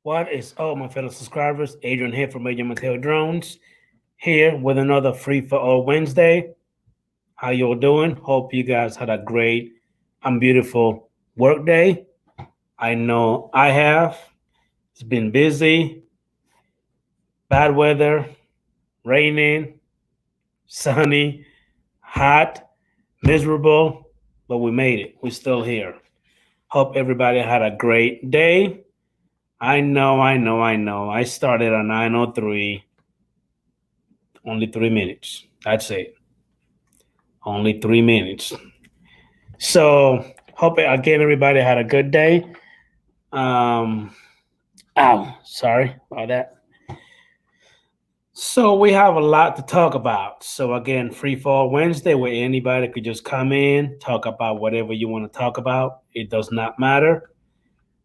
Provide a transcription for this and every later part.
What is up, my fellow subscribers? Adrian here from Adrian Mateo Drones, here with another Free for All Wednesday. How you all doing? Hope you guys had a great and beautiful work day. I know I have. It's been busy, bad weather, raining, sunny, hot, miserable, but we made it. We're still here. Hope everybody had a great day. I know. I started at 9:03, only 3 minutes. That's it. Only 3 minutes. So hope again everybody had a good day. Um, sorry about that. So we have a lot to talk about. So again, Free Fall Wednesday, where anybody could just come in, talk about whatever you want to talk about. It does not matter.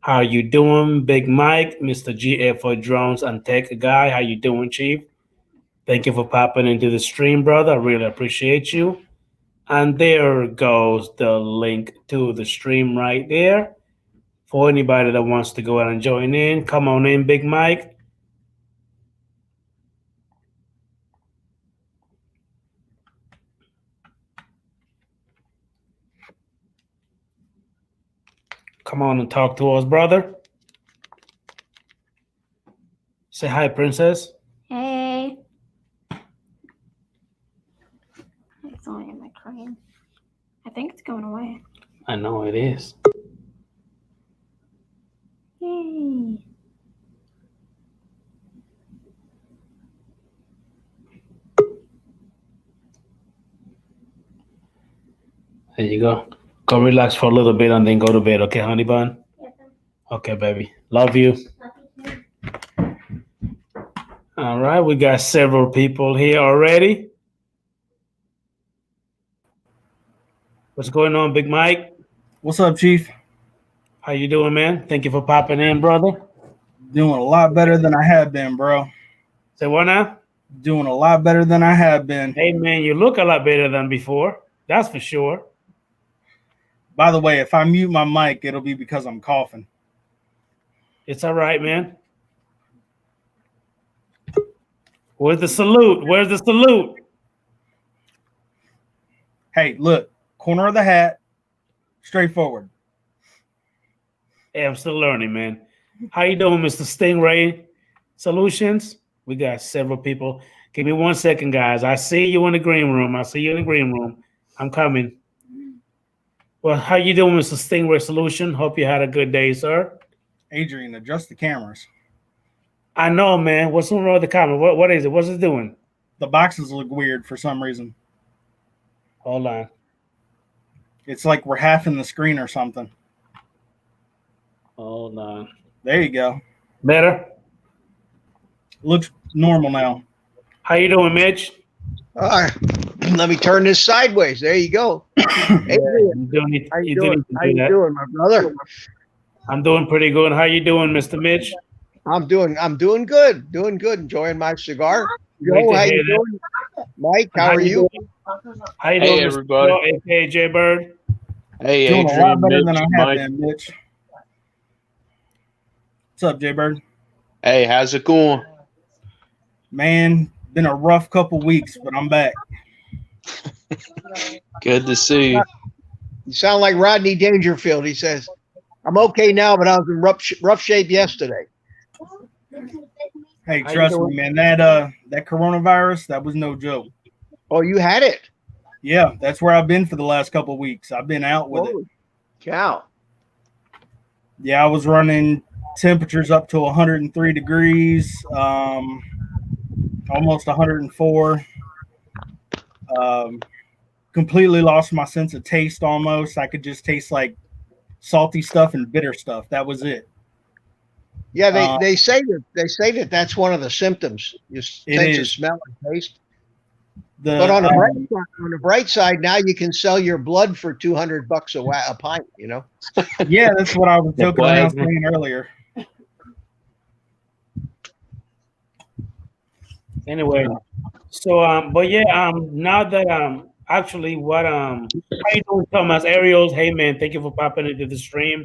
How you doing, Big Mike, Mr. GF for Drones and Tech Guy? How you doing, Chief? Thank you for popping into the stream, brother. I really appreciate you. And there goes the link to the stream right there. For anybody that wants to go out and join in, come on in, Big Mike. Come on and talk to us, brother. Say hi, Princess. Hey. It's only in my crane. I think it's going away. I know it is. Yay. There you go. Go relax for a little bit and then go to bed, okay, honey bun? Yes, Okay, baby. Love you. All right, we got several people here already. What's going on, Big Mike? What's up, Chief? How you doing, man? Thank you for popping in, brother. Doing a lot better than I have been, bro. Say what now? Doing a lot better than I have been. Hey, man, you look a lot better than before. That's for sure. By the way, if I mute my mic, it'll be because I'm coughing. It's all right, man. Where's the salute? Where's the salute? Hey, look, corner of the hat, straightforward. Hey, I'm still learning, man. How you doing, Mr. Stingray Solutions? We got several people. Give me 1 second, guys. I see you in the green room. I'm coming. Well, how you doing, Mr. Stingray Solution? Hope you had a good day, sir. Adrian, adjust the cameras. I know, man. What's wrong with the camera? What is it? What's it doing? The boxes look weird for some reason. Hold on. It's like we're half in the screen or something. Hold on. There you go. Better? Looks normal now. How you doing, Mitch? All right. Let me turn this sideways. There you go. Adrian, how you doing? How you doing, my brother? I'm doing pretty good. How you doing, Mr. Mitch? I'm doing good. Doing good. Enjoying my cigar. Joe, how you doing? Mike, how are you? How you doing, everybody? Mr. AKA J Bird? Hey, Doing Adrian, a lot better Mitch, than I have Mike. been, Mitch. What's up, Jay Bird? Hey, how's it going? Man, been a rough couple weeks, but I'm back. Good to see you. You sound like Rodney Dangerfield. He says, "I'm okay now, but I was in rough shape yesterday." Hey, How you trust doing? me, man. That coronavirus, that was no joke. Oh, you had it? Yeah, that's where I've been for the last couple of weeks. I've been out with it. Holy cow! Yeah, I was running temperatures up to 103 degrees, almost 104. Completely lost my sense of taste almost. I could just taste like salty stuff and bitter stuff. That was it. Yeah, they say that that's one of the symptoms. Your sense of is. smell and taste. The, But on the bright side, now you can sell your blood for $200 a pint. You know. yeah, that's what I was The joking around plasma. saying earlier. Anyway, so but yeah, now that actually what how you doing, Thomas Ariels? Hey man, thank you for popping into the stream.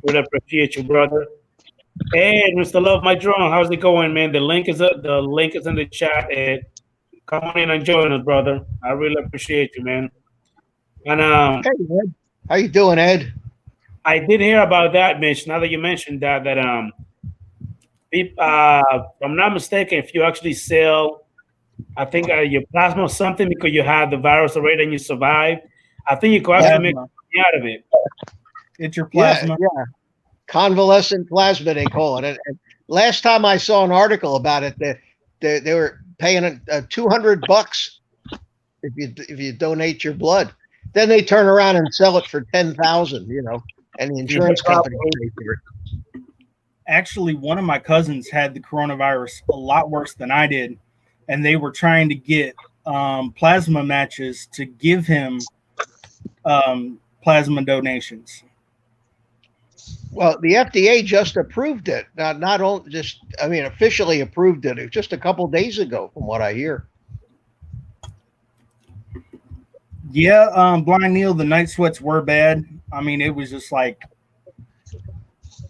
Really appreciate you, brother. Hey, Mr. Love My Drone, how's it going, man? The link is up. The link is in the chat. Ed, come on in and join us, brother. I really appreciate you, man. And Hey, Ed. How you doing, Ed? I did hear about that, Mitch. Now that you mentioned that, if I'm not mistaken, if you actually sell, I think your plasma or something because you had the virus already and you survived, I think you could actually make money out of it. It's your plasma. Yeah. Convalescent plasma, they call it. And last time I saw an article about it, they were paying $200 if you donate your blood. Then they turn around and sell it for $10,000, and the insurance company pays for it. Actually, one of my cousins had the coronavirus a lot worse than I did, and they were trying to get plasma matches to give him plasma donations. Well, the FDA just approved it. Not only officially approved it. It was just a couple days ago, from what I hear. Yeah, Blind Neil, the night sweats were bad. I mean, it was just like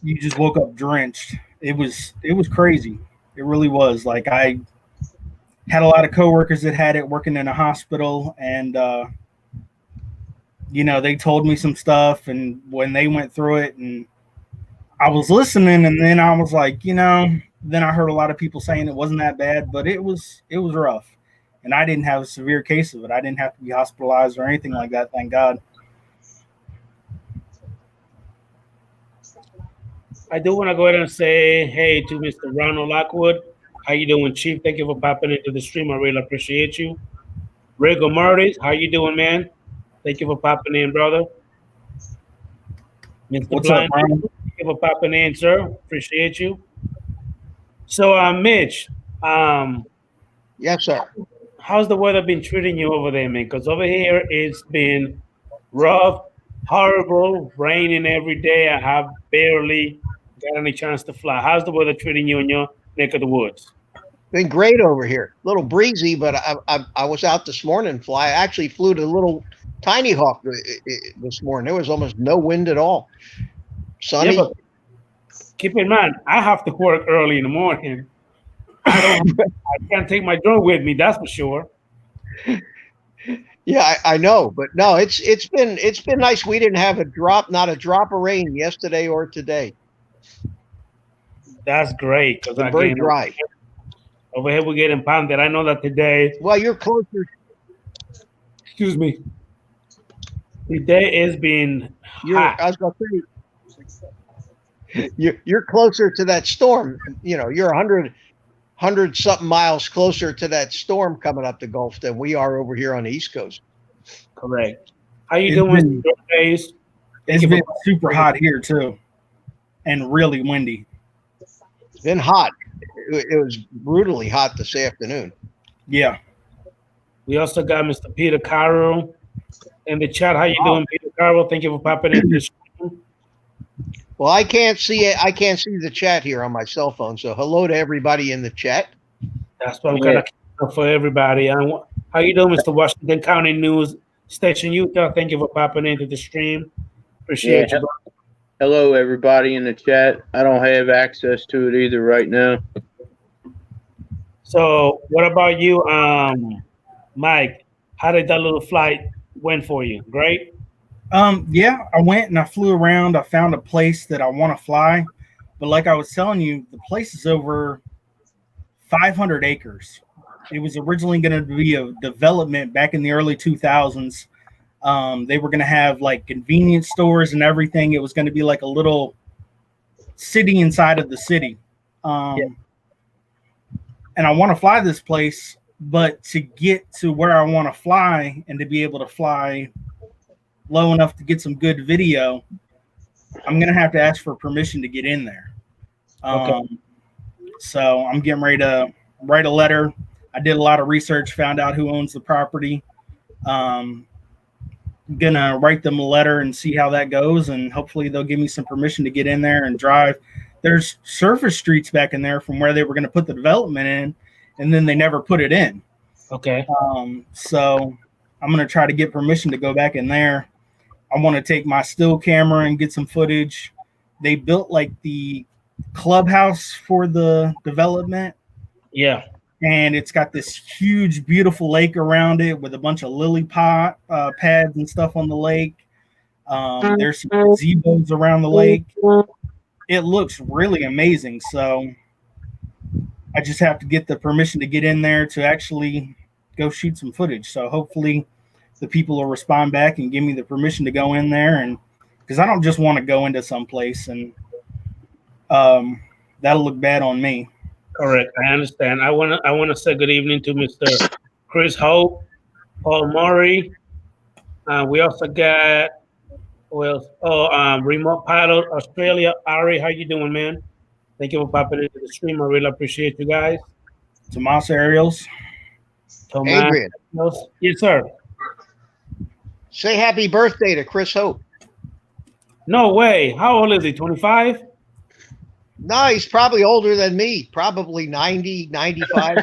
you just woke up drenched. It was crazy. It really was. Like, I had a lot of coworkers that had it working in a hospital, and they told me some stuff, and when they went through it, and I was listening, and then I was like, then I heard a lot of people saying it wasn't that bad, but it was rough. And I didn't have a severe case of it. I didn't have to be hospitalized or anything like that, thank God. I do want to go ahead and say hey to Mr. Ronald Lockwood. How you doing, Chief? Thank you for popping into the stream. I really appreciate you. Rigo Martis, how you doing, man? Thank you for popping in, brother. Mr. What's Blind, up, Ronald? thank you for popping in, sir. Appreciate you. So, Mitch, Yes, sir. how's the weather been treating you over there, man? Because over here it's been rough, horrible, raining every day. I have barely got any chance to fly. How's the weather treating you in your neck of the woods? Been great over here. A little breezy, but I was out this morning. I actually flew to Little Tiny Hawk this morning. There was almost no wind at all. Sunny. Yeah, but keep in mind, I have to work early in the morning. I can't take my drone with me. That's for sure. Yeah, I know, but no, it's been nice. We didn't have not a drop of rain yesterday or today. That's great because Very dry. Over here we're getting pounded. I know that today. Well, you're closer. Excuse me. Today is being hot. I was gonna say you're closer to that storm. You're 100 something miles closer to that storm coming up the Gulf than we are over here on the East Coast. Correct. How you doing, Days? It's been super hot here too, and really windy. It's been hot. It was brutally hot this afternoon. Yeah. We also got Mr. Peter Carroll in the chat. How you doing, Peter Carroll? Thank you for popping in this. Well, I can't see it. I can't see the chat here on my cell phone. So hello to everybody in the chat. That's what I'm gonna keep up for everybody. How you doing, Mr. Washington County News Station, Utah? Thank you for popping into the stream. Appreciate you. Hello, everybody in the chat. I don't have access to it either right now. So, what about you, Mike? How did that little flight went for you? Great. Yeah, I went and I flew around. I found a place that I want to fly, but like I was telling you, the place is over 500 acres. It was originally going to be a development back in the early 2000s. They were going to have like convenience stores and everything. It was going to be like a little city inside of the city. And I want to fly this place, but to get to where I want to fly and to be able to fly low enough to get some good video, I'm going to have to ask for permission to get in there. So I'm getting ready to write a letter. I did a lot of research, found out who owns the property. Gonna write them a letter and see how that goes, and hopefully they'll give me some permission to get in there and drive. There's surface streets back in there from where they were going to put the development in, and then they never put it in. Okay. So I'm going to try to get permission to go back in there. I want to take my still camera and get some footage. They built like the clubhouse for the development. Yeah. And it's got this huge, beautiful lake around it with a bunch of lily pads and stuff on the lake. There's some gazebos around the lake. It looks really amazing. So I just have to get the permission to get in there to actually go shoot some footage. So hopefully the people will respond back and give me the permission to go in there. And because I don't just want to go into some place and that'll look bad on me. Correct. I understand. I wanna say good evening to Mr. Chris Hope, Paul Murray. We also got remote pilot Australia. Ari, how you doing, man? Thank you for popping into the stream. I really appreciate you guys. Tomas Ariels. Tomas. Adrian, Yes, sir. say happy birthday to Chris Hope. No way. How old is he? 25? No, he's probably older than me. Probably 90, 95.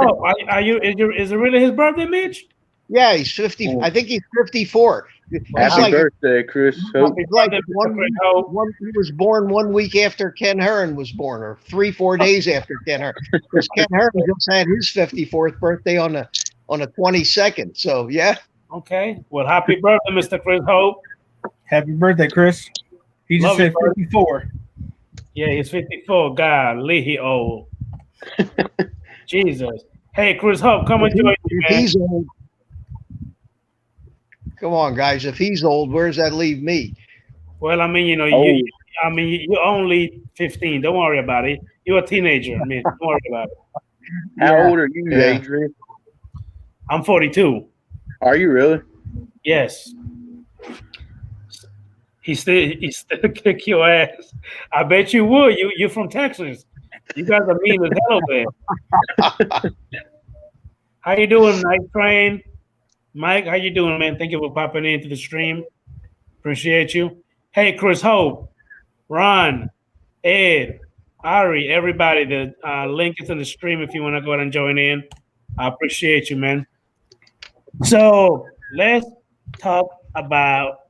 Oh, is it really his birthday, Mitch? Yeah, he's 50. I think he's 54. Happy birthday, Chris. Hope. He's like he was born 1 week after Ken Hearn was born, or 3-4 days after Ken Hearn. Because Ken Hearn just had his 54th birthday on the 22nd. So yeah. Okay. Well, happy birthday, Mr. Chris Hope. Happy birthday, Chris. He just said 54. Yeah, he's 54. Golly, he old. Jesus. Hey, Chris Hope, come and join me, man. He's old. Come on, guys. If he's old, where does that leave me? Well, I mean, you're only 15. Don't worry about it. You're a teenager. I mean, don't worry about it. How old are you, Adrian? I'm 42. Are you really? Yes. He still kick your ass. I bet you would. You're from Texas. You guys are mean as hell over there. How you doing, Night Train? Mike, how you doing, man? Thank you for popping into the stream. Appreciate you. Hey, Chris Hope, Ron, Ed, Ari, everybody. The link is in the stream if you want to go ahead and join in. I appreciate you, man. So let's talk about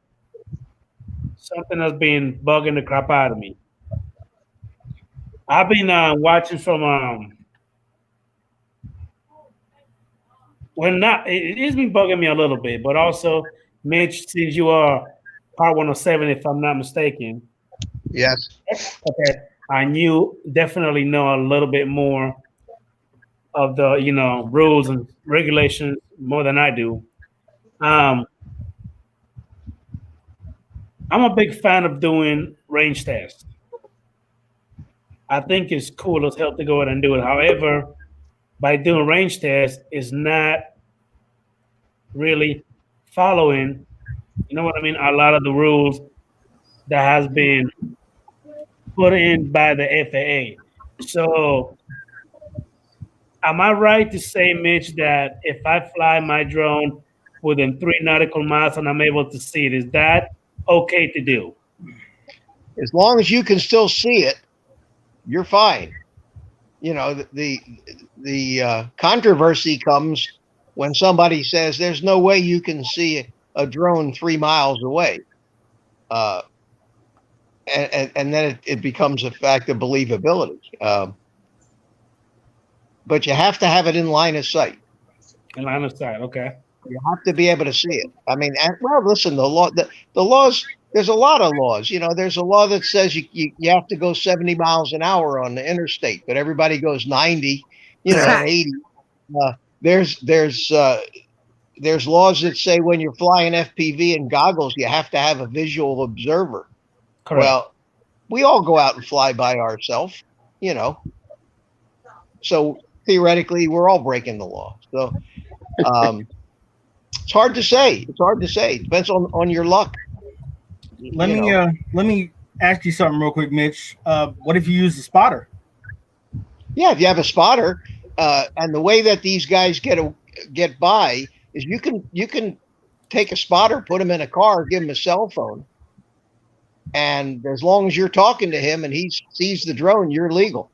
something that's been bugging the crap out of me. I've been watching from it's been bugging me a little bit, but also, Mitch, since you are part 107, if I'm not mistaken. Yes. Okay. And you definitely know a little bit more of the, rules and regulations more than I do. I'm a big fan of doing range tests. I think it's cool as hell to go ahead and do it. However, by doing range tests is not really following, you know what I mean, a lot of the rules that has been put in by the FAA. So am I right to say, Mitch, that if I fly my drone within 3 nautical miles and I'm able to see it, is that okay to do? As long as you can still see it, you're fine. The controversy comes when somebody says there's no way you can see a drone 3 miles away. And then it becomes a fact of believability. But you have to have it in line of sight. In line of sight, okay. You have to be able to see it. I mean, listen, the laws, there's a lot of laws. There's a law that says you have to go 70 miles an hour on the interstate, but everybody goes 90, and 80. There's laws that say when you're flying FPV and goggles, you have to have a visual observer. Correct. Well, we all go out and fly by ourselves, so theoretically we're all breaking the law. So it's hard to say. It depends on your luck. Let me ask you something real quick, Mitch. What if you use a spotter? Yeah, if you have a spotter, and the way that these guys get by is you can take a spotter, put him in a car, give him a cell phone, and as long as you're talking to him and he sees the drone, you're legal.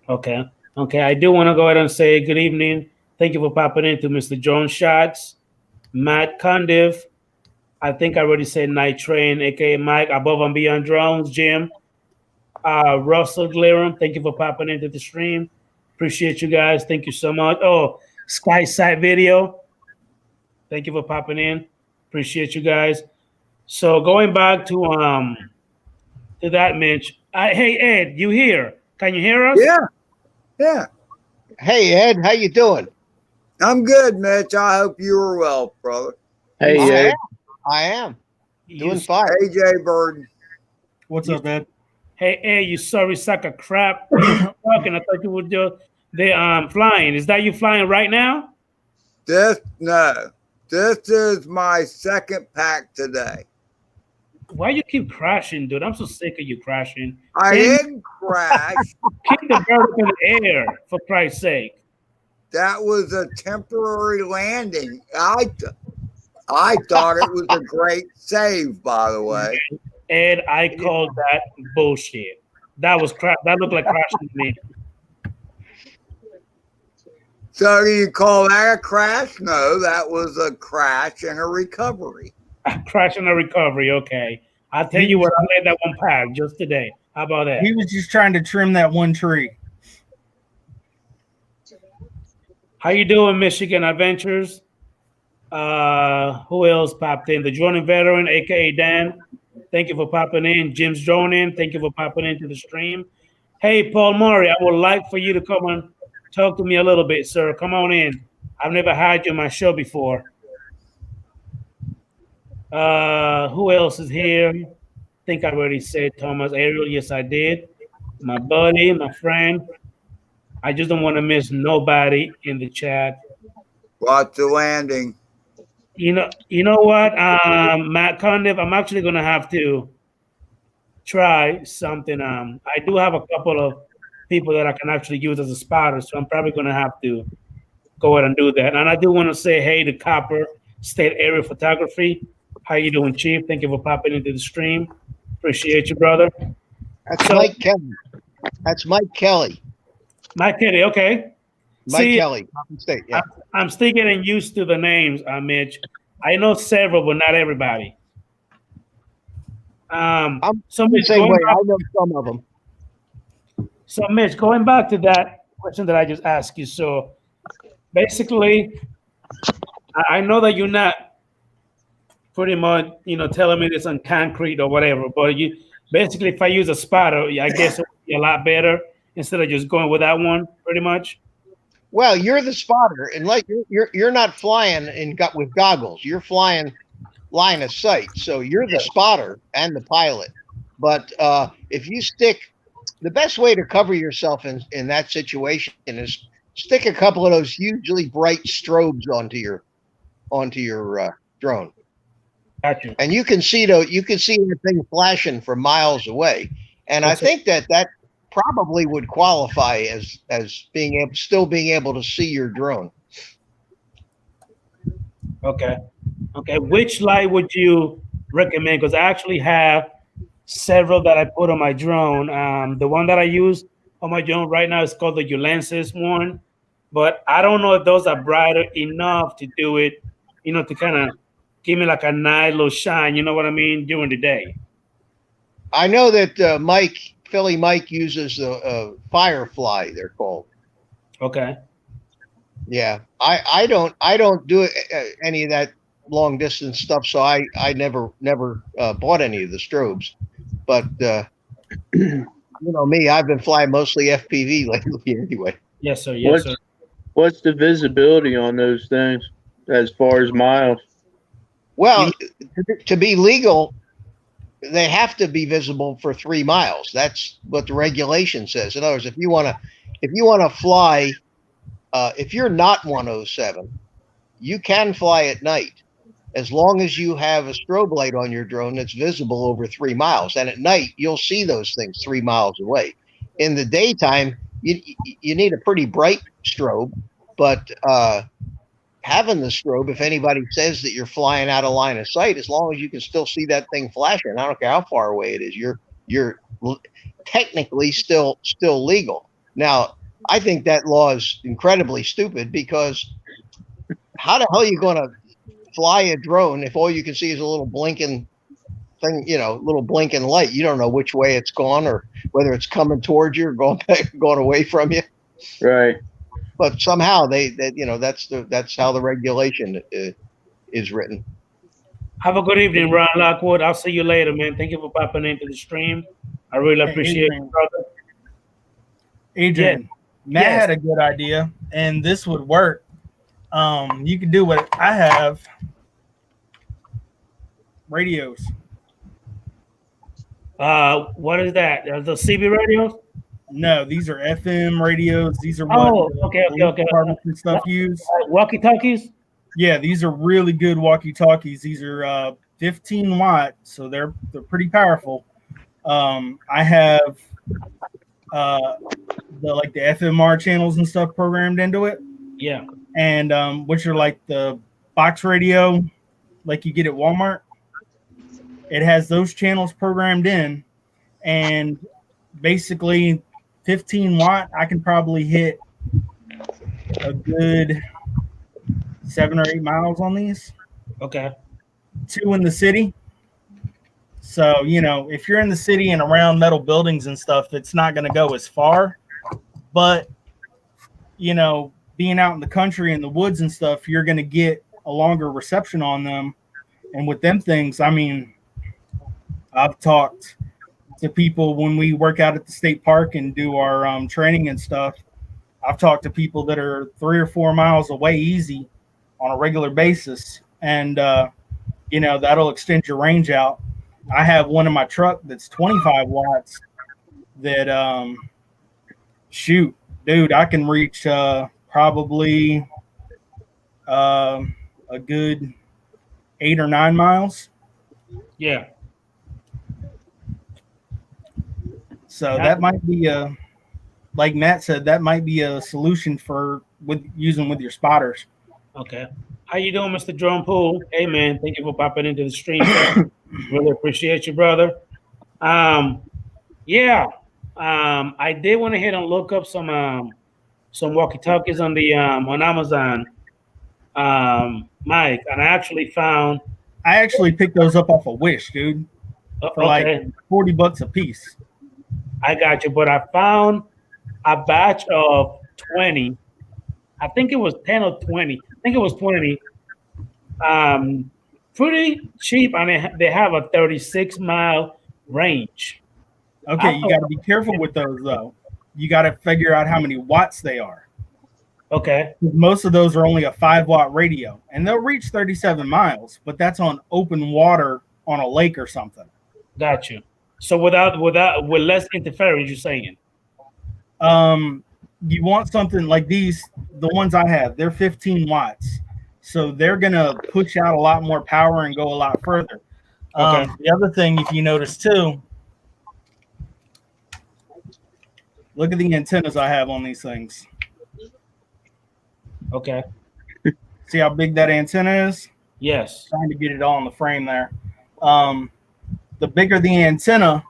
Okay. I do want to go ahead and say good evening. Thank you for popping into Mr. Drone Shots, Matt Condiv. I think I already said Night Train, aka Mike, Above and Beyond Drones, Jim. Russell Glarum, thank you for popping into the stream. Appreciate you guys. Thank you so much. Oh, Sky Sight Video, thank you for popping in. Appreciate you guys. So going back to that, Mitch. Hey Ed, you here? Can you hear us? Yeah. Hey Ed, how you doing? I'm good, Mitch. I hope you are well, brother. Hey, Ed. I am doing You- fine. AJ Burden. What's up, Ed? Hey Ed, you sorry sack of crap. Talking. I thought you were just flying. Is that you flying right now? This is my second pack today. Why you keep crashing, dude? I'm so sick of you crashing. I Keep- didn't crash. Keep the bird up in the air, for Christ's sake. That was a temporary landing. I thought it was a great save, by the way. Ed, I called that bullshit. That was crap. That looked like crashing to me. So do you call that a crash? No, that was a crash and a recovery. Crash and a recovery. Okay. I'll tell you what, I let that one pass just today. How about that? He was just trying to trim that one tree. How you doing, Michigan Adventures? Who else popped in? The Jordan Veteran, aka Dan. Thank you for popping in. Jim's joining. Thank you for popping into the stream. Hey, Paul Murray, I would like for you to come and talk to me a little bit, sir. Come on in. I've never had you on my show before. Who else is here? I think I already said Thomas Ariel. Yes, I did. My buddy, my friend. I just don't want to miss nobody in the chat. Watch the landing. You know what, Matt Condiff, I'm actually gonna have to try something. I do have a couple of people that I can actually use as a spotter, so I'm probably gonna have to go ahead and do that. And I do want to say hey to Copper State Area Photography. How you doing, Chief? Thank you for popping into the stream. Appreciate you, brother. That's Mike Kelly. That's Mike Kelly. Mike Kelly, okay. Mike See, Kelly, Compton State. Yeah. I'm still getting used to the names, Mitch. I know several, but not everybody. I'm So the Mitch, same going way. back, I know some of them. so Mitch, going back to that question that I just asked you. So basically, I know that you're not pretty much, telling me this on concrete or whatever, but you basically, if I use a spotter, I guess it would be a lot better instead of just going with that one, pretty much. Well, you're the spotter, and like you're not flying with goggles. You're flying line of sight, so you're the spotter and the pilot. But if you the best way to cover yourself in that situation is stick a couple of those hugely bright strobes onto your drone, Gotcha. and you can see the thing flashing from miles away. And I think that probably would qualify as still being able to see your drone. Okay. Which light would you recommend? Because I actually have several that I put on my drone. The one that I use on my drone right now is called the Ulansis one, but I don't know if those are brighter enough to do it, to kind of give me like a nice little shine, you know what I mean, during the day. I know that Philly Mike uses the Firefly, they're called. Okay. Yeah, I don't do any of that long distance stuff, so I never bought any of the strobes. But me, I've been flying mostly FPV lately anyway. Yes, sir. Yes, sir. What's the visibility on those things as far as miles? Well, to be legal, they have to be visible for 3 miles. That's what the regulation says. In other words, if you want to fly, if you're not 107, you can fly at night as long as you have a strobe light on your drone that's visible over 3 miles. And at night, you'll see those things 3 miles away. In the daytime, you need a pretty bright strobe, but having the strobe, if anybody says that you're flying out of line of sight, as long as you can still see that thing flashing, I don't care how far away it is, you're technically still legal. Now, I think that law is incredibly stupid, because how the hell are you going to fly a drone if all you can see is a little blinking thing, little blinking light. You don't know which way it's gone or whether it's coming towards you or going back, going away from you. Right. But somehow that's how the regulation is written. Have a good evening, Ron Lockwood. I'll see you later, man. Thank you for popping into the stream. I really appreciate it, brother. Adrian, Matt Yes. had a good idea, and this would work. You can do what I have. Radios. What is that? The CB radios? No, these are FM radios. These are what Oh, okay. departments and stuff use. Walkie talkies? Yeah, these are really good walkie-talkies. These are 15 watt, so they're pretty powerful. I have the FMR channels and stuff programmed into it, Yeah. and which are like the box radio, like you get at Walmart. It has those channels programmed in, and basically 15 watt, I can probably hit a good 7 or 8 miles on these. Okay. 2 in the city. So, if you're in the city and around metal buildings and stuff, it's not going to go as far. But, being out in the country in the woods and stuff, you're going to get a longer reception on them. And with them things, I mean, I've talked to people when we work out at the state park and do our training and stuff. I've talked to people that are 3 or 4 miles away easy on a regular basis. And, that'll extend your range out. I have one in my truck that's 25 watts that, shoot, dude, I can reach probably a good 8 or 9 miles. Yeah. So that might be like Matt said, that might be a solution with your spotters. Okay. How you doing, Mr. Drone Pool? Hey, man. Thank you for popping into the stream. Really appreciate you, brother. Yeah. I did want to hit and look up some walkie-talkies on the on Amazon, Mike, and I actually picked those up off of Wish, dude, for like $40 a piece. I got you, but I found a batch of 20. I think it was 10 or 20. I think it was 20. Pretty cheap, and they have a 36-mile range. Okay, you got to be careful with those, though. You got to figure out how many watts they are. Okay. Most of those are only a 5-watt radio, and they'll reach 37 miles, but that's on open water on a lake or something. Got you. So with less interference, you're saying? You want something like these, the ones I have, they're 15 watts. So they're going to push out a lot more power and go a lot further. Okay. The other thing, if you notice too, look at the antennas I have on these things. Okay. See how big that antenna is? Yes. Trying to get it all in the frame there. The bigger the antenna,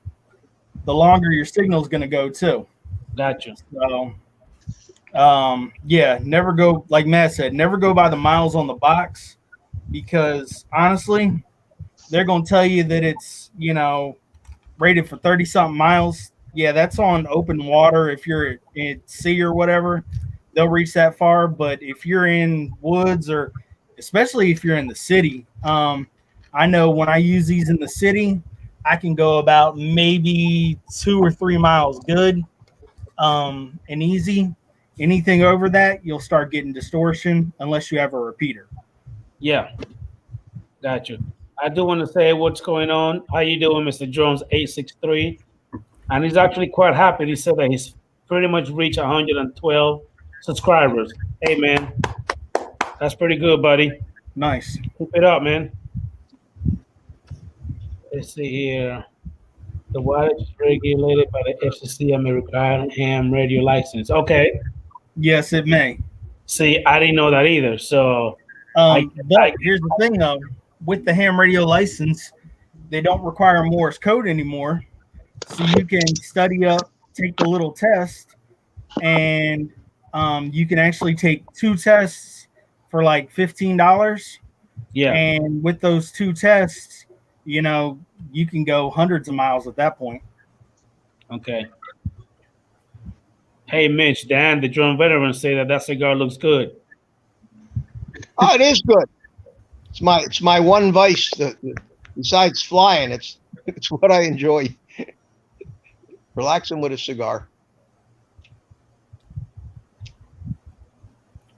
the longer your signal is going to go too. Gotcha. So, never go, like Matt said, never go by the miles on the box, because honestly, they're going to tell you that it's, rated for 30 something miles. Yeah, that's on open water. If you're at sea or whatever, they'll reach that far. But if you're in woods, or especially if you're in the city, I know when I use these in the city, I can go about maybe 2 or 3 miles good, and easy. Anything over that, you'll start getting distortion unless you have a repeater. Yeah. Got you. I do want to say what's going on. How you doing, Mr. Jones 863? And he's actually quite happy. He said that he's pretty much reached 112 subscribers. Hey, man. That's pretty good, buddy. Nice. Keep it up, man. Let's see here. The wattage is regulated by the FCC and may require a ham radio license. Okay. Yes, it may. See, I didn't know that either. So, but here's the thing, though. With the ham radio license, they don't require Morse code anymore. So you can study up, take the little test, and you can actually take 2 tests for like $15. yeah. And with those 2 tests, you know, you can go hundreds of miles at that point. Okay. Hey, Mitch, Dan, the drone veteran, say that cigar looks good. Oh, it is good. It's my one vice. Besides flying, it's what I enjoy. Relaxing with a cigar.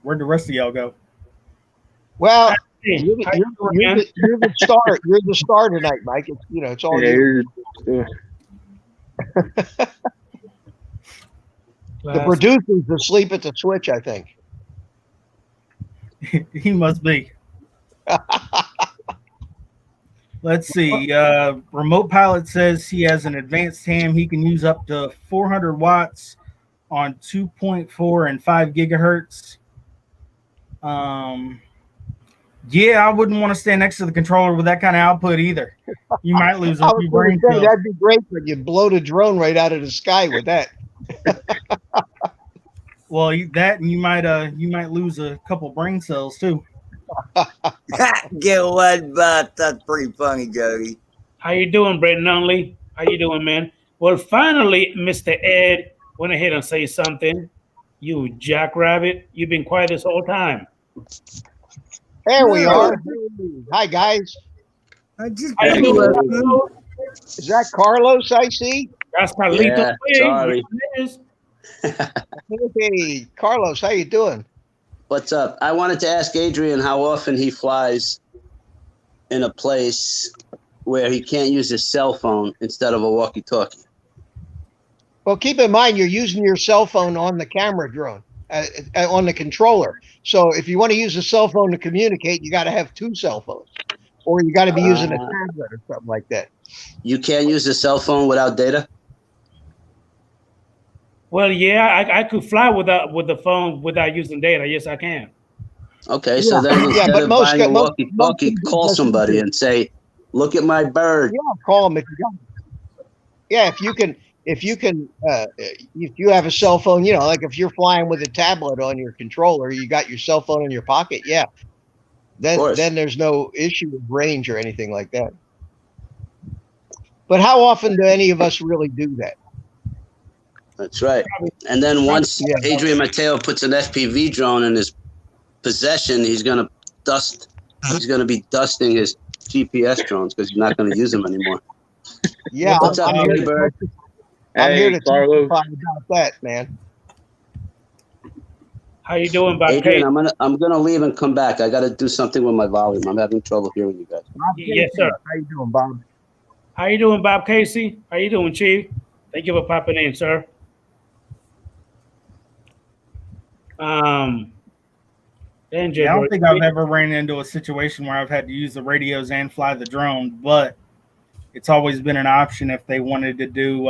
Where'd the rest of y'all go? Well, Hey, you're how you doing, man? the star. You're the star tonight, Mike. It's, you know, it's all you. The producer's asleep at the switch, I think. He must be. Let's see. Remote Pilot says he has an advanced ham. He can use up to 400 watts on 2.4 and 5 gigahertz. Yeah, I wouldn't want to stand next to the controller with that kind of output either. You might lose a I was few going brain to say cells. that'd be great, but you'd blow the drone right out of the sky with that. Well, that and you might lose a couple brain cells too. Get one butt. That's pretty funny, Jody. How you doing, Brett Nunley? How you doing, man? Well, finally, Mr. Ed went ahead and say something. You jackrabbit, you've been quiet this whole time. There we are. Hi, guys. I just How you doing, Carlos? Is that Carlos I see? That's Carlito. Yeah, sorry. Yes, it is. Hey, Carlos, how you doing? What's up? I wanted to ask Adrian how often he flies in a place where he can't use his cell phone instead of a walkie-talkie. Well, keep in mind you're using your cell phone on the camera drone, on the controller. So if you want to use a cell phone to communicate, you got to have two cell phones, or you got to be using a tablet or something like that. You can't use a cell phone without data? Well, yeah, I could fly with the phone without using data. Yes, I can. Okay, so then instead but of most buying a most walkie-talkie, call somebody and say, "Look at my bird." Yeah, call them if you got. Yeah, if you have a cell phone, you know, like if you're flying with a tablet on your controller, you got your cell phone in your pocket. Yeah, then there's no issue with range or anything like that. But how often do any of us really do that? That's right. And then once Adrian Mateo puts an FPV drone in his possession, he's going to be dusting his GPS drones because he's not going to use them anymore. Yeah, What's up, Baby Bird? I'm here to Carlos. testify about that, man. How you doing, Bob? Adrian, I'm gonna leave and come back. I got to do something with my volume. I'm having trouble hearing you guys. Yes, sir. How you doing, Bob? How you doing, Bob Casey? How you doing, Chief? Thank you for popping in, sir. Yeah, I don't think I've ever ran into a situation where I've had to use the radios and fly the drone, but it's always been an option if they wanted to do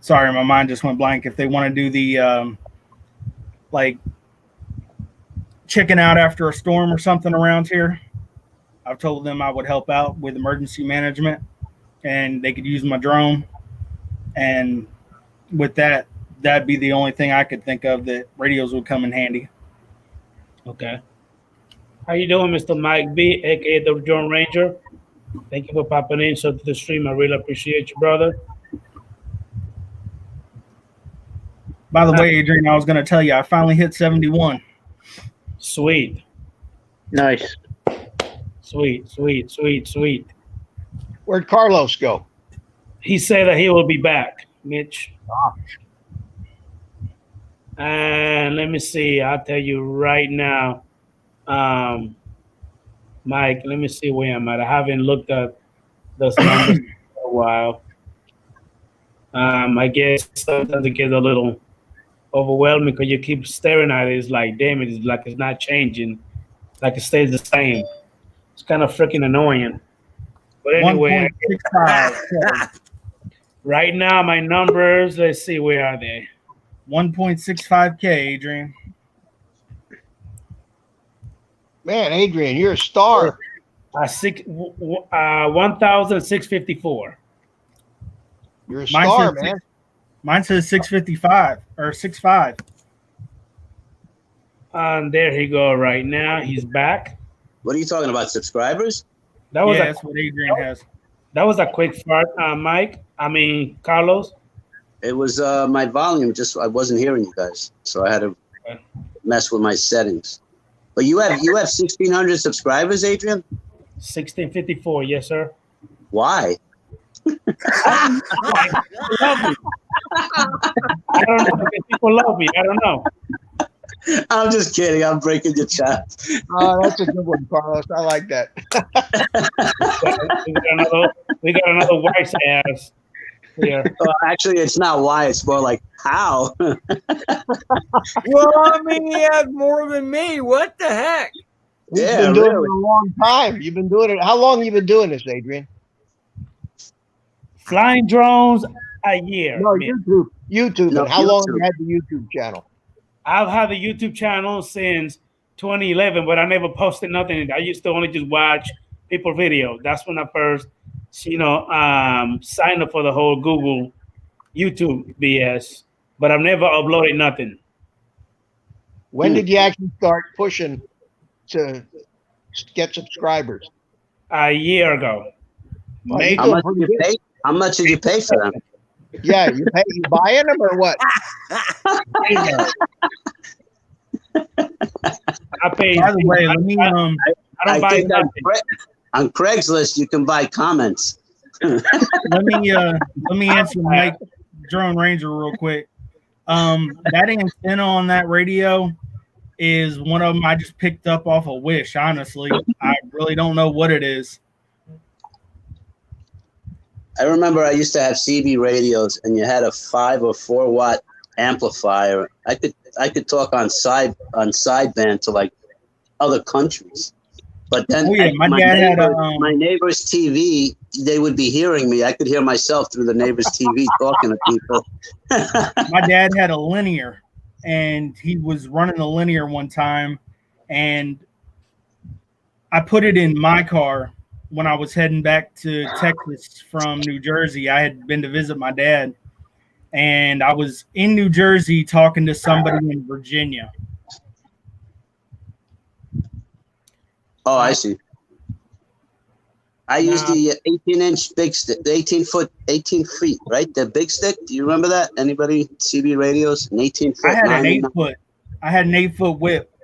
sorry, my mind just went blank. If they want to do the like checking out after a storm or something around here, I've told them I would help out with emergency management and they could use my drone. And with that, that'd be the only thing I could think of that radios would come in handy. Okay. How you doing, Mr. Mike B, aka the Drone Ranger? Thank you for popping in to the stream. I really appreciate you, brother. By the way, Adrian, I was going to tell you, I finally hit 71. Sweet. Nice. Sweet. Where'd Carlos go? He said that he will be back, Mitch. And let me see. I'll tell you right now. Mike, let me see where I'm at. I haven't looked at those numbers for a while. I guess sometimes it gets a little overwhelming because you keep staring at it. It's like, damn it, it's like it's not changing. Like it stays the same. It's kind of freaking annoying. But anyway, 1.65. right now my numbers, let's see, where are they? 1.65K, Adrian. Man, Adrian, you're a star. 1,654. You're a star, man. Mine says 655 or 65. And there he go right now. He's back. What are you talking about? Subscribers? That was Yeah, a that's what Adrian has. quick fart, Mike. I mean Carlos. It was my volume. Just I wasn't hearing you guys, so I had to mess with my settings. But you have 1,600 subscribers, Adrian. 1654. Yes, sir. Why? Love me. I don't know. If people love me. I don't know. I'm just kidding. I'm breaking your chat. Oh, that's a good one, Carlos. I like that. We got another wife's ass here. Well, actually, it's not why. It's more like how. Well, I mean, he has more than me. What the heck? You've Yeah, been doing really. it a long time. You've been doing it. How long have you been doing this, Adrian? Flying drones a year. No, man. YouTube. No, And how long have YouTube. you had the YouTube channel? I've had the YouTube channel since 2011, but I never posted nothing. I used to only just watch people videos. That's when I first, signed up for the whole Google YouTube BS. But I've never uploaded nothing. When did you actually start pushing to get subscribers? A year ago. Oh, May- How much did you pay? How much did you pay for them? Yeah, you buying them or what? I pay. By the way, let me I don't I buy think nothing. on Craigslist you can buy comments. let me answer Mike Drone Ranger real quick. That antenna on that radio is one of them I just picked up off a Wish. Honestly, I really don't know what it is. I remember I used to have CB radios, and you had a 5 or 4 watt amplifier. I could talk on sideband to like other countries, but then Oh, yeah, my dad had a, my neighbor's TV. They would be hearing me. I could hear myself through the neighbor's TV talking to people. My dad had a linear, and he was running the linear one time, and I put it in my car when I was heading back to Texas from New Jersey. I had been to visit my dad, and I was in New Jersey talking to somebody in Virginia. Oh, I see. I used the 18-inch big stick, the 18 feet, right? The big stick. Do you remember that? Anybody? CB radios, an 18 foot. I had an 99 8-foot. I had an 8-foot whip.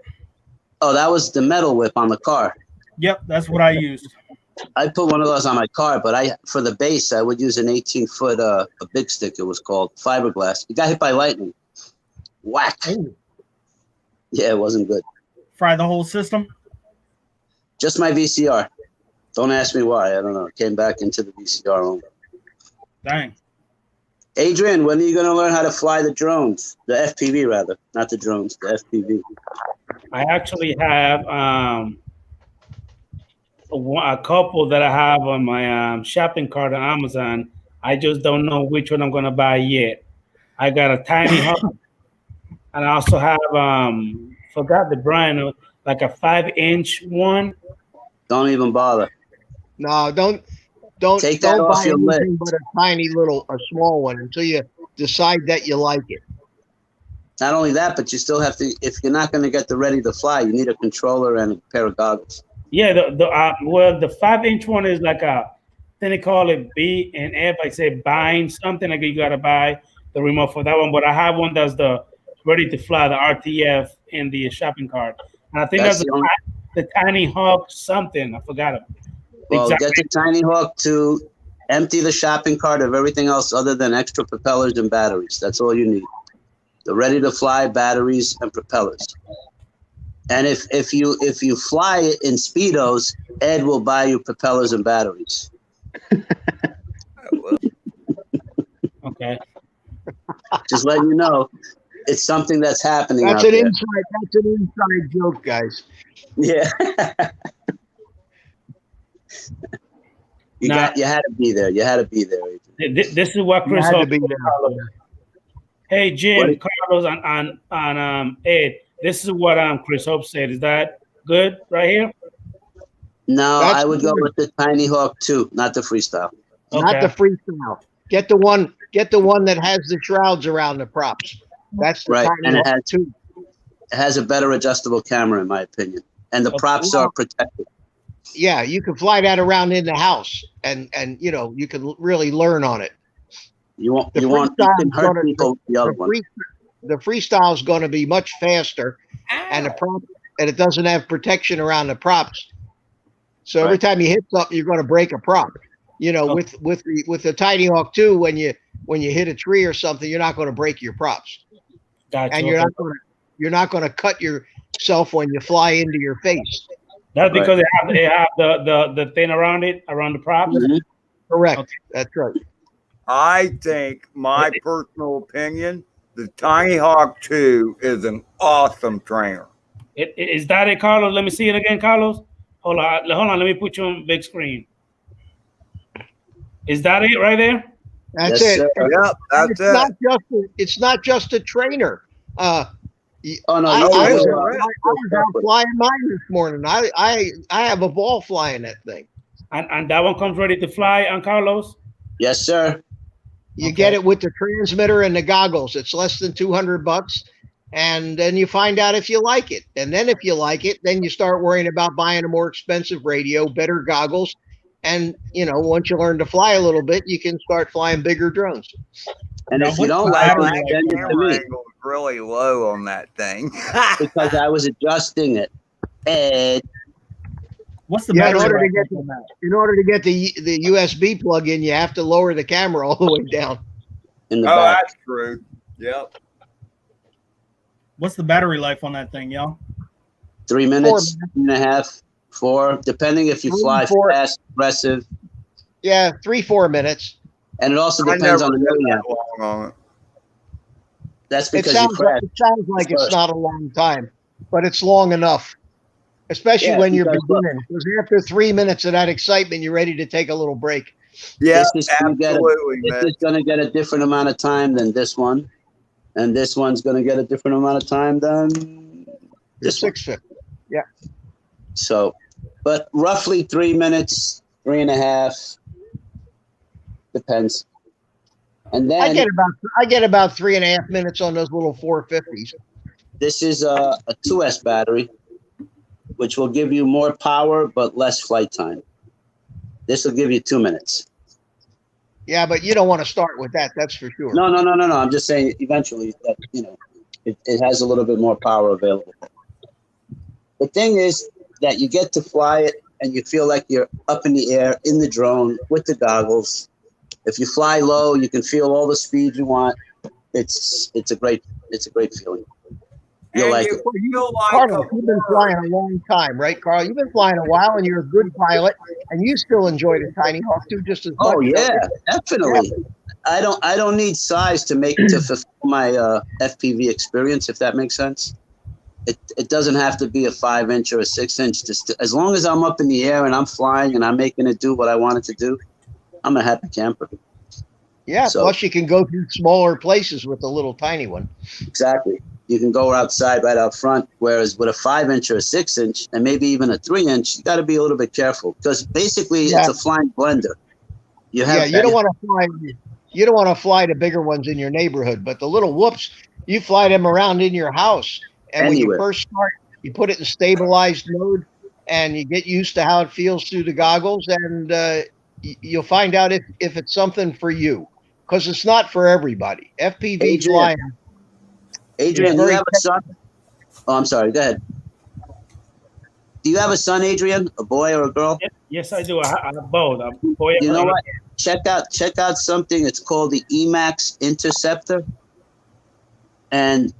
Oh, that was the metal whip on the car. Yep, that's what I used. I put one of those on my car, but for the base, I would use an 18-foot a big stick. It was called fiberglass. It got hit by lightning. Whack. Oh, Yeah, it wasn't good. fry the whole system. Just my VCR. Don't ask me why. I don't know. It came back into the VCR only. Dang. Adrian, when are you going to learn how to fly the drones? The FPV, rather. Not the drones, the FPV. I actually have a couple that I have on my shopping cart on Amazon. I just don't know which one I'm going to buy yet. I got a tiny hub, and I also have forgot the brand, like a 5-inch one. Don't even bother. No, don't Take that off buy your anything but a tiny little, a small one until you decide that you like it. Not only that, but you still have to, if you're not going to get the ready to fly, you need a controller and a pair of goggles. Yeah, the 5-inch one is like then they call it B and F. I say bind something, like you gotta buy the remote for that one. But I have one that's the ready to fly, the RTF in the shopping cart. And I think that's the Tiny Hawk something. I forgot it. Well, Exactly. get the Tiny Hawk to empty the shopping cart of everything else other than extra propellers and batteries. That's all you need. The ready to fly batteries and propellers. And if you fly it in Speedos, Ed will buy you propellers and batteries. Okay. Just letting you know, it's something that's happening. That's out an there. inside joke, guys. Yeah. You had to be there. You had to be there. This is what You Chris had to Hope be told there. Carlos. Hey Jim, What? Carlos on Ed. This is what Chris Hope said. Is that good right here? No, That's I would go good. with the Tiny Hawk 2, not the freestyle. Not the freestyle. Get the one that has the shrouds around the props. That's the Right, Tiny and it Hawk has- 2. has a better adjustable camera, in my opinion, and the props are protected. Yeah, you can fly that around in the house, and you know, you can really learn on it. You can hurt people with the other one. The freestyle is going to be much faster, and it doesn't have protection around the props. So every time you hit something, you're going to break a prop. You know, with the Tiny Hawk 2, when you hit a tree or something, you're not going to break your props, and you're not going to cut yourself when you fly into your face. That's because they have the thing around it, around the props. Mm-hmm. Correct. Okay. That's right. I think, my personal opinion, the Tiny Hawk 2 is an awesome trainer. Is that it, Carlos? Let me see it again, Carlos. Hold on. Let me put you on big screen. Is that it right there? That's Yes, it. sir. Yep, that's it. It's not just a trainer. Oh no, I was out flying mine this morning. I have a ball flying that thing. And that one comes ready to fly on Carlos? yes, sir. You get it with the transmitter and the goggles. It's less than $200, and then you find out if you like it. And then if you like it, then you start worrying about buying a more expensive radio, better goggles, and you know, once you learn to fly a little bit, you can start flying bigger drones. And Now, if you what's don't the like battery it, send it to Camera me angle is really low on that thing. because I was adjusting it. And What's the Yeah, battery in order to life get on that? In order to get the USB plug in, you have to lower the camera all the way down. in the Oh, back, that's true. Yep. What's the battery life on that thing, y'all? 3 minutes, 3.5, 4, depending if you 3, fly 4. fast, aggressive, Yeah, 3-4 minutes. and it also I depends never on the did million. that long on it. That's It because you sounds crashed. it's first. not a long time, but it's long enough, especially Yeah, when you're because look. beginning. Because after 3 minutes of that excitement, you're ready to take a little break. Yeah, This is gonna get absolutely, This man. is going to get a different amount of time than this one, and this one's going to get a different amount of time than this one. 650. So, but roughly 3 minutes, 3.5, depends. And then I get about 3.5 minutes on those little 450s. this is a 2S battery, which will give you more power but less flight time. This will give you 2 minutes. Yeah, but you don't want to start with that. That's for sure. No. I'm just saying eventually that, you know, it has a little bit more power available. The thing is that you get to fly it and you feel like you're up in the air in the drone with the goggles. If you fly low, you can feel all the speed you want. It's a great feeling. You'll And like you it. feel like Carlos, you've been flying a long time, right, Carl? You've been flying a while, and you're a good pilot, and you still enjoy the Tiny Hawk 2 just as much. Oh yeah, definitely. I don't need size to fulfill my FPV experience, if that makes sense. It doesn't have to be a 5-inch or a 6-inch. Just as long as I'm up in the air and I'm flying and I'm making it do what I want it to do, I'm a happy camper. Yeah, So- plus you can go through smaller places with the little tiny one. Exactly. You can go outside right out front, whereas with a 5-inch or a 6-inch, and maybe even a 3-inch, you got to be a little bit careful because basically it's a flying blender. You don't want to fly. You don't want to fly the bigger ones in your neighborhood, but the little whoops, you fly them around in your house. And when you Anywhere. first start, you put it in stabilized mode, and you get used to how it feels through the goggles, and you'll find out if it's something for you, because it's not for everybody. FPV flying. Adrian, do you have a son? Oh, I'm sorry. Go ahead. Do you have a son, Adrian? A boy or a girl? Yes, I do. I have both. Boy, You know what? Check out something. It's called the Emax Interceptor, and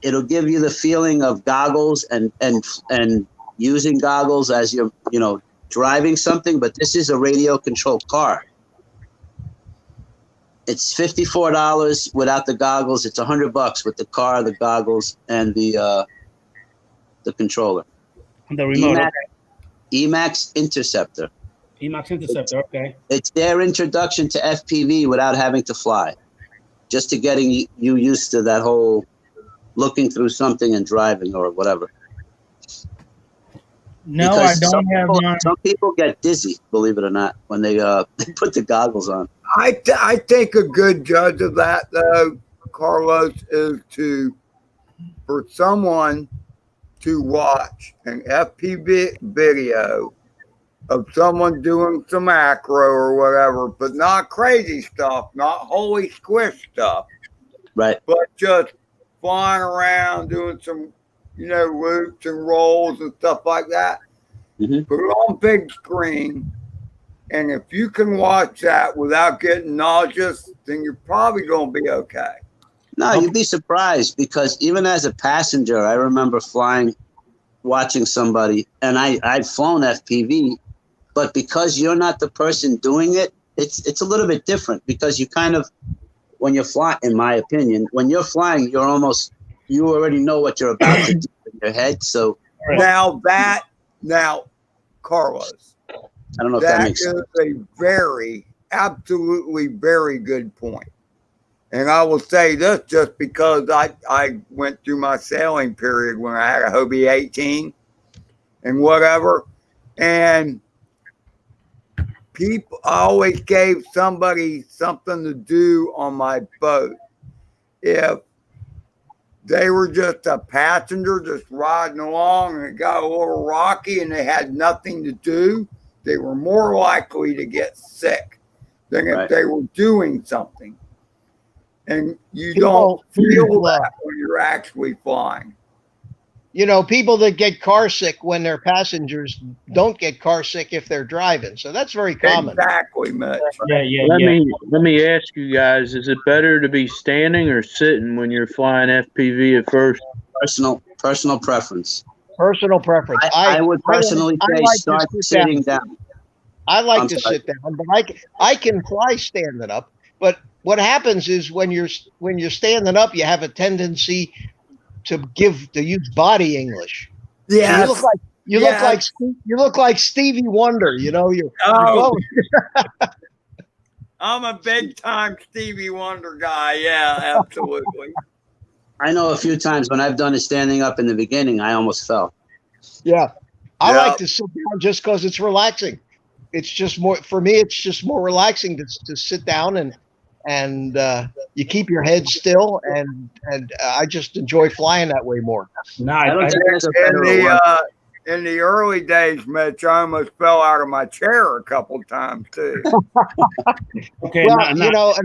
it'll give you the feeling of goggles and using goggles as you're driving something. But this is a radio controlled car. It's $54 without the goggles. It's $100 with the car, the goggles, and the controller. And the remote. Emax Interceptor. Emax Interceptor. Okay. It's their introduction to FPV without having to fly, just to getting you used to that whole looking through something and driving or whatever. No, Because I don't have mine. Some people get dizzy, believe it or not, when they put the goggles on. I think a good judge of that, though, Carlos, is to for someone to watch an FPV video of someone doing some acro or whatever, but not crazy stuff, not holy squish stuff, Right. but just flying around doing some, loops and rolls and stuff like that. Mhm. Put it on big screen. And if you can watch that without getting nauseous, then you're probably going to be okay. No, you'd be surprised because even as a passenger, I remember watching somebody, and I'd flown FPV, but because you're not the person doing it, it's a little bit different because you kind of, when you're flying, in my opinion, when you're flying, you already know what you're about to do in your head. So Now, Carlos, I don't know if that makes sense. That is a absolutely very good point. And I will say this just because I went through my sailing period when I had a Hobie 18 and whatever. And I always gave somebody something to do on my boat. If they were just a passenger just riding along and it got a little rocky and they had nothing to do, they were more likely to get sick than if they were doing something. And you don't feel that when you're actually flying. People that get car sick when they're passengers don't get car sick if they're driving. So that's very common. Exactly, Mitch. Let me ask you guys: is it better to be standing or sitting when you're flying FPV at first? Personal preference. Personal preference. I would personally say start sitting down. I like to sit down, but I can fly standing up. But what happens is when you're standing up, you have a tendency to use body English. Yeah, so you look like Stevie Wonder. I'm a big time Stevie Wonder guy. Yeah, absolutely. I know a few times when I've done it standing up in the beginning, I almost fell. Yeah, I like to sit down just because it's relaxing. It's just more for me. It's just more relaxing to sit down and you keep your head still, and I just enjoy flying that way more. Nice. In the early days, Mitch, I almost fell out of my chair a couple times too. Okay. Well,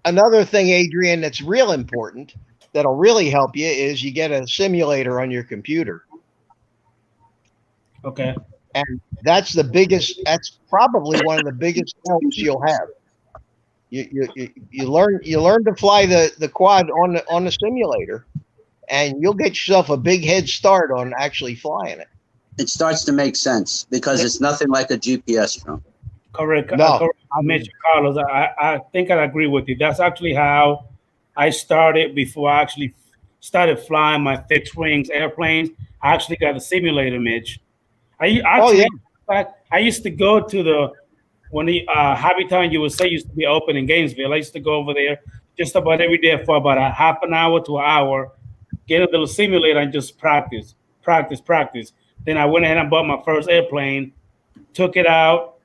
another thing, Adrian, that's real important that'll really help you is you get a simulator on your computer. Okay. And that's probably one of the biggest helps you'll have. You learn to fly the quad on the simulator, and you'll get yourself a big head start on actually flying it. It starts to make sense because it's nothing like a GPS drone. Correct. No. I mentioned Carlos. I think I agree with you. That's actually how I started before I actually started flying my fixed wings airplanes. I actually got a simulator, Mitch. I used to go to when the Hobbytown USA used to be open in Gainesville. I used to go over there just about every day for about a half an hour to an hour, get a little simulator and just practice. Then I went ahead and bought my first airplane, took it out.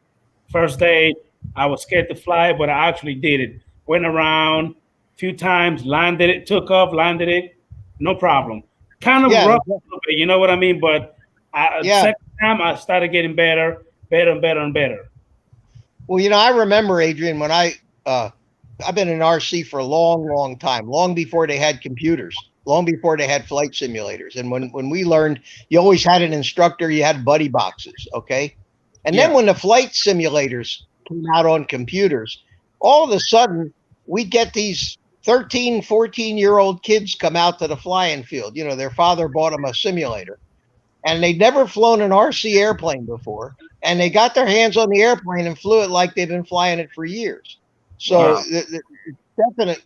First day, I was scared to fly, but I actually did it. Went around a few times, landed it, took off, landed it, no problem. Kind of rough a little bit, you know what I mean? But second time, I started getting better and better. Well, I remember, Adrian, when I've been in RC for a long, long time, long before they had computers, long before they had flight simulators. And when we learned, you always had an instructor, you had buddy boxes, okay? And then when the flight simulators came out on computers, all of a sudden, we get these 13, 14-year-old kids come out to the flying field. Their father bought them a simulator. And they'd never flown an RC airplane before. And they got their hands on the airplane and flew it like they've been flying it for years. So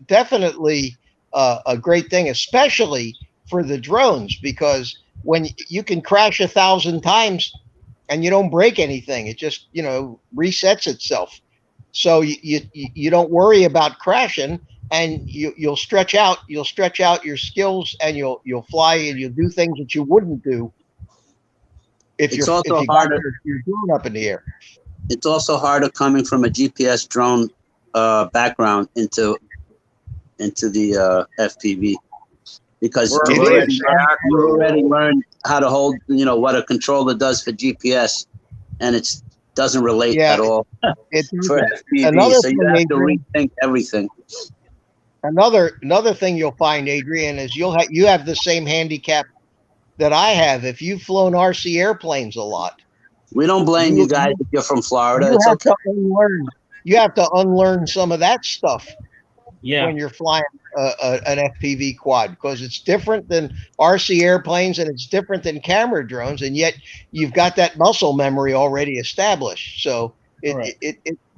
definitely a great thing, especially for the drones, because when you can crash 1,000 times and you don't break anything, it just, resets itself. So you don't worry about crashing, and you'll stretch out your skills, and you'll fly and you'll do things that you wouldn't do if you're got your drone up in the air. It's also harder coming from a GPS drone background into the FPV. because We're you really already, you already learned how to hold, what a controller does for GPS, and it doesn't relate at all It's for FPV. another So you thing, have to Adrian. rethink everything. Another thing you'll find, Adrian, is you have the same handicap that I have. If you've flown RC airplanes a lot, We don't blame you guys if you're from Florida. It's okay. You have to unlearn some of that stuff Yeah. when you're flying an FPV quad, because it's different than RC airplanes and it's different than camera drones, and yet you've got that muscle memory already established. So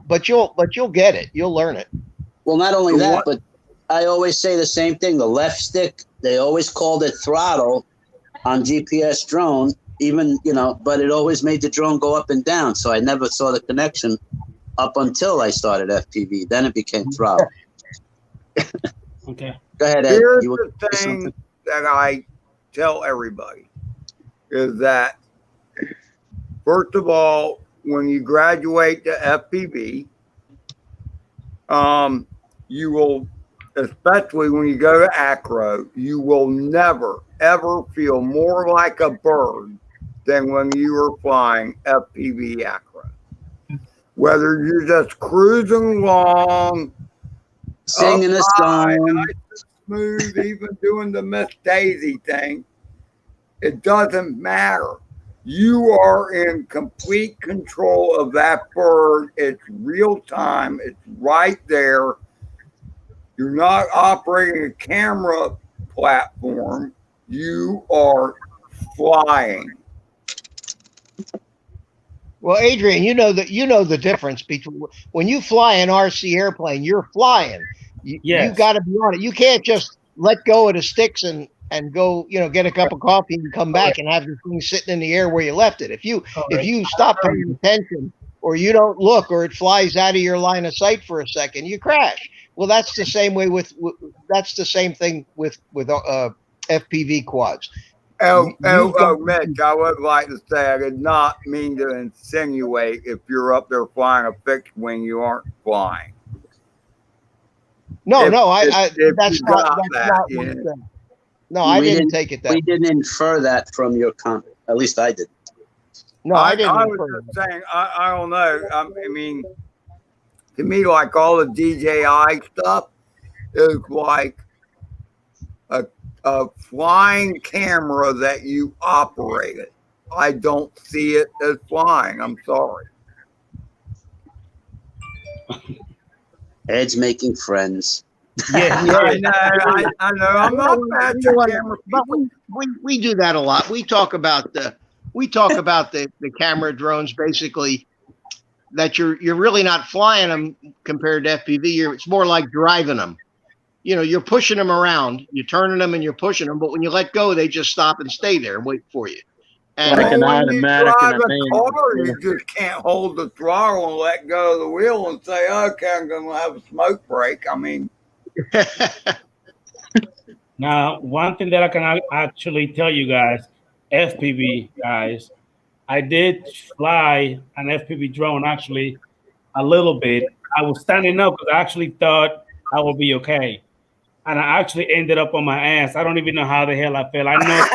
but you'll get it. You'll learn it. Well, not only that, but I always say the same thing. The left stick, they always called it throttle on GPS drone, even, but it always made the drone go up and down. So I never saw the connection up until I started FPV. Then it became throttle. Okay. Go ahead, Ed. Here's the thing that I tell everybody is that, first of all, when you graduate to FPV, you will, especially when you go to acro, you will never, ever feel more like a bird than when you are flying FPV acro. Whether you're just cruising along, singing a song, nice and smooth, even doing the Miss Daisy thing, it doesn't matter. You are in complete control of that bird. It's real time. It's right there. You're not operating a camera platform. You are flying. Well, Adrian, you know the difference between when you fly an RC airplane, you're flying. You got to be on it. You can't just let go of the sticks and go, get a cup of coffee and come back and have the thing sitting in the air where you left it. If you stop paying attention, or you don't look, or it flies out of your line of sight for a second, you crash. Well, that's the same way that's the same thing with FPV quads. Mitch, I would like to say I did not mean to insinuate if you're up there flying a fixed wing, you aren't flying. No, that's not what I'm saying. No, I didn't take it that way. We didn't infer that from your comment. At least I did. No, I didn't. I was just saying, I don't know. I mean, to me, like all the DJI stuff is like a flying camera that you operated. I don't see it as flying. I'm sorry. Ed's making friends. Yeah, I know. I'm not bad to camera but we do that a lot. We talk about the camera drones, basically, that you're really not flying them compared to FPV. It's more like driving them. You're pushing them around, you're turning them and you're pushing them, but when you let go, they just stop and stay there and wait for you. And like an automatic when you drive and a a car, you just can't hold the throttle and let go of the wheel and say, okay, I'm going to have a smoke break. I mean, now, one thing that I can actually tell you guys, FPV guys, I did fly an FPV drone actually a little bit. I was standing up because I actually thought I would be okay. And I actually ended up on my ass. I don't even know how the hell I felt. I know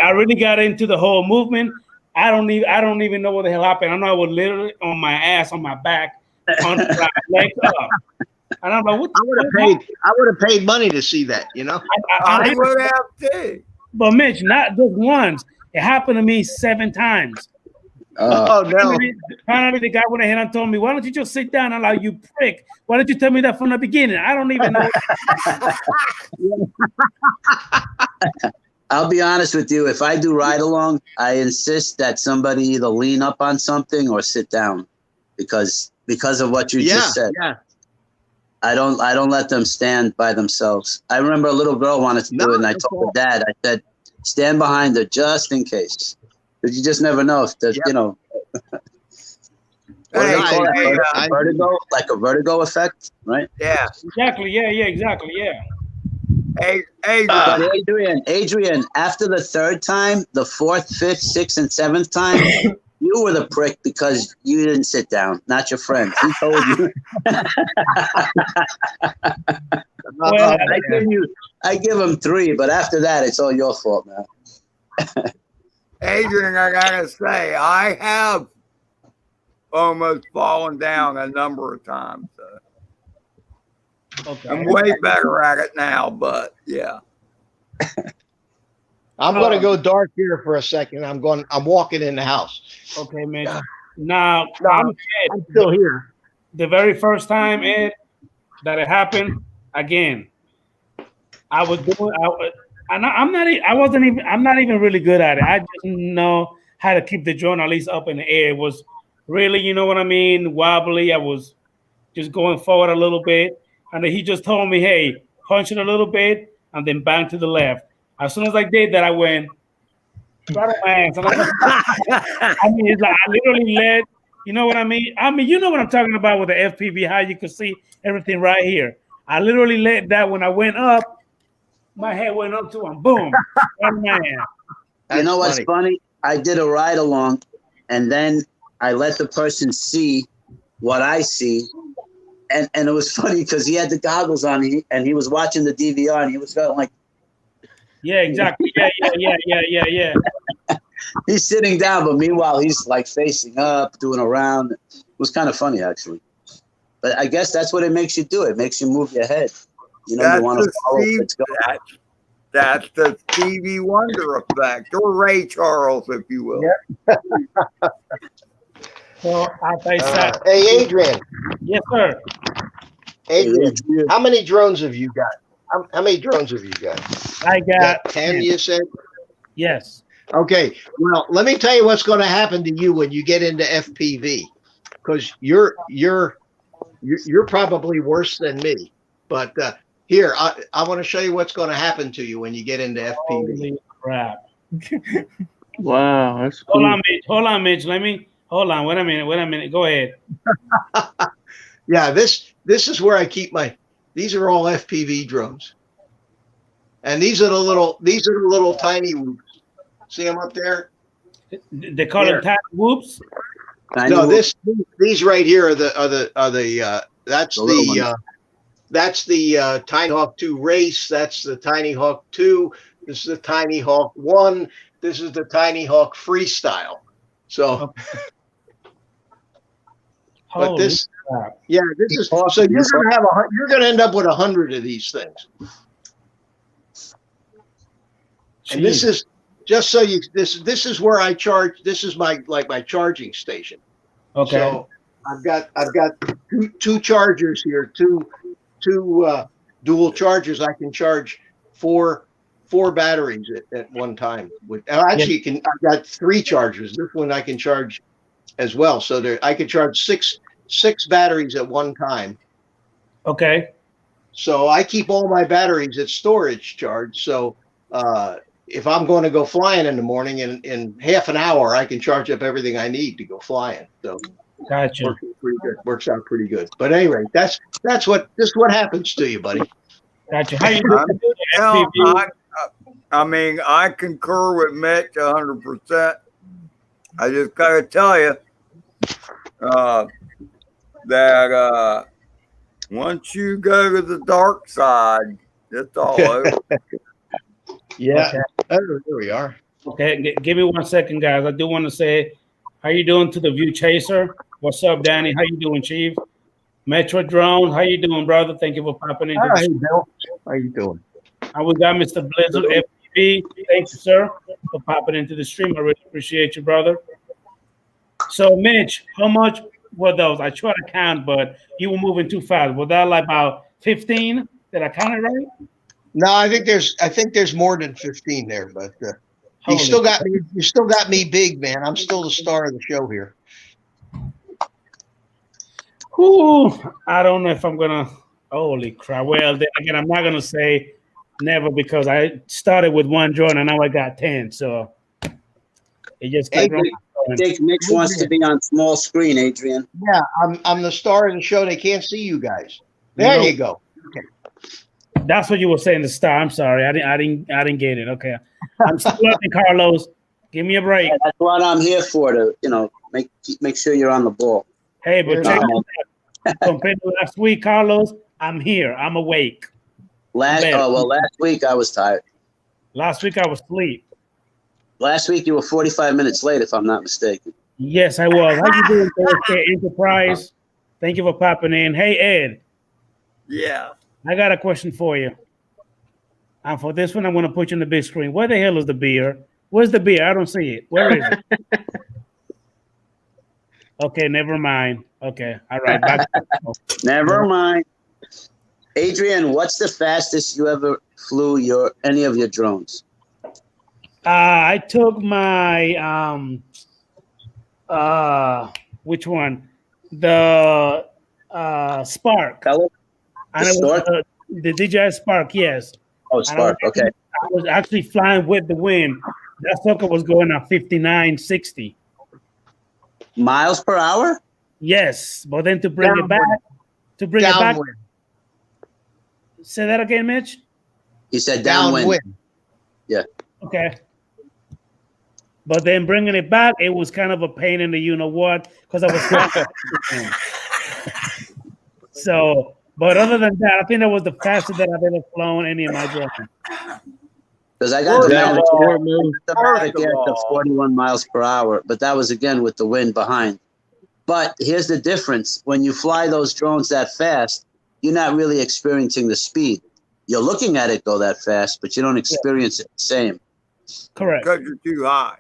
I really got into the whole movement. I don't even know what the hell happened. I know I was literally on my ass, on my back, on my legs up. And I'm like, what? I would have paid money to see that. I would have too. But Mitch, not just once. It happened to me 7 times. Oh no! Finally, the guy went ahead and told me, "Why don't you just sit down?" I'm like, "You prick! Why don't you tell me that from the beginning?" I don't even know. I'll be honest with you. If I do ride along, I insist that somebody either lean up on something or sit down, because of what you just said. Yeah. I don't let them stand by themselves. I remember a little girl wanted to do it, and I told her dad, I said, stand behind her just in case. Because you just never know if there's, what do they call that? Vertigo? Like a vertigo effect, right? Yeah. Exactly. Yeah. Exactly. Yeah. But Adrian, after the 3rd time, the 4th, 5th, 6th, and 7th time, you were the prick because you didn't sit down, not your friend. He told you. I give him 3, but after that, it's all your fault, man. Adrian, I gotta say, I have almost fallen down a number of times. So. Okay. I'm way better at it now, but yeah. I'm going to go dark here for a second. I'm walking in the house. Okay, Mitch. Now, No, I'm I'm still here. the very first time, Ed, that it happened, again, I was doing. I'm not even really good at it. I just know how to keep the drone at least up in the air. It was really, you know what I mean, wobbly. I was just going forward a little bit, and then he just told me, "Hey, punch it a little bit, and then bang to the left." As soon as I did that, I went right on my ass. And I mean, it's like I literally let. You know what I mean? You know what I'm talking about with the FPV. How you can see everything right here. I literally let that when I went up. My head went up to him. Boom. Right on my ass. You know what's funny? I did a ride along, and then I let the person see what I see. And it was funny because he had the goggles on, and he was watching the DVR, and he was going like, yeah, exactly. Yeah. He's sitting down, but meanwhile, he's like facing up, doing a round. It was kind of funny, actually. But I guess that's what it makes you do. It makes you move your head. You know, you want to follow what's going. That's the Stevie Wonder effect, or Ray Charles, if you will. Yep. So, as I said, Hey, Adrian. yes, sir. Adrian, how many drones have you got? How many drones have you got? I got 10, you said? Yes. Okay. Well, let me tell you what's going to happen to you when you get into FPV, because you're probably worse than me. But here, I want to show you what's going to happen to you when you get into FPV. Holy crap. Wow, that's cool. Hold on, Mitch. Hold on. Wait a minute. Go ahead. Yeah, this is where I keep these are all FPV drones. And these are the little tiny whoops. See them up there? They call them tiny whoops. No, these right here are that's the Tiny Hawk 2 Race. That's the Tiny Hawk 2. This is the Tiny Hawk 1. This is the Tiny Hawk Freestyle. So, but this, yeah, this is so you're gonna end up with 100 of these things. And this is just so this is where I charge. This is my charging station. Okay. So I've got two chargers here, two dual chargers. I can charge four batteries at one time. I've got 3 chargers. This one I can charge as well. So I can charge six batteries at one time. Okay. So I keep all my batteries at storage charge. So if I'm going to go flying in the morning, in half an hour, I can charge up everything I need to go flying. So gotcha. Works out pretty good. But anyway, this is what happens to you, buddy. Gotcha. How you doing? I mean, I concur with Mitch 100%. I just gotta tell you that once you go to the dark side, it's all over. Yeah. Okay. Oh, there we are. Okay, give me 1 second, guys. I do want to say, how you doing to the View Chaser? What's up, Danny? How you doing, Chief? Metro Drone, how you doing, brother? Thank you for popping in. Hi, Bill. How you doing? And we got Mr. Blizzard FPV. Thank you, sir, for popping into the stream. I really appreciate you, brother. So, Mitch, how much were those? I tried to count, but you were moving too fast. Was that like about 15? Did I count it right? No, I think there's more than 15 there, but you still got me big, man. I'm still the star of the show here. Ooh, I don't know if I'm gonna. Holy crap! Well, then again, I'm not gonna say never because I started with 1 drone and now I got 10. So it just. I think Mitch wants to be on small screen, Adrian. Yeah, I'm the star of the show. They can't see you guys. There you go. Okay. That's what you were saying. The star. I'm sorry. I didn't get it. Okay. I'm still loving Carlos. Give me a break. Yeah, that's what I'm here for, to make sure you're on the ball. Hey, but check it out. Compared to last week, Carlos, I'm here. I'm awake. Last week I was tired. Last week I was asleep. Last week you were 45 minutes late, if I'm not mistaken. Yes, I was. How you doing, Thursday Enterprise? Thank you for popping in. Hey, Ed. Yeah. I got a question for you. And for this one, I'm going to put you on the big screen. Where the hell is the beer? Where's the beer? I don't see it. Where is it? Okay, never mind. Okay, all right. Back. Never mind. Adrian, what's the fastest you ever flew any of your drones? I took my which one? The Spark. Hello? And it was the DJI Spark, yes. Oh, Spark. Okay. I was actually flying with the wind. That sucker was going at 59, 60. Miles per hour? Yes, but then to bring it back, say that again, Mitch. He said downwind. Yeah. Okay. But then bringing it back, it was kind of a pain in the you know what, because I was so. But other than that, I think that was the fastest that I've ever flown any of my drones. Because I got the Mavic Air to 41 miles per hour, but that was again with the wind behind. But here's the difference: when you fly those drones that fast, you're not really experiencing the speed. You're looking at it go that fast, but you don't experience it the same. Correct. Because you're too high.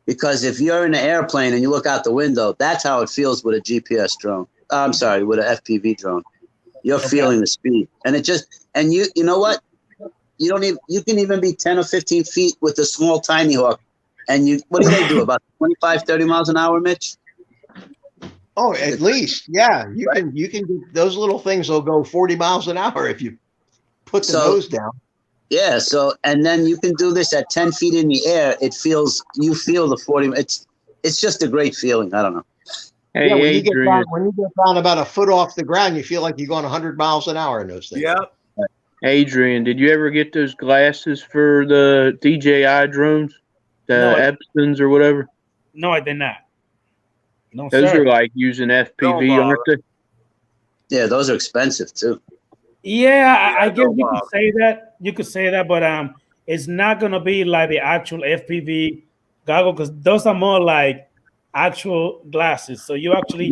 Because if you're in an airplane and you look out the window, that's how it feels with a GPS drone. I'm sorry, with an FPV drone. You're feeling the speed. And it just, and you know what? You can even be 10 or 15 feet with a small tiny hawk. And what do they do? About 25, 30 miles an hour, Mitch? Oh, at least. Yeah. You can those little things will go 40 miles an hour if you put the nose down. Yeah. So, and then you can do this at 10 feet in the air. You feel the 40. It's just a great feeling. I don't know. Hey, yeah, when Adrian. you get down about a foot off the ground, you feel like you're going 100 miles an hour in those things. Yep. Adrian, did you ever get those glasses for the DJI drones? The Epsons or whatever? No, I did not. No, Those sir. are like using FPV, aren't they? Yeah, those are expensive too. Yeah, I guess you could say that. You could say that, but it's not gonna be like the actual FPV goggle because those are more like actual glasses. So you actually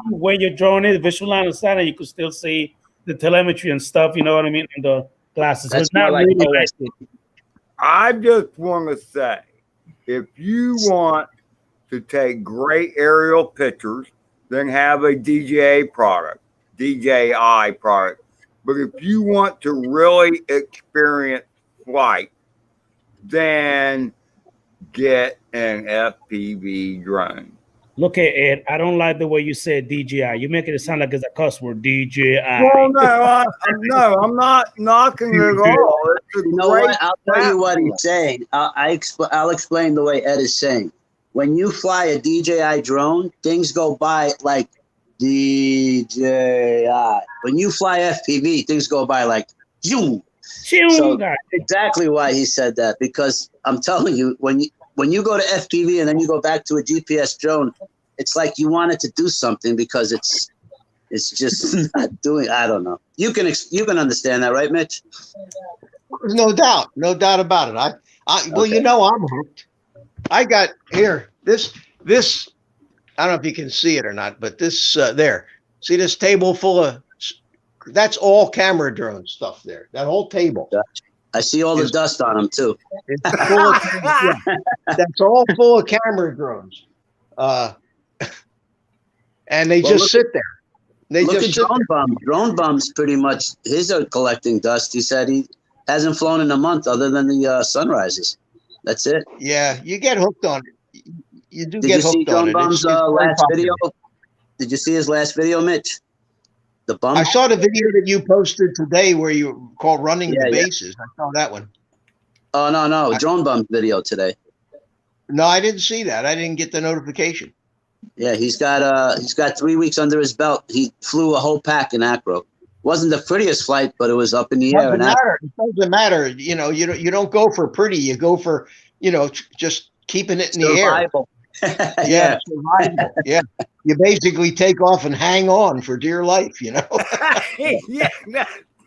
where your drone is, visual line of sight, and you could still see the telemetry and stuff. You know what I mean? In the glasses. So it's not like really like I just want to say, if you want to take great aerial pictures, then have a DJI product. But if you want to really experience flight, then get an FPV drone. Look at it. I don't like the way you said DJI. You make it sound like it's a cuss word. DJI. Well, no, I'm not knocking it at all. You know what? I'll tell you what he's saying. I'll explain the way Ed is saying. When you fly a DJI drone, things go by like DJI. When you fly FPV, things go by like zoom. So exactly why he said that, because I'm telling you, when you go to FPV and then you go back to a GPS drone, it's like you want it to do something because it's just not doing. I don't know. You can understand that, right, Mitch? No doubt about it. Well, you know, I'm hooked. I got here this. I don't know if you can see it or not, but this there. See this table full of. That's all camera drone stuff there. That whole table. I see all the dust on them too. It's full of, that's all full of camera drones. And they just sit there. Look at Drone Bum. Drone Bum's pretty much his are collecting dust. He said he hasn't flown in a month other than the sunrises. That's it. Yeah, you get hooked on it. You do Did get you see hooked on Drone it. Bum's last video? Did you see his last video, Mitch? The bum? I saw the video that you posted today where you called running the bases. I saw that one. Oh no, Drone Bum's video today. No, I didn't see that. I didn't get the notification. Yeah, he's got 3 weeks under his belt. He flew a whole pack in acro. Wasn't the prettiest flight, but it was up in the air. It doesn't matter. You know, you don't go for pretty. You go for, just keeping it in the air. Yeah, survival. Yeah, you basically take off and hang on for dear life. Yeah.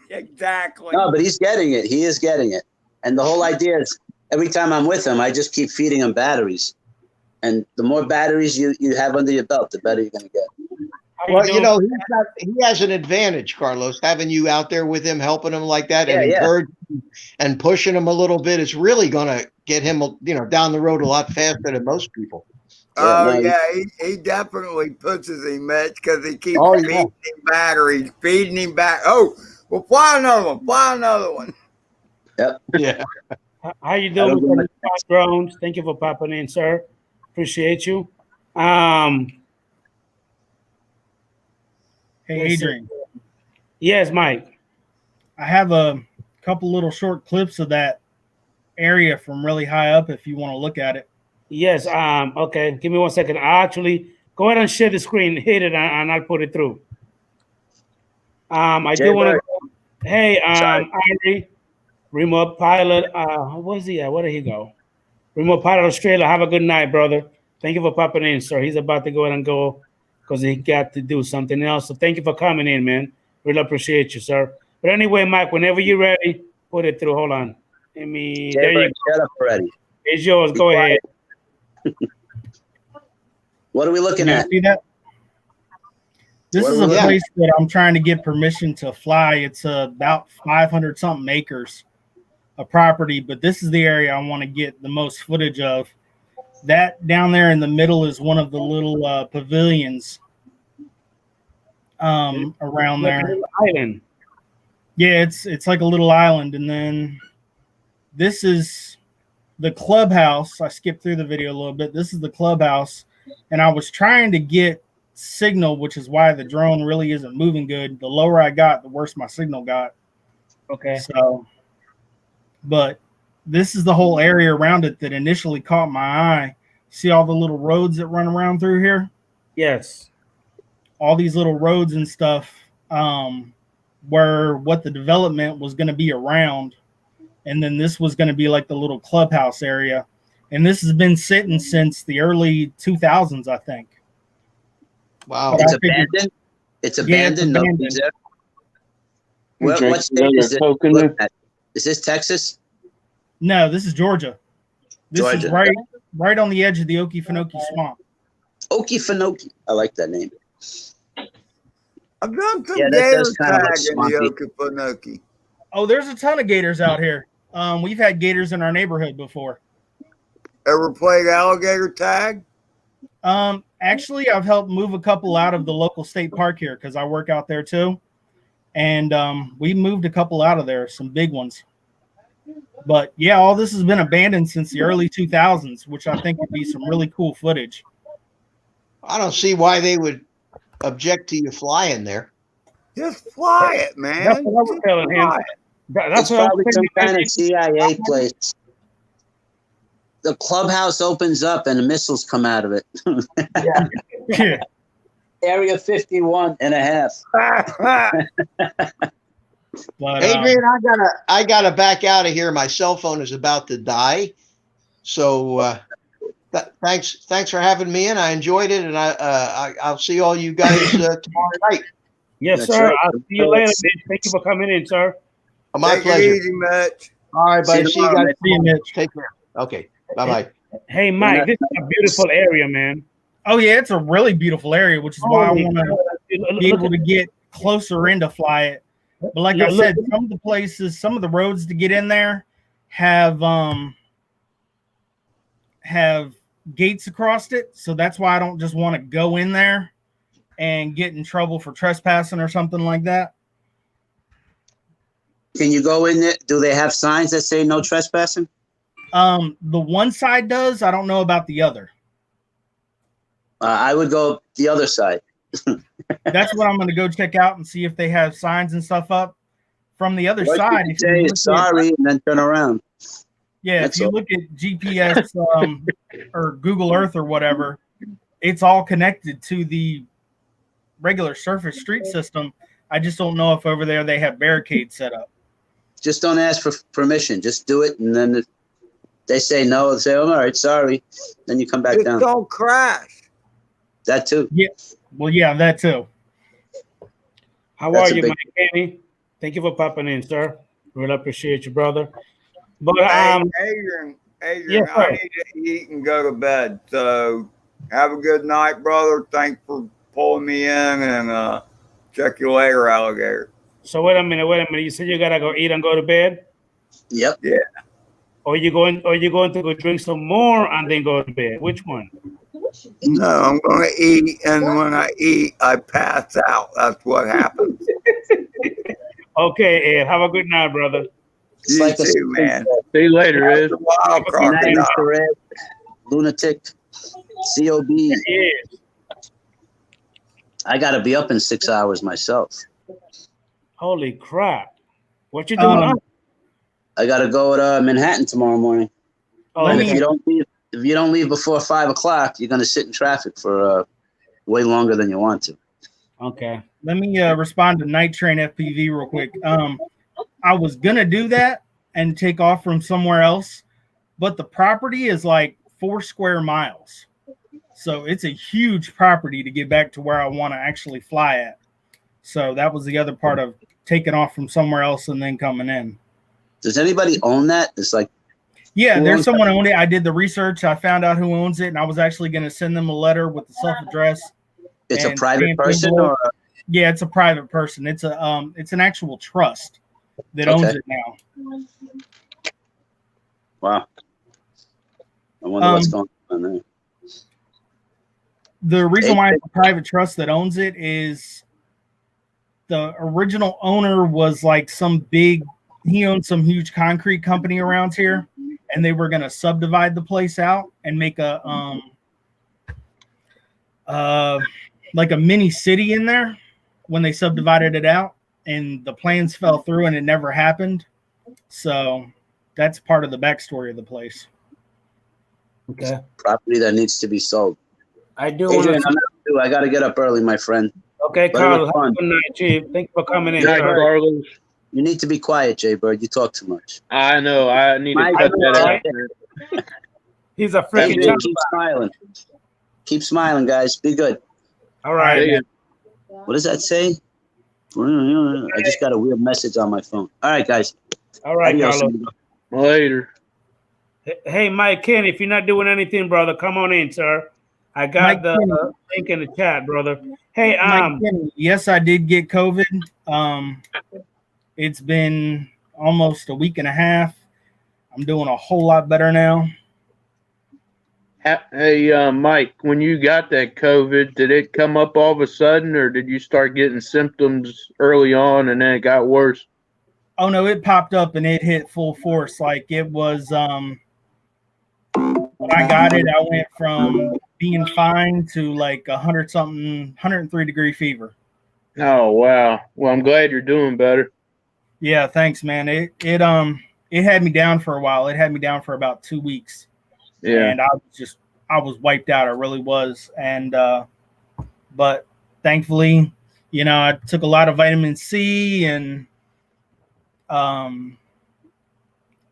Exactly. No, but he's getting it. He is getting it. And the whole idea is every time I'm with him, I just keep feeding him batteries. And the more batteries you have under your belt, the better you're going to get. Well, you know, he has an advantage, Carlos, having you out there with him, helping him like that, and encouraging and pushing him a little bit is really going to get him, you know, down the road a lot faster than most people. Oh, he definitely pushes him, Mitch, because he keeps feeding him batteries, feeding him back. Oh, well, fly another one. Yep. Yeah. How you doing, Mr. Drones? Thank you for popping in, sir. Appreciate you. Hey, Adrian. Yes, Mike. I have a couple little short clips of that area from really high up if you want to look at it. Yes. Okay. Give me 1 second. I actually go ahead and share the screen, hit it, and I'll put it through. I do want to. Hey, Ari, remote pilot. Where's he at? Where did he go? Remote pilot Australia. Have a good night, brother. Thank you for popping in, sir. He's about to go ahead and go because he got to do something else. So thank you for coming in, man. Really appreciate you, sir. But anyway, Mike, whenever you're ready, put it through. Hold on. There you go. Shut up already. It's yours. Go ahead. What are we looking at? See that? This is a place that I'm trying to get permission to fly. It's about 500 something acres of property, but this is the area I want to get the most footage of. That down there in the middle is one of the little pavilions around there. Island. Yeah, it's like a little island, and then this is the clubhouse. I skipped through the video a little bit. This is the clubhouse, and I was trying to get signal, which is why the drone really isn't moving good. The lower I got, the worse my signal got. Okay. So, but this is the whole area around it that initially caught my eye. See all the little roads that run around through here? Yes. All these little roads and stuff were what the development was going to be around. And then this was going to be like the little clubhouse area. And this has been sitting since the early 2000s, I think. Wow. It's abandoned? It's abandoned? Yeah, it's abandoned. What state is it? Is this Texas? No, this is Georgia. This Georgia. is right on the edge of the Okefenokee Swamp. Okefenokee. I like that name. I've done some that gator does kind of tag look in the swampy. Okefenokee. Oh, there's a ton of gators out here. We've had gators in our neighborhood before. Ever played alligator tag? Actually, I've helped move a couple out of the local state park here because I work out there too. And we moved a couple out of there, some big ones. But yeah, all this has been abandoned since the early 2000s, which I think would be some really cool footage. I don't see why they would object to you flying there. Just fly it, man. That's what I was telling him. That's probably some kind of CIA place. The clubhouse opens up and the missiles come out of it. Yeah. Area 51 and a half. But, Adrian, I gotta back out of here. My cell phone is about to die. So thanks for having me in. I enjoyed it, and I'll see all you guys tomorrow night. Yes, That's sir. right. I'll see you later. Thank you for coming in, sir. My Take pleasure. it easy, Mitch. All right, buddy. See you tomorrow, guys. See you, Mitch. Take care. Okay. Bye-bye. Hey, Mike, this is a beautiful area, man. Oh yeah, it's a really beautiful area, which is why I want to be able to get closer in to fly it. But like I said, some of the places, some of the roads to get in there have gates across it, so that's why I don't just want to go in there and get in trouble for trespassing or something like that. Can you go in there? Do they have signs that say no trespassing? The one side does. I don't know about the other. I would go the other side. That's what I'm going to go check out and see if they have signs and stuff up from the other side. You say sorry and then turn around. Yeah, That's if you all. look at GPS or Google Earth or whatever, it's all connected to the regular surface street system. I just don't know if over there they have barricades set up. Just don't ask for permission. Just do it, and then they say no. They say, "Oh, all right, sorry." Then you come back Just down. don't crash. That too. Yeah, well, yeah, that too. How That's are a you, big- Mike? Kenny? Thank you for popping in, sir. Really appreciate you, brother. But Hey, Adrian, yes, I sir. need to eat and go to bed. So have a good night, brother. Thanks for pulling me in, and check you later, alligator. So wait a minute. You said you gotta go eat and go to bed, Yep. or you going to go drink some more and then go to bed? Which one? No, I'm gonna eat, and when I eat, I pass out. That's what happens. Okay, Ed. Have a good night, brother. It's You like a too, man. See you later, Ed. That's a wild Good night, Night, crocodile. Mr. Ed, lunatic, COB. Yes. I got to be up in 6 hours myself. Holy crap! What you doing? Um, up? I got to go to Manhattan tomorrow morning. Oh, And okay. if you don't leave before 5 o'clock, you're going to sit in traffic for way longer than you want to. Okay. Let me respond to Night Train FPV real quick. I was gonna do that and take off from somewhere else, but the property is like 4 square miles, so it's a huge property to get back to where I want to actually fly at. So that was the other part of taking off from somewhere else and then coming in. Does anybody own that? It's like, Yeah, Who there's owns someone owned it. I did the research. I found out who owns it, and I was actually going to send them a letter with the self-address. it's a And private stamped person envelope. or Yeah, it's a private person. It's an actual trust that owns Okay. it now. wow. I wonder what's going on there. The reason why it's a private trust that owns it is the original owner was like he owned some huge concrete company around here, and they were going to subdivide the place out and make a like a mini city in there when they subdivided it out, and the plans fell through and it never happened. So that's part of the backstory of the place. Okay. Property that needs to be sold. I do want Adrian, to. I got to get up early, my friend. Okay, But it was Carl. Have fun. a good night, Chief. Thank you for coming in, Good night, sir. Carlos. You need to be quiet, Jay Bird. You talk too much. I know. I need to Mike, cut that out. right? man. He's a freaking Adrian, champ. keep smiling. Keep smiling, guys. Be good. All right. See ya. What does that say? I just got a weird message on my phone. All right, guys. All right, Adios, Carlos. amigo. Later. Hey, Mike Ken, if you're not doing anything, brother, come on in, sir. I got Mike the Kenny. link in the chat, brother. Hey, Mike Kenny, yes, I did get COVID. It's been almost a week and a half. I'm doing a whole lot better now. Hey, Mike, when you got that COVID, did it come up all of a sudden, or did you start getting symptoms early on and then it got worse? Oh no, it popped up and it hit full force. Like it was when I got it, I went from being fine to like 103-degree fever. Oh, wow. Well, I'm glad you're doing better. Yeah, thanks, man. It had me down for a while. It had me down for about 2 weeks. Yeah. And I was wiped out. I really was. And but thankfully, I took a lot of vitamin C and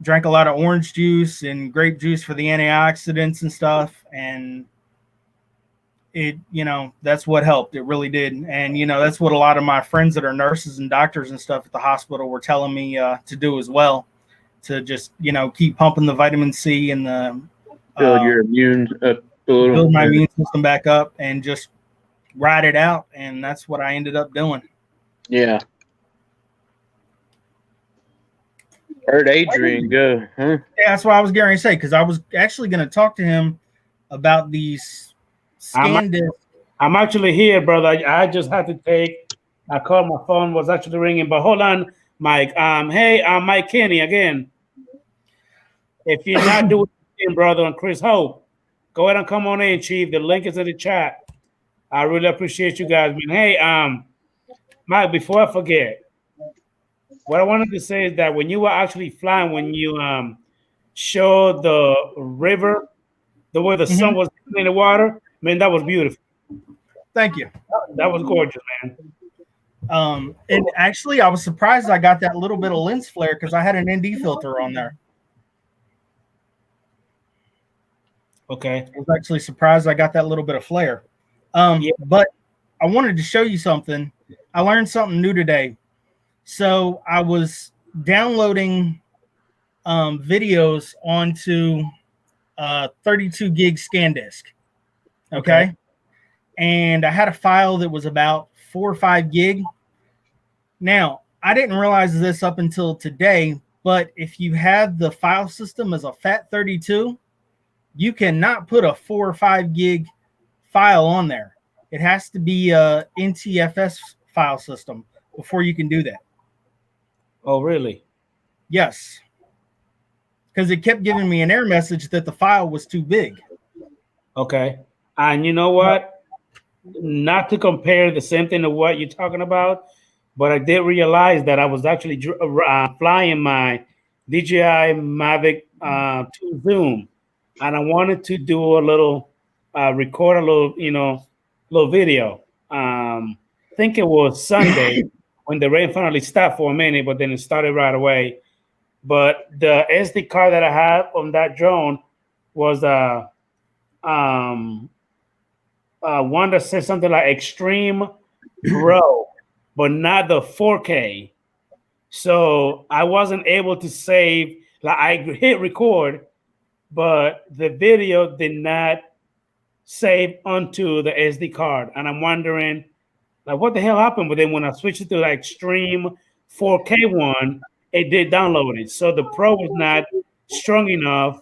drank a lot of orange juice and grape juice for the antioxidants and stuff. And it, that's what helped. It really did. And, that's what a lot of my friends that are nurses and doctors and stuff at the hospital were telling me to do as well, to just, keep pumping the vitamin C and the Build your immune up a little. build my immune system back up and just ride it out. And that's what I ended up doing. Yeah. Heard Adrian go, huh? Yeah, that's what I was going to say, because I was actually going to talk to him about these scan discs. I'm actually here, brother. I just had to take. I called, my phone was actually ringing, but hold on, Mike. Hey, Mike Kenny again. If you're not doing anything, brother, and Chris Hope, go ahead and come on in, Chief. The link is in the chat. I really appreciate you guys. Man, hey, Mike, before I forget, what I wanted to say is that when you were actually flying, when you showed the river, the way the sun was in the water, man, that was beautiful. Thank you. That was gorgeous, man. And actually, I was surprised I got that little bit of lens flare because I had an ND filter on there. Okay. I was actually surprised I got that little bit of flare. But I wanted to show you something. I learned something new today. So I was downloading videos onto 32 gig scan disk. Okay. And I had a file that was about 4 or 5 gig. Now, I didn't realize this up until today, but if you have the file system as a FAT32, you cannot put a 4 or 5 gig file on there. It has to be a NTFS file system before you can do that. Oh, really? Yes. Because it kept giving me an error message that the file was too big. Okay. And you know what? Not to compare the same thing to what you're talking about, but I did realize that I was actually flying my DJI Mavic 2 Zoom, and I wanted to do a little, record a little, little video. I think it was Sunday when the rain finally stopped for a minute, but then it started right away. But the SD card that I had on that drone was one that says something like Extreme Pro, but not the 4K. So I wasn't able to save. Like I hit record, but the video did not save onto the SD card, and I'm wondering, like, what the hell happened? But then when I switched it to the Extreme 4K one, it did download it. So the Pro was not strong enough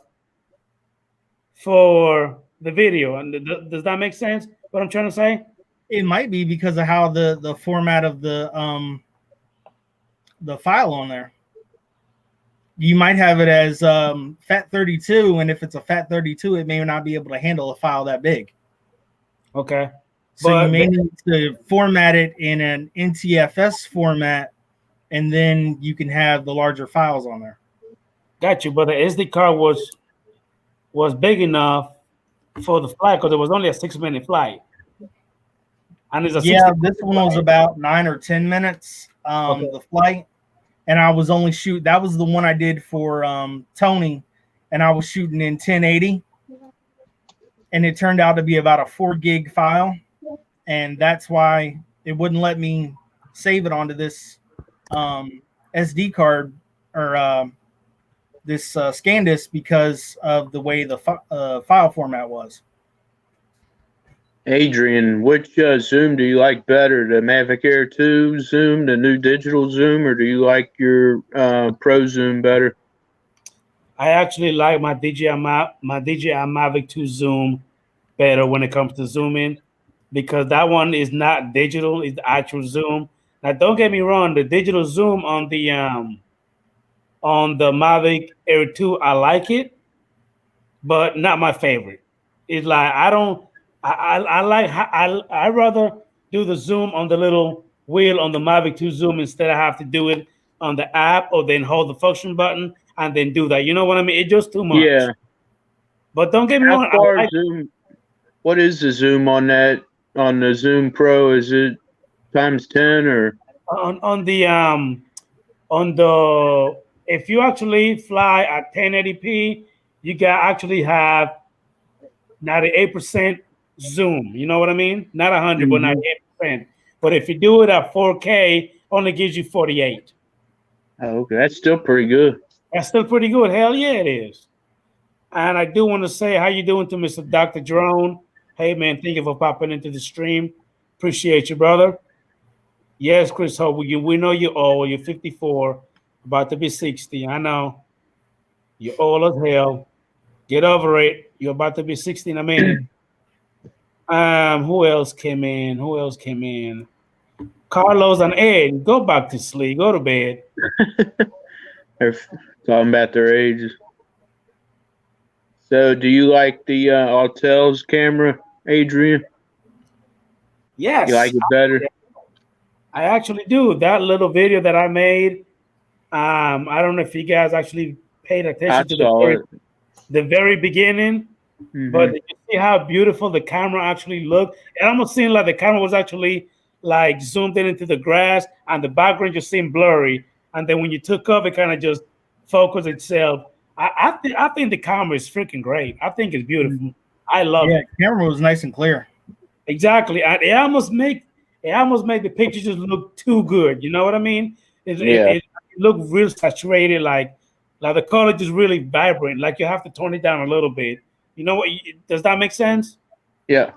for the video. And does that make sense? What I'm trying to say? It might be because of how the format of the file on there. You might have it as FAT32, and if it's a FAT32, it may not be able to handle a file that big. Okay. So you may need to format it in an NTFS format, and then you can have the larger files on there. Got you. But the SD card was big enough for the flight because it was only a 6-minute flight. And it's a this one was about 9 or 10 minutes, the flight. And I was only that was the one I did for Tony, and I was shooting in 1080. And it turned out to be about a 4 gig file. And that's why it wouldn't let me save it onto this SD card or this scan disk because of the way the file format was. Adrian, which zoom do you like better, the Mavic Air 2 zoom, the new digital zoom, or do you like your Pro zoom better? I actually like my DJI Mavic 2 zoom better when it comes to zooming, because that one is not digital; it's the actual zoom. Now, don't get me wrong, the digital zoom on the Mavic Air 2, I like it, but not my favorite. It's like I rather do the zoom on the little wheel on the Mavic 2 zoom instead of have to do it on the app or then hold the function button and then do that. You know what I mean? It's just too much. Yeah. But don't get me wrong. Zoom, what is the zoom on that? On the Zoom Pro, is it times 10 or on the if you actually fly at 1080p, you can actually have 98% zoom. You know what I mean? Not 100, but 98%. But if you do it at 4K, only gives you 48. Oh, okay, that's still pretty good. That's still pretty good. Hell yeah, it is. And I do want to say, how you doing to Mr. Dr. Drone? Hey, man, thank you for popping into the stream. Appreciate you, brother. Yes, Chris Hope, we know you're old. You're 54, about to be 60. I know. You're old as hell. Get over it. You're about to be 60 in a minute. Who else came in? Carlos and Ed, go back to sleep. Go to bed. They're talking about their ages. So, do you like the Autel's camera, Adrian? Yes. You like it better? I actually do. That little video that I made, I don't know if you guys actually paid attention to the very beginning, but did you see how beautiful the camera actually looked? It almost seemed like the camera was actually like zoomed in into the grass, and the background just seemed blurry. And then when you took off, it kind of just focused itself. I think the camera is freaking great. I think it's beautiful. I love it. Yeah, the camera was nice and clear. Exactly. It almost make the picture just look too good. You know what I mean? It look real saturated, like the color just really vibrant. Like you have to tone it down a little bit. You know what? Does that make sense? Yeah.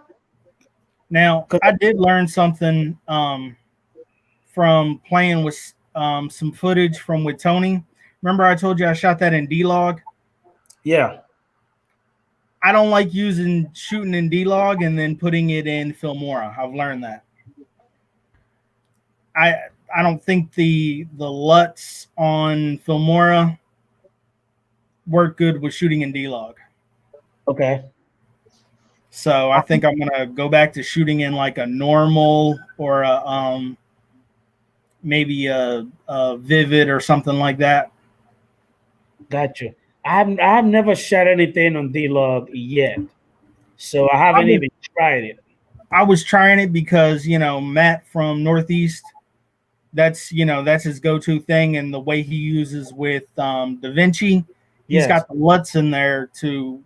Now, I did learn something from playing with some footage from with Tony. Remember, I told you I shot that in D-Log. Yeah. I don't like shooting in D-Log and then putting it in Filmora. I've learned that. I don't think the LUTs on Filmora work good with shooting in D-Log. Okay. So I think I'm gonna go back to shooting in like a normal or a maybe a Vivid or something like that. Gotcha. I've never shot anything on D-Log yet, so I haven't even tried it. I was trying it because Matt from Northeast, that's his go-to thing, and the way he uses with DaVinci, he's got the LUTs in there to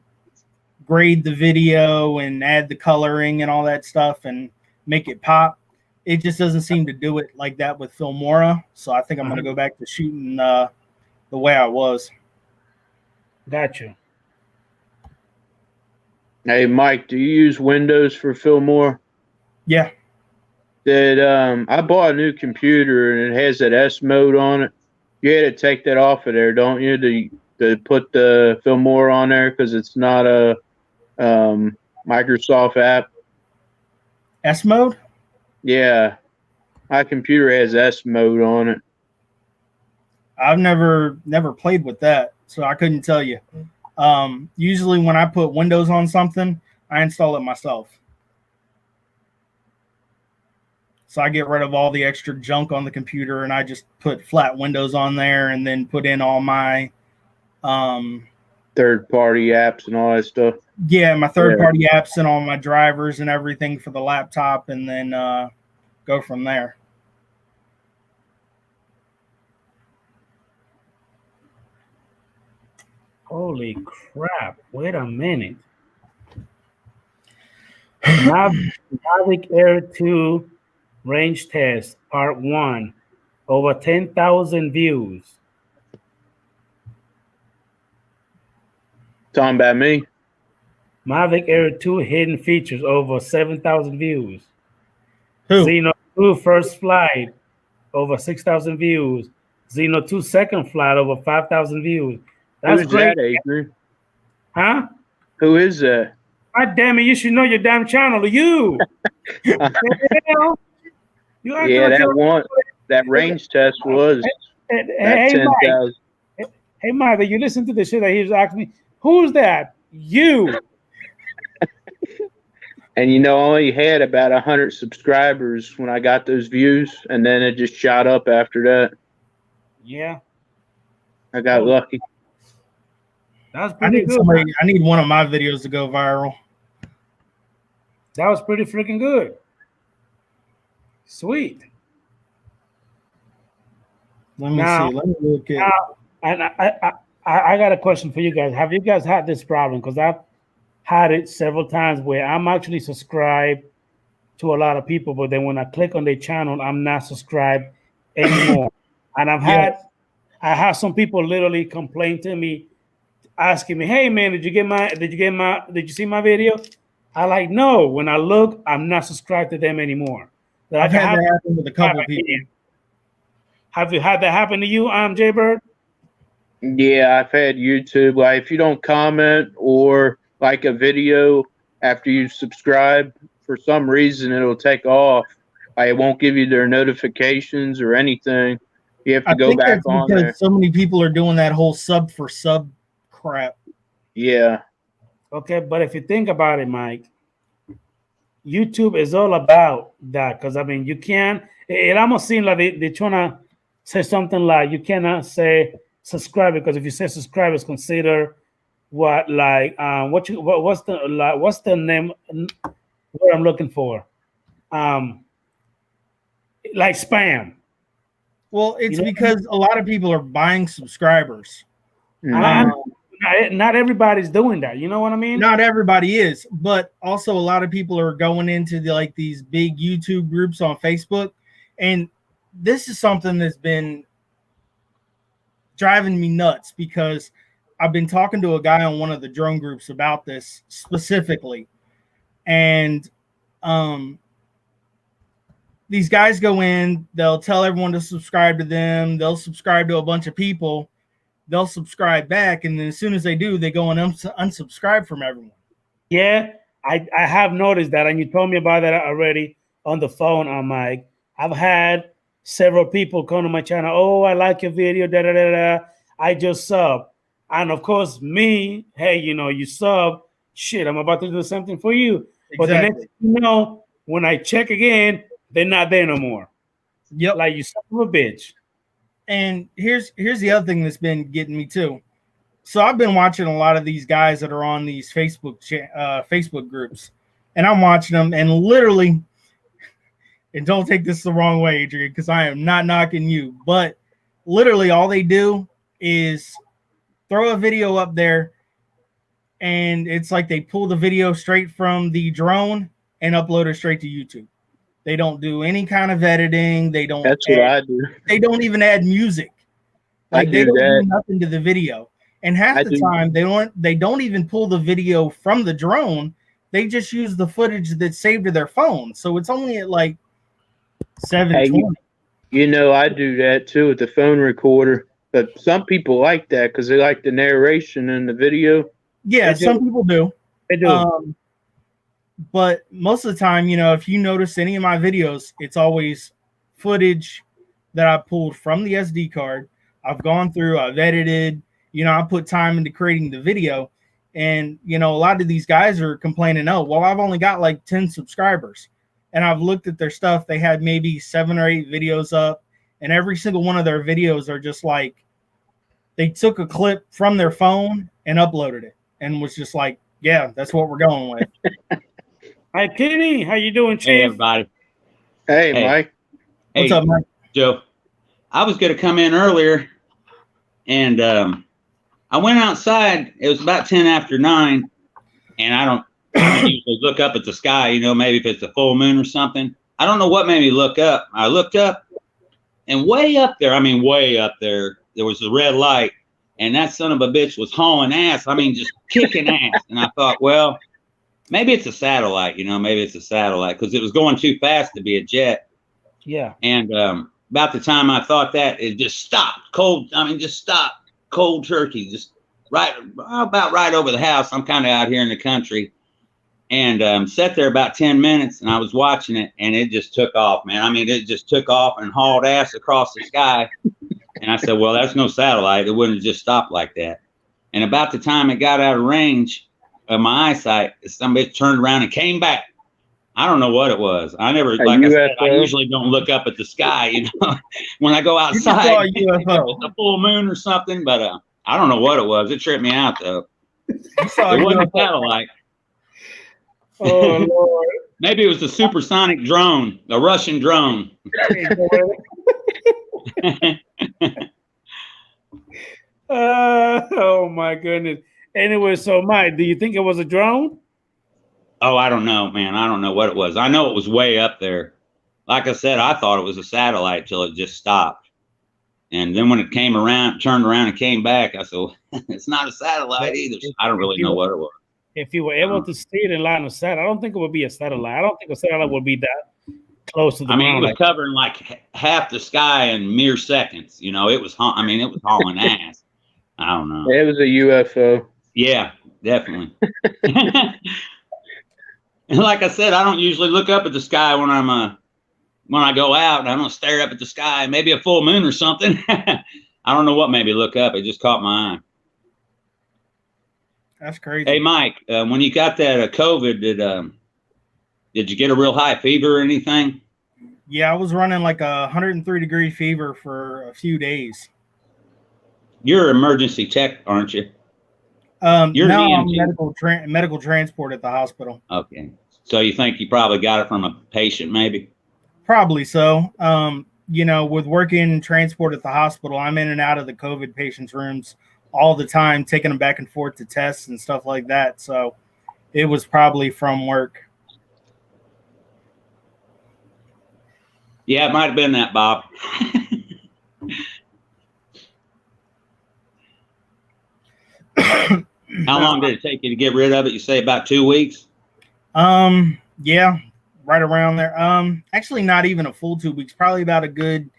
grade the video and add the coloring and all that stuff and make it pop. It just doesn't seem to do it like that with Filmora, so I think I'm going to go back to shooting the way I was. Gotcha. Hey, Mike, do you use Windows for Filmora? Yeah. I bought a new computer and it has that S mode on it. You had to take that off of there, don't you, to put the Filmora on there because it's not a Microsoft app. S mode? Yeah, my computer has S mode on it. I've never played with that, so I couldn't tell you. Usually when I put Windows on something, I install it myself. So I get rid of all the extra junk on the computer and I just put flat Windows on there and then put in all my third-party apps and all that stuff. Yeah, my third-party apps and all my drivers and everything for the laptop, and then go from there. Holy crap. Wait a minute. Mavic Air 2 range test part 1. Over 10,000 views. Talking about me? Mavic Air 2 hidden features over 7,000 views. Who? Xeno 2 first flight over 6,000 views. Xeno 2 second flight over 5,000 views. That's great. That, Adrian? Huh? Who is that? God damn it, you should know your damn channel. You. That range test was hey, 10,000. Hey, Mike, you listen to the shit that he was asking me. Who's that? You. And I only had about 100 subscribers when I got those views, and then it just shot up after that. Yeah. I got lucky. That was pretty good. I need one of my videos to go viral. That was pretty freaking good. Sweet. Let me see. Let me look at. And I got a question for you guys. Have you guys had this problem? Because I've had it several times where I'm actually subscribed to a lot of people, but then when I click on their channel, I'm not subscribed anymore. And I have some people literally complain to me, asking me, "Hey man, did you see my video?" I like, no. When I look, I'm not subscribed to them anymore. I've had that happen with a couple people. Have you had that happen to you, Jay Bird? Yeah, I've had YouTube. Like, if you don't comment or like a video after you subscribe, for some reason it'll take off. Like, it won't give you their notifications or anything. You have to go back on there. Because so many people are doing that whole sub for sub crap. Yeah. Okay, but if you think about it, Mike, YouTube is all about that. Because I mean, you can't. It almost seems like they're trying to say something like you cannot say subscribe, because if you say subscribe, it's considered what's the name? What I'm looking for? Like spam. Well, it's because a lot of people are buying subscribers. Not everybody's doing that. You know what I mean? Not everybody is, but also a lot of people are going into these big YouTube groups on Facebook, and this is something that's been driving me nuts because I've been talking to a guy on one of the drone groups about this specifically. And these guys go in, they'll tell everyone to subscribe to them. They'll subscribe to a bunch of people. They'll subscribe back. And then as soon as they do, they go and unsubscribe from everyone. Yeah, I have noticed that. And you told me about that already on the phone, Mike. I've had several people come to my channel. Oh, I like your video. Da, da, da, da. I just sub. And of course, me, hey, you sub. Shit, I'm about to do something for you. Exactly. But the next thing you know, when I check again, they're not there no more. Yep. Like, you son of a bitch. And here's the other thing that's been getting me too. So I've been watching a lot of these guys that are on these Facebook groups, and I'm watching them, and literally, and don't take this the wrong way, Adrian, because I am not knocking you, but literally all they do is throw a video up there, and it's like they pull the video straight from the drone and upload it straight to YouTube. They don't do any kind of editing. They don't. That's what I do. They don't even add music. Like they don't do nothing to the video. And half the time they don't even pull the video from the drone. They just use the footage that's saved to their phone. So it's only at like 720. I do that too with the phone recorder. But some people like that because they like the narration in the video. Yeah, some people do. They do. But most of the time, if you notice any of my videos, it's always footage that I pulled from the SD card. I've gone through, I've edited, I put time into creating the video. And, a lot of these guys are complaining, oh, well, I've only got like 10 subscribers. And I've looked at their stuff. They had maybe 7 or 8 videos up. And every single one of their videos are just like, they took a clip from their phone and uploaded it. And was just like, yeah, that's what we're going with. Hi, Kenny. How you doing, Chief? Hey, everybody. Hey, Mike. What's up, Mike? Joe. I was going to come in earlier, and I went outside. It was about 10 after 9, and I don't usually look up at the sky, maybe if it's a full moon or something. I don't know what made me look up. I looked up, and way up there, there was a red light, and that son of a bitch was hauling ass. Just kicking ass. And I thought, well, maybe it's a satellite, maybe it's a satellite because it was going too fast to be a jet. Yeah. And about the time I thought that, it just stopped just stopped cold turkey, just about right over the house. I'm kind of out here in the country and sat there about 10 minutes and I was watching it and it just took off, man. It just took off and hauled ass across the sky. And I said, well, that's no satellite. It wouldn't have just stopped like that. And about the time it got out of range of my eyesight, somebody turned around and came back. I don't know what it was. I never, like I said, I usually don't look up at the sky, when I go outside. It's a full moon or something, but I don't know what it was. It tripped me out, though. It wasn't a satellite. Oh, Lord. Maybe it was a supersonic drone, a Russian drone. Oh, my goodness. Anyway, so Mike, do you think it was a drone? Oh, I don't know, man. I don't know what it was. I know it was way up there. Like I said, I thought it was a satellite till it just stopped. And then when it came around, turned around and came back, I said, well, it's not a satellite either. So I don't really know what it was. If you were able to see it in line of sight, I don't think it would be a satellite. I don't think a satellite would be that close to the ground. It was covering like half the sky in mere seconds. It was, it was hauling ass. I don't know. It was a UFO. Yeah, definitely. And like I said, I don't usually look up at the sky when I go out. I don't stare up at the sky. Maybe a full moon or something. I don't know what made me look up. It just caught my eye. That's crazy. Hey, Mike, when you got that COVID, did you get a real high fever or anything? Yeah, I was running like 103-degree fever for a few days. You're an emergency tech, aren't you? You're I'm medical transport at the hospital. Okay. So you think you probably got it from a patient, maybe? Probably so. With working transport at the hospital, I'm in and out of the COVID patients' rooms all the time, taking them back and forth to tests and stuff like that. So it was probably from work. Yeah, it might have been that, Bob. How long did it take you to get rid of it? You say about 2 weeks? Yeah, right around there. Actually not even a full 2 weeks, probably about a good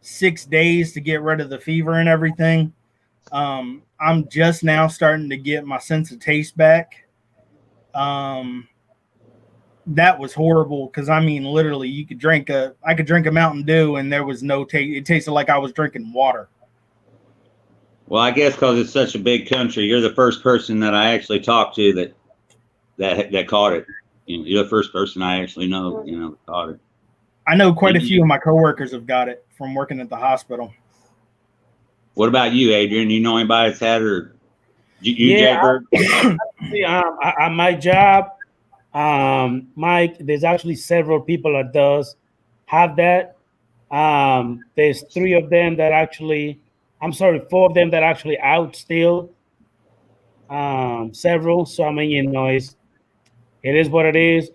6 days to get rid of the fever and everything. I'm just now starting to get my sense of taste back. That was horrible because I mean, literally, I could drink a Mountain Dew and there was no taste. It tasted like I was drinking water. Well, I guess because it's such a big country, you're the first person that I actually talked to that caught it. You know, you're the first person I actually know, that caught it. I know quite a few of my coworkers have got it from working at the hospital. What about you, Adrian? You know anybody that's had it? Or Yeah, Jaybird? at my job, Mike, there's actually several people that does have that. There's 4 of them that actually out still. Several. So I mean, it is what it is.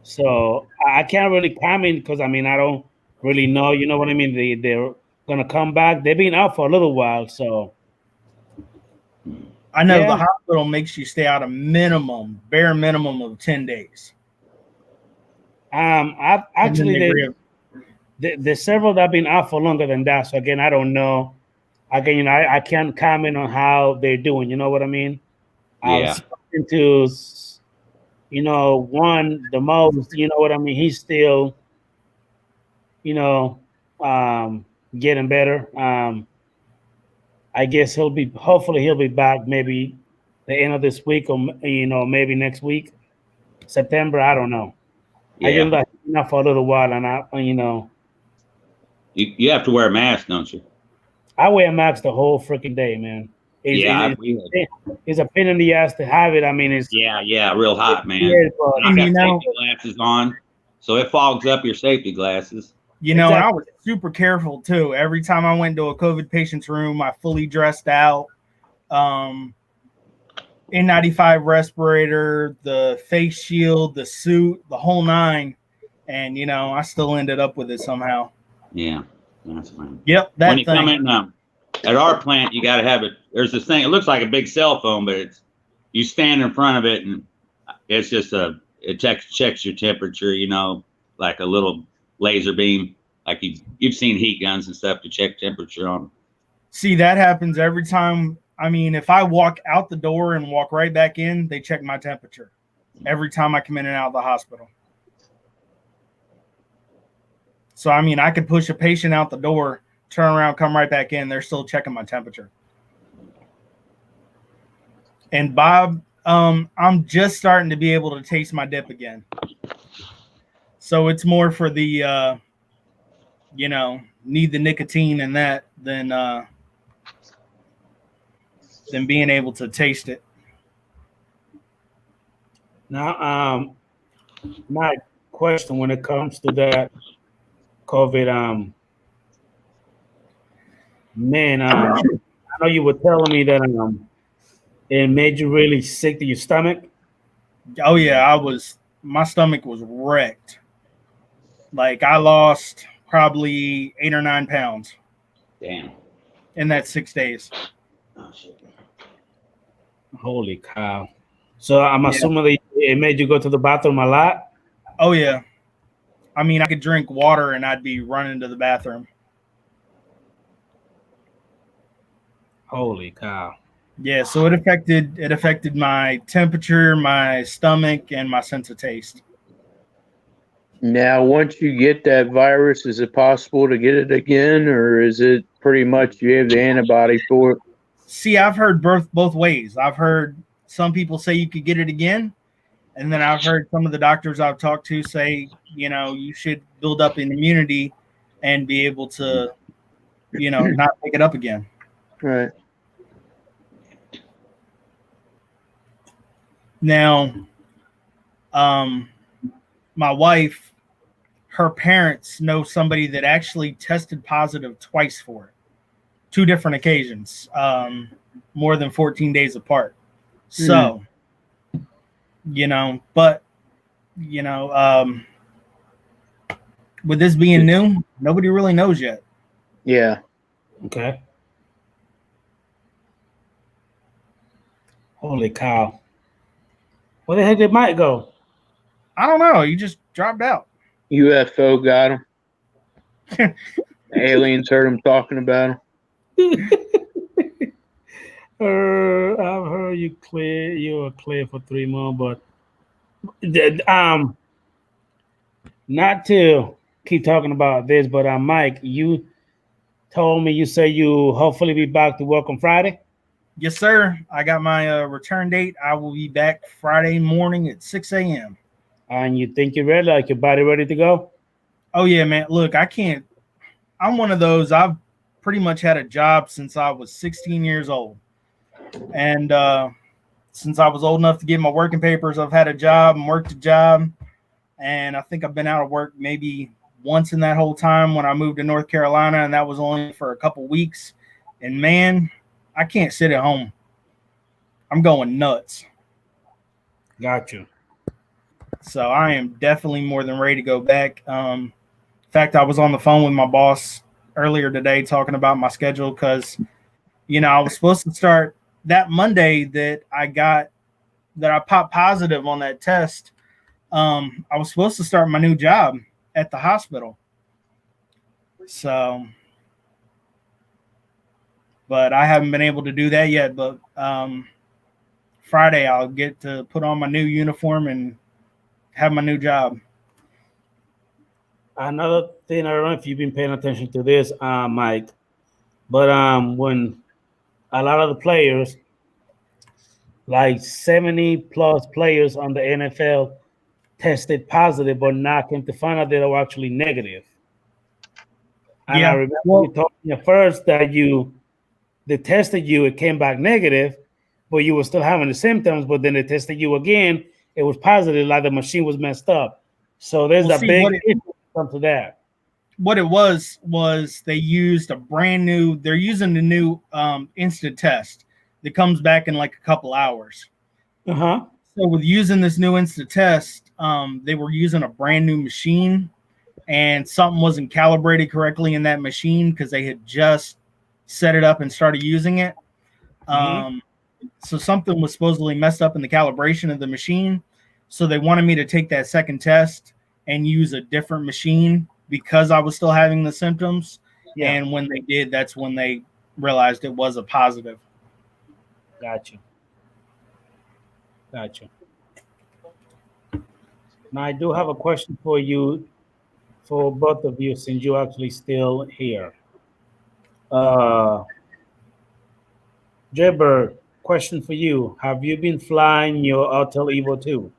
So I can't really comment because I mean I don't really know. You know what I mean? They're gonna come back. They've been out for a little while, so I know Yeah. the hospital makes you stay out a bare minimum of 10 days. I've And then actually they re- there's several that have been out for longer than that. So again, I don't know. Again, I can't comment on how they're doing. You know what I mean? I Yeah. was talking to, one the most. You know what I mean? He's still, getting better. I guess hopefully he'll be back maybe the end of this week or maybe next week, September. I don't know. I Yeah. just like enough for a little while, and You have to wear a mask, don't you? I wear a mask the whole freaking day, man. It's a pain in the ass to have it. I mean, it's Yeah, real hot, man. weird, but I And got you know- safety glasses on, so it fogs up your safety glasses. and I Exactly. was super careful too. Every time I went to a COVID patient's room, I fully dressed out. N95 respirator, the face shield, the suit, the whole nine. And I still ended up with it somehow. Yeah, that's fine. Yep, When that you come thing. in at our plant, you got to have it. There's this thing. It looks like a big cell phone, but you stand in front of it, and it's just it checks your temperature. Like a little laser beam. Like you've seen heat guns and stuff to check temperature on. See, that happens every time. I mean, if I walk out the door and walk right back in, they check my temperature every time I come in and out of the hospital. So, I mean, I could push a patient out the door, turn around, come right back in. They're still checking my temperature. And Bob, I'm just starting to be able to taste my dip again. So it's more for the, need the nicotine and that than being able to taste it. Now, my question when it comes to that COVID, man, I know you were telling me that it made you really sick to your stomach. Oh yeah, my stomach was wrecked. Like I lost probably 8 or 9 pounds Damn. in that 6 days. Oh, shit. Holy cow! So I'm Yeah. assuming that it made you go to the bathroom a lot. Oh yeah. I mean, I could drink water and I'd be running to the bathroom. Holy cow! Yeah, so it affected my temperature, my stomach, and my sense of taste. Now, once you get that virus, is it possible to get it again, or is it pretty much you have the antibody for it? See, I've heard both ways. I've heard some people say you could get it again, and then I've heard some of the doctors I've talked to say, you should build up an immunity and be able to, not pick it up again. Right. Now, my wife, her parents know somebody that actually tested positive twice for it, 2 different occasions, more than 14 days apart. So, but, with this being new, nobody really knows yet. Yeah. Okay. Holy cow! Where the heck did Mike go? I don't know. You just dropped out. UFO got him. Aliens heard him talking about him. I've heard you clear. You were clear for 3 more, but not to keep talking about this, but Mike, you told me you say you hopefully be back to work on Friday. Yes, sir. I got my return date. I will be back Friday morning at 6 a.m. And you think you're ready, like your body ready to go? Oh, yeah, man. Look, I can't. I'm one of those. I've pretty much had a job since I was 16 years old. And since I was old enough to get my working papers, I've had a job and worked a job. And I think I've been out of work maybe once in that whole time when I moved to North Carolina, and that was only for a couple weeks. And, man, I can't sit at home. I'm going nuts. Got you. So I am definitely more than ready to go back. In fact, I was on the phone with my boss earlier today talking about my schedule because, I was supposed to start that Monday that I popped positive on that test. I was supposed to start my new job at the hospital. So, but I haven't been able to do that yet. But Friday I'll get to put on my new uniform and have my new job. Another thing, I don't know if you've been paying attention to this, Mike, but when a lot of the players, like 70 plus players on the NFL, tested positive, but now came to find out they were actually negative. And I remember you told me at first that they tested you, it came back negative, but you were still having the symptoms, but then they tested you again, it was positive, like the machine was messed up. So there's a big issue come to that. What it was they used they're using the new instant test that comes back in like a couple hours. Uh-huh. So with using this new instant test, they were using a brand new machine, and something wasn't calibrated correctly in that machine because they had just set it up and started using it. So something was supposedly messed up in the calibration of the machine. So they wanted me to take that second test and use a different machine because I was still having the symptoms. Yeah. And when they did, that's when they realized it was a positive. Gotcha. Now, I do have a question for you, for both of you, since you're actually still here. Jebber, question for you. Have you been flying your Autel Evo 2?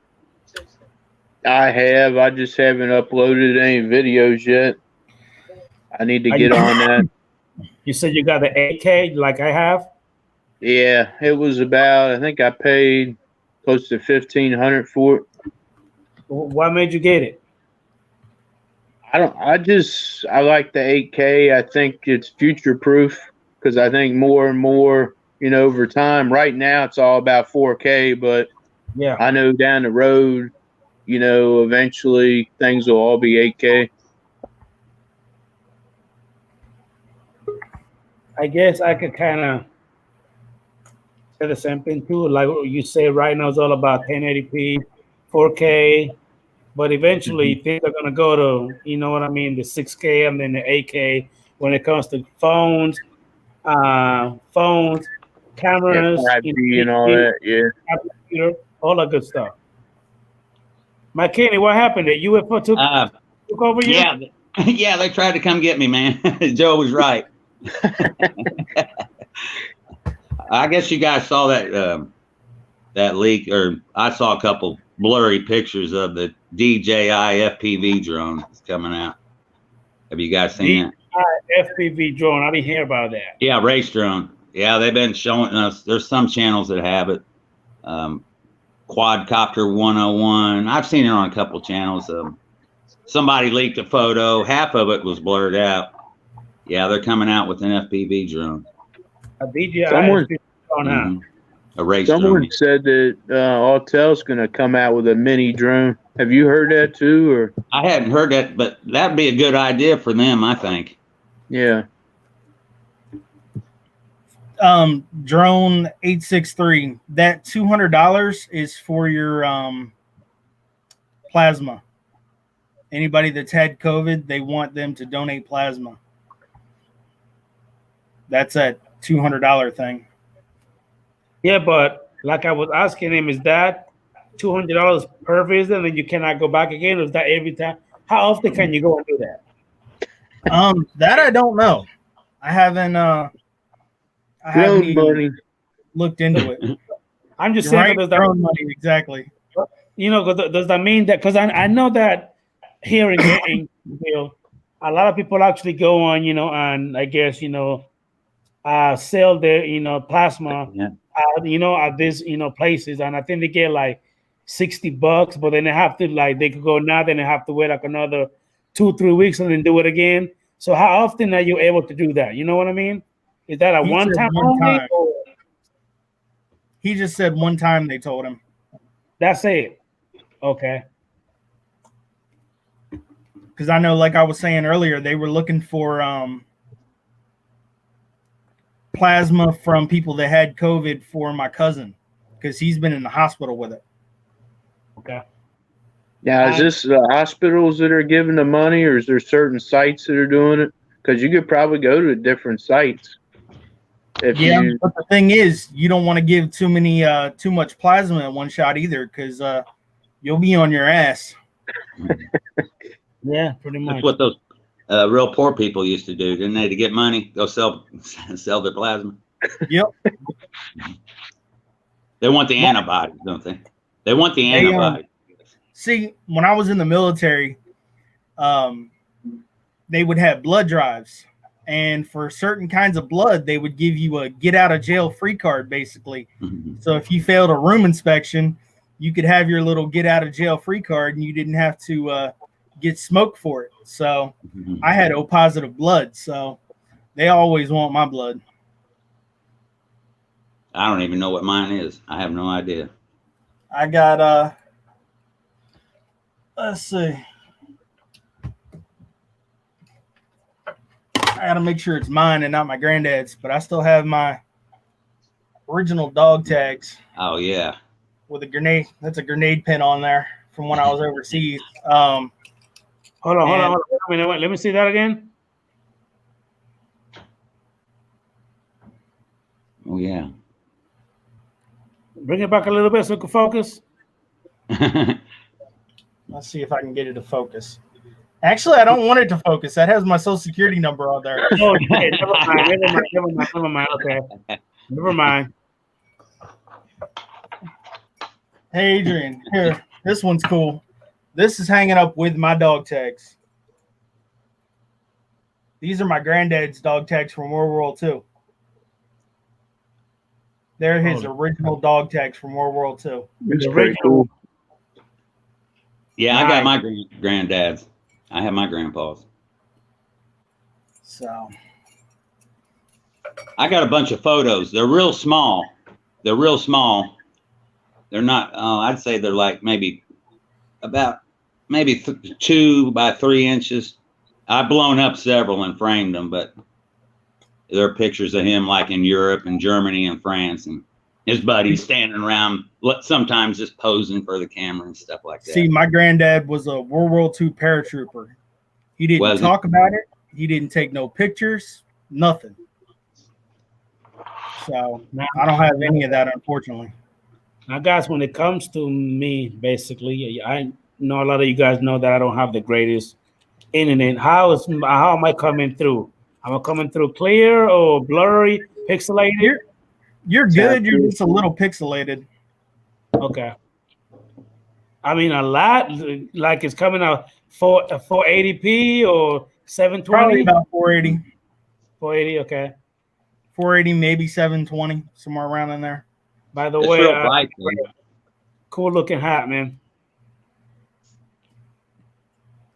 I have. I just haven't uploaded any videos yet. I need to get on that. You said you got the 8K like I have? Yeah, it was about, I think I paid close to $1,500 for it. What made you get it? I like the 8K. I think it's future proof because I think more and more, over time, right now it's all about 4K, but yeah, I know down the road, eventually things will all be 8K. I guess I could kind of say the same thing too. Like you say, right now it's all about 1080p, 4K, but eventually things are gonna go to, the 6K and then the 8K when it comes to phones, cameras, 5G and all that, computer, all that good stuff. Mike Kenny, what happened? That UFO took over you? Yeah, they tried to come get me, man. Joe was right. I guess you guys saw that leak, or I saw a couple blurry pictures of the DJI FPV drone that's coming out. Have you guys seen that? FPV drone. I didn't hear about that. Yeah, race drone. Yeah, they've been showing us. There's some channels that have it. Quadcopter 101. I've seen it on a couple channels. Somebody leaked a photo. Half of it was blurred out. Yeah, they're coming out with an FPV drone. A DJI drone. A race Someone drone. Said that Autel's going to come out with a mini drone. Have you heard that too? Or I hadn't heard that, but that'd be a good idea for them, I think. Yeah. Drone 863. That $200 is for your plasma. Anybody that's had COVID, they want them to donate plasma. That's that $200 thing. Yeah, but like I was asking him, is that $200 per visit and then you cannot go back again? Or is that every time? How often can you go and do that? That I don't know. I haven't even looked into it. I'm just You're saying, right, does that, drone money, exactly. does that mean that? Because I know that here in Greenville, a lot of people actually go on, and I guess, sell their, plasma, Yeah. at these, places. And I think they get like $60, but then they have to they could go now, then they have to wait like another 2-3 weeks and then do it again. So how often are you able to do that? You know what I mean? Is that a He one said time one only? time. Or He just said one time they told him. that's it. Okay. Because I know, like I was saying earlier, they were looking for plasma from people that had COVID for my cousin, because he's been in the hospital with it. Okay. Now, is this the hospitals that are giving the money, or is there certain sites that are doing it? Because you could probably go to different sites. But the thing is, you don't want to give too much plasma in one shot either, because you'll be on your ass. Yeah, pretty much. That's what those real poor people used to do, didn't they? To get money, go sell their plasma. Yep. They want the antibodies, don't they? They want the antibodies. See, when I was in the military, they would have blood drives, and for certain kinds of blood, they would give you a get out of jail free card, basically. So if you failed a room inspection, you could have your little get out of jail free card, and you didn't have to get smoked for it. So I had O positive blood, so they always want my blood. I don't even know what mine is. I have no idea. I got let's see. I gotta make sure it's mine and not my granddad's, but I still have my original dog tags. Oh yeah. With a grenade. That's a grenade pin on there from when I was overseas. Hold on. Wait, let me see that again. Oh yeah. Bring it back a little bit so we can focus. Let's see if I can get it to focus. Actually, I don't want it to focus. That has my social security number on there. Oh, okay. Never mind. Okay. Never mind. Hey, Adrian, here. This one's cool. This is hanging up with my dog tags. These are my granddad's dog tags from World War II. They're his original dog tags from World War II. It's pretty cool. Yeah, I got my granddad's. I have my grandpa's. So I got a bunch of photos. They're real small. They're not. I'd say they're like maybe 2 by 3 inches. I've blown up several and framed them, but there are pictures of him like in Europe and Germany and France, and his buddies standing around, sometimes just posing for the camera and stuff like that. See, my granddad was a World War II paratrooper. He didn't talk about it. He didn't take no pictures, nothing. So I don't have any of that, unfortunately. Now, guys, when it comes to me, basically, I know a lot of you guys know that I don't have the greatest internet. How am I coming through? Am I coming through clear or blurry, pixelated? You're good. You're just a little pixelated. Okay. I mean, a lot. Like it's coming out 480p or 720. Probably about 480. 480. Okay. 480, maybe 720, somewhere around in there. By the way, cool looking hat, man.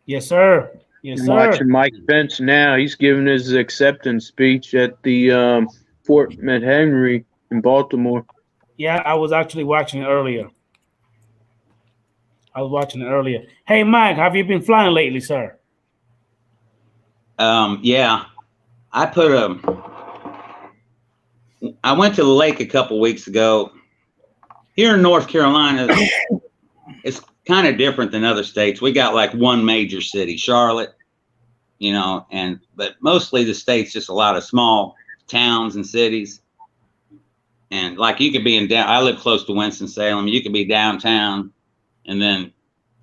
Yes, sir. Yes, sir. Watching Mike Pence now. He's giving his acceptance speech at the Fort McHenry in Baltimore. Yeah, I was actually watching it earlier. Hey, Mike, have you been flying lately, sir? Yeah, I put I went to the lake a couple weeks ago. Here in North Carolina, it's kind of different than other states. We got like one major city, Charlotte, you know, but mostly the state's just a lot of small towns and cities. And like you could be I live close to Winston-Salem. You could be downtown and then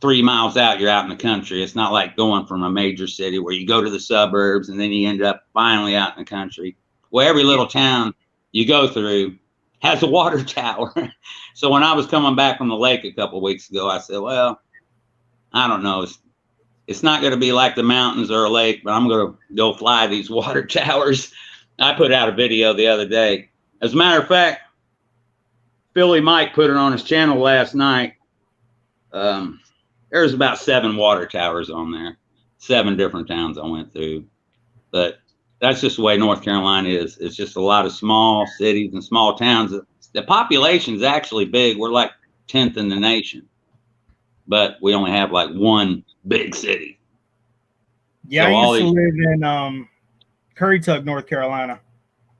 3 miles out, you're out in the country. It's not like going from a major city where you go to the suburbs and then you end up finally out in the country. Well, every little town you go through has a water tower. So when I was coming back from the lake a couple of weeks ago, I said, well, I don't know. It's not going to be like the mountains or a lake, but I'm going to go fly these water towers. I put out a video the other day. As a matter of fact, Philly Mike put it on his channel last night. There's about 7 water towers on there, 7 different towns I went through. But that's just the way North Carolina is. It's just a lot of small cities and small towns. The population's actually big. We're like 10th in the nation, but we only have like one big city. Yeah, So I used to live in Currituck, North Carolina.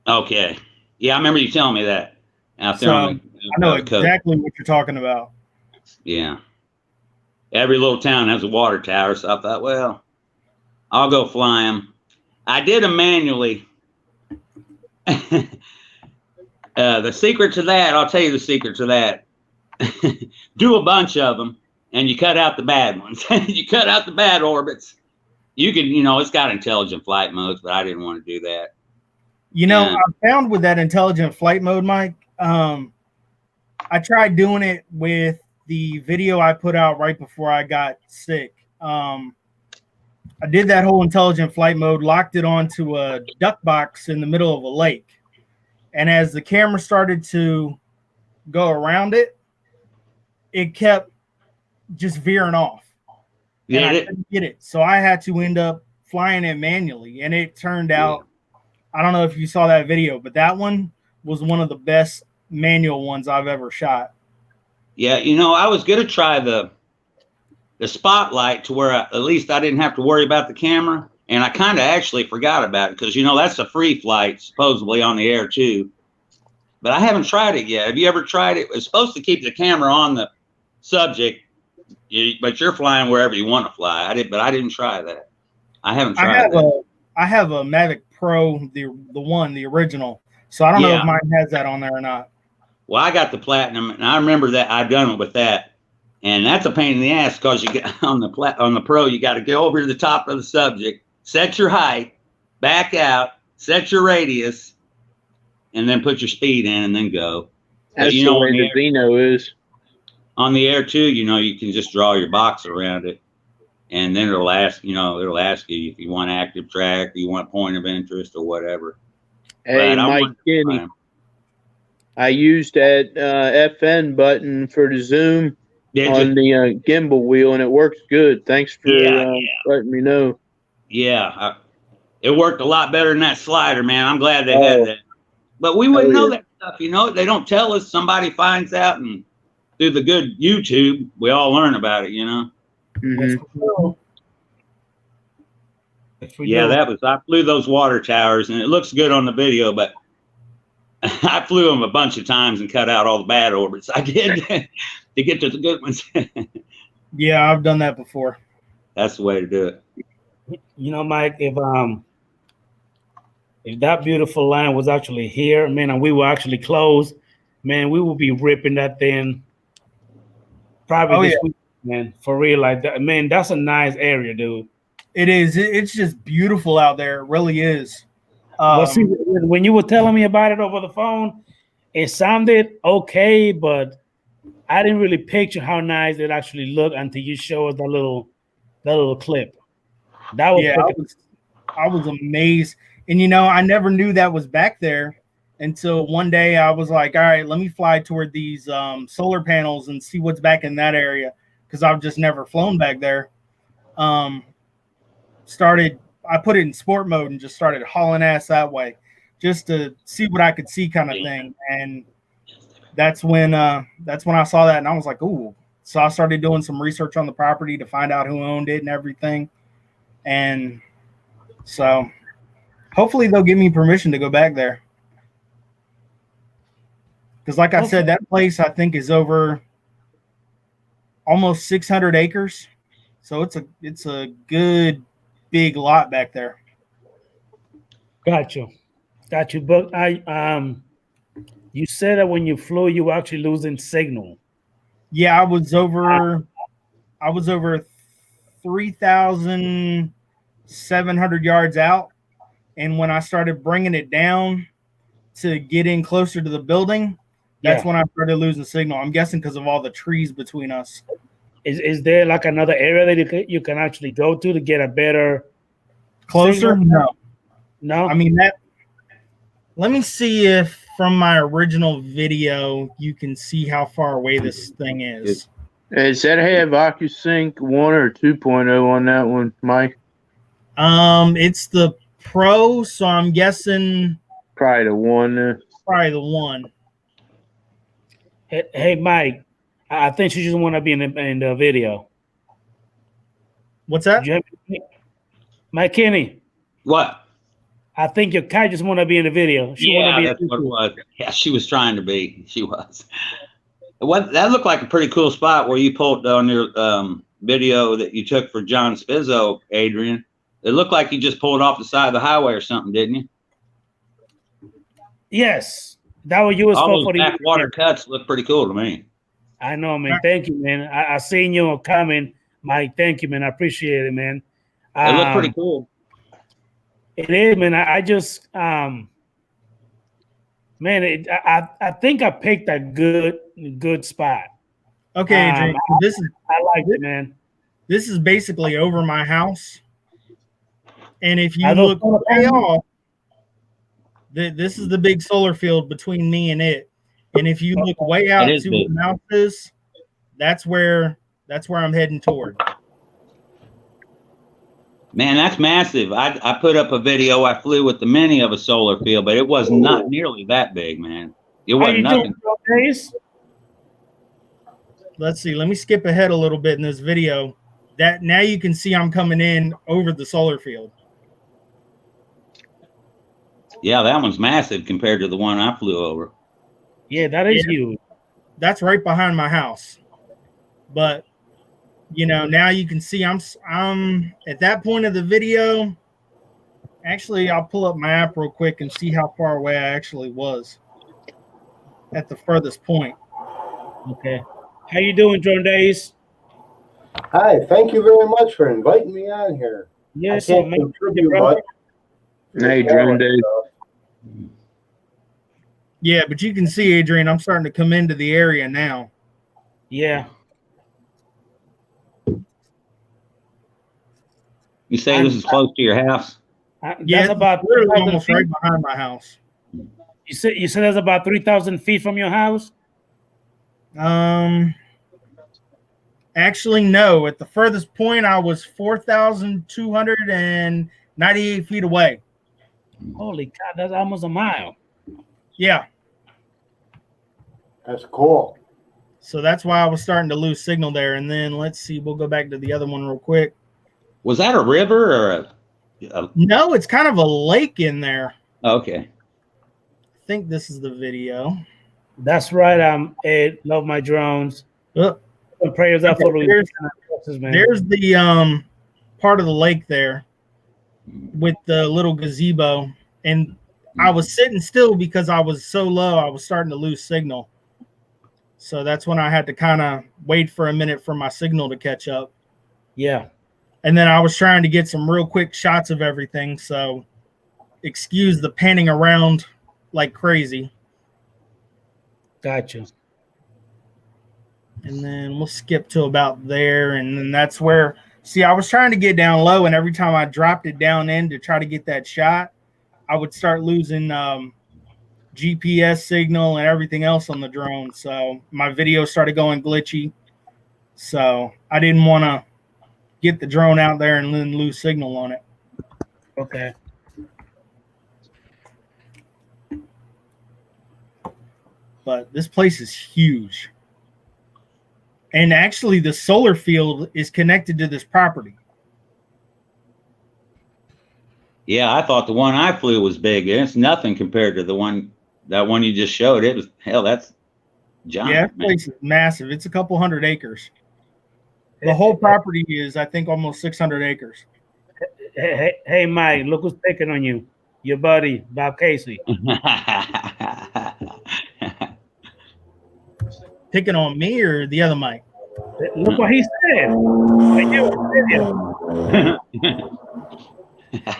Okay. Yeah, I remember you telling me that. Out there I know exactly what you're talking about. Yeah. Every little town has a water tower, so I thought, well, I'll go fly them. I did them manually. The secret to that, I'll tell you the secret to that. Do a bunch of them, and you cut out the bad ones. You cut out the bad orbits. You can, you know, it's got intelligent flight modes, but I didn't want to do that. You know, I found with that intelligent flight mode, Mike, I tried doing it with the video I put out right before I got sick. I did that whole intelligent flight mode, locked it onto a duck box in the middle of a lake. And as the camera started to go around it, it kept just veering off. And I couldn't get it. So I had to end up flying it manually. And it turned out, I don't know if you saw that video, but that one was one of the best manual ones I've ever shot. Yeah, you know, I was going to try the spotlight to where at least I didn't have to worry about the camera. And I kind of actually forgot about it because, you know, that's a free flight supposedly on the air too. But I haven't tried it yet. Have you ever tried it? It's supposed to keep the camera on the subject, but you're flying wherever you want to fly. But I didn't try that. I haven't tried that. I have a Mavic Pro, the original. So I don't know if mine has that on there or not. Well, I got the Platinum, and I remember that I've done it with that, and that's a pain in the ass because you get on the Pro, you got to go over to the top of the subject, set your height, back out, set your radius, and then put your speed in, and then go. That's the way the Vino is. On the air too, you know, you can just draw your box around it, and then it'll ask you if you want active track, or you want point of interest, or whatever. Hey, Mike Kinney. I used that FN button for the zoom on the gimbal wheel, and it works good. Thanks for letting me know. Yeah, it worked a lot better than that slider, man. I'm glad they had that. But we wouldn't know that stuff, you know. They don't tell us. Somebody finds out, and through the good YouTube, we all learn about it, you know. Mm-hmm. Yeah, I flew those water towers, and it looks good on the video, but I flew them a bunch of times and cut out all the bad orbits. I did to get to the good ones. Yeah, I've done that before. That's the way to do it. You know, Mike, if that beautiful line was actually here, man, and we were actually closed, man, we would be ripping that thing probably this week, man, for real. Like that, man, that's a nice area, dude. It is. It's just beautiful out there. It really is. But see, when you were telling me about it over the phone, it sounded okay, but I didn't really picture how nice it actually looked until you showed us that little clip. That was I was amazed. And you know, I never knew that was back there until one day I was like, all right, let me fly toward these solar panels and see what's back in that area, because I've just never flown back there. I put it in sport mode and just started hauling ass that way just to see what I could see, kind of thing. And that's when I saw that, and I was like, ooh. So I started doing some research on the property to find out who owned it and everything. And so hopefully they'll give me permission to go back there. Because like I said, that place I think is over almost 600 acres. So it's a good big lot back there. Got you. But you said that when you flew, you were actually losing signal. Yeah, I was over 3,700 yards out, and when I started bringing it down to get in closer to the building, that's when I started losing signal. I'm guessing because of all the trees between us. Is there like another area that you can actually go to get a better closer? signal? No. I mean that. Let me see if from my original video you can see how far away this thing is. Does that have OcuSync 1 or 2.0 on that one, Mike? It's the Pro, so I'm guessing probably the 1. Probably the 1. Hey, Mike, I think she just want to be in the video. What's that? Mike Kenny. What? I think your cat just want to be in the video. She that's what it was. Yeah, she was trying to be. She was. That looked like a pretty cool spot where you pulled on your video that you took for John Spizzo, Adrian. It looked like you just pulled off the side of the highway or something, didn't you? Yes, that was you. All those backwater cuts look pretty cool to me. I know, man. Thank you, man. I seen you coming, Mike. Thank you, man. I appreciate it, man. It looked pretty cool. It is, man. I just, man, I think I picked a good spot. Okay, Adrian, I like it, man. This is basically over my house, and if you look way off, this is the big solar field between me and it. And if you look way out to where the mouth is, that's where I'm heading toward. Man, that's massive. I put up a video. I flew with the mini of a solar field, but it was not nearly that big, man. It wasn't nothing. Let's see. Let me skip ahead a little bit in this video. That now you can see I'm coming in over the solar field. Yeah, that one's massive compared to the one I flew over. Yeah, that is huge. That's right behind my house. But you know, now you can see I'm at that point of the video. Actually, I'll pull up my app real quick and see how far away I actually was at the furthest point. Okay. How you doing, Drone Days? Hi, thank you very much for inviting me on here. Yes, I can't contribute much. Hey, Drone Days. Yeah, but you can see, Adrian, I'm starting to come into the area now. Yeah. You say this is close to your house? Yeah, about literally almost right behind my house. You said that's about 3,000 feet from your house? Actually, no. At the furthest point, I was 4,298 feet away. Holy cow, that's almost a mile. Yeah. That's cool. So that's why I was starting to lose signal there. And then let's see, we'll go back to the other one real quick. Was that a river or a No, it's kind of a lake in there. Okay. I think this is the video. That's right. Ed, love my drones. Prayers out for there's the part of the lake there with the little gazebo, and I was sitting still because I was so low. I was starting to lose signal, so that's when I had to kind of wait for a minute for my signal to catch up. Yeah, and then I was trying to get some real quick shots of everything. So excuse the panning around like crazy. Gotcha. And then we'll skip to about there. And then that's where, see, I was trying to get down low. And every time I dropped it down in to try to get that shot, I would start losing GPS signal and everything else on the drone. So my video started going glitchy. So I didn't want to get the drone out there and then lose signal on it. Okay. But this place is huge. And actually, the solar field is connected to this property. Yeah, I thought the one I flew was big. It's nothing compared to the one that one you just showed, it was hell. That's giant. Yeah, that man. place is massive. It's a couple hundred acres. The whole property is, I think, almost 600 acres. Hey, Mike, look who's picking on you. Your buddy, Bob Casey. Picking on me or the other Mike? Look what he said.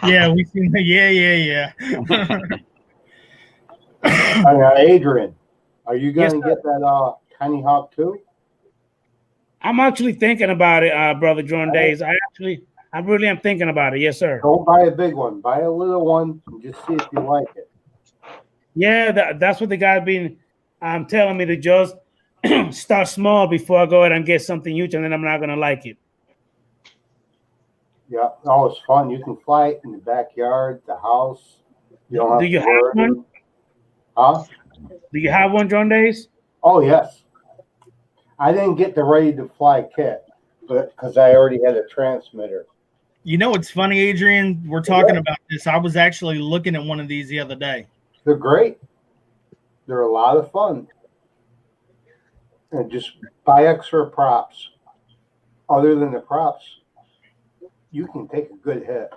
Yeah, we seen. Yeah. Adrian, are you going to Yes, get that Tiny Hawk too? I'm actually thinking about it, brother John Days. I really am thinking about it. Yes, sir. Don't buy a big one. Buy a little one and just see if you like it. Yeah, that's what the guy's been telling me to just start small before I go ahead and get something huge, and then I'm not gonna like it. Yeah, no, it's fun. You can fly it in the backyard, the house. You don't have Do you to have worry. one? Huh? Do you have one, John Days? Oh, yes. I didn't get the ready to fly kit, but because I already had a transmitter. You know what's funny, Adrian? We're talking about this. I was actually looking at one of these the other day. They're great. They're a lot of fun. And just buy extra props. Other than the props, you can take a good hit.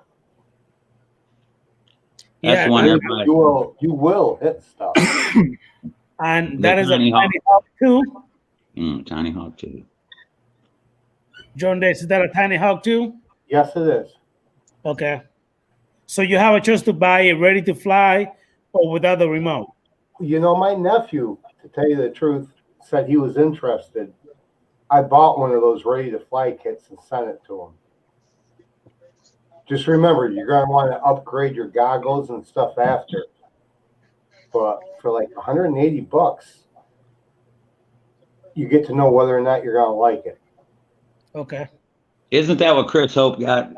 That's the one everybody. You will hit stuff. And The that is a Tiny Tiny Hawk. Hawk too. Tiny Hawk too. John Days, is that a Tiny Hawk too? Yes, it is. Okay. So you have a choice to buy it ready to fly or without the remote. You know, my nephew, to tell you the truth, said he was interested. I bought one of those ready to fly kits and sent it to him. Just remember, you're going to want to upgrade your goggles and stuff after. But for like $180, you get to know whether or not you're going to like it. Okay. Isn't that what Chris Hope got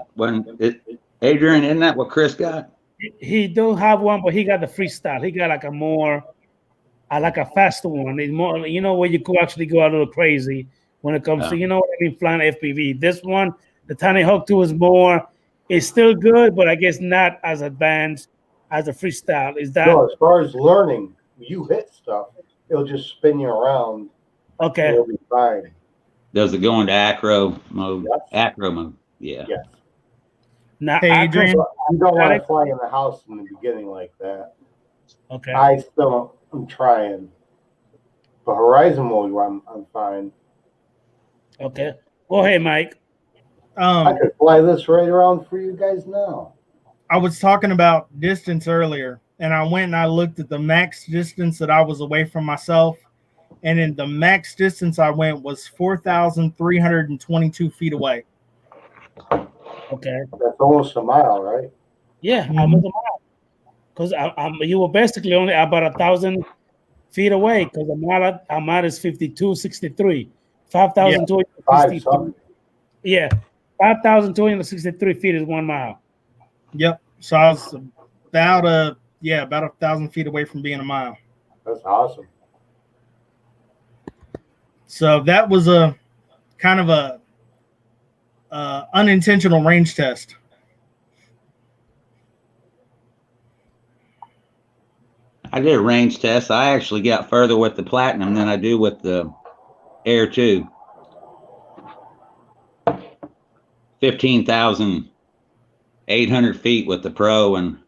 Adrian, isn't that what Chris got? He don't have one, but he got the freestyle. He got like a more, like a faster one. It's more, where you could actually go a little crazy when it comes to, what I mean, flying FPV. This one, the Tiny Hawk 2 is more, it's still good, but I guess not as advanced as the freestyle. Is that? No, as far as learning, you hit stuff, it'll just spin you around. Okay. It'll be fine. Does it go into acro mode? Yes. Acro mode. Yeah. Yes. Now, Hey, Adrian. You don't want to fly in the house in the beginning like that. Okay. I'm trying. But Horizon mode, I'm fine. Okay. Go ahead, Mike. I could fly this right around for you guys now. I was talking about distance earlier, and I went and I looked at the max distance that I was away from myself, and in the max distance I went was 4,322 feet away. Okay. That's almost a mile, right? Yeah, almost a mile. Because you were basically only about 1,000 feet away. Because a mile is 5263. 5,263. Yeah, 5,263 feet is 1 mile. Yep. So I was about 1,000 feet away from being a mile. That's awesome. So that was a kind of a unintentional range test. I did a range test. I actually got further with the Platinum than I do with the Air 2. 15,800 feet with the Pro, and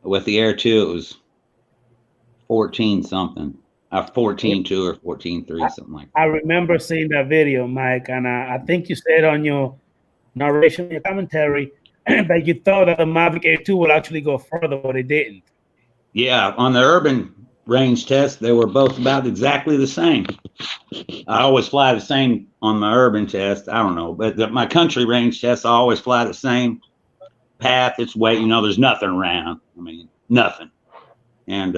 with the Air 2 it was 14 something. 14.2 or 14.3, something like that. I remember seeing that video, Mike, and I think you said on your narration, your commentary, that you thought that the Mavic Air 2 would actually go further, but it didn't. Yeah, on the urban range test, they were both about exactly the same. I always fly the same on my urban test. I don't know, but my country range test, I always fly the same path. It's way, there's nothing around. I mean, nothing. And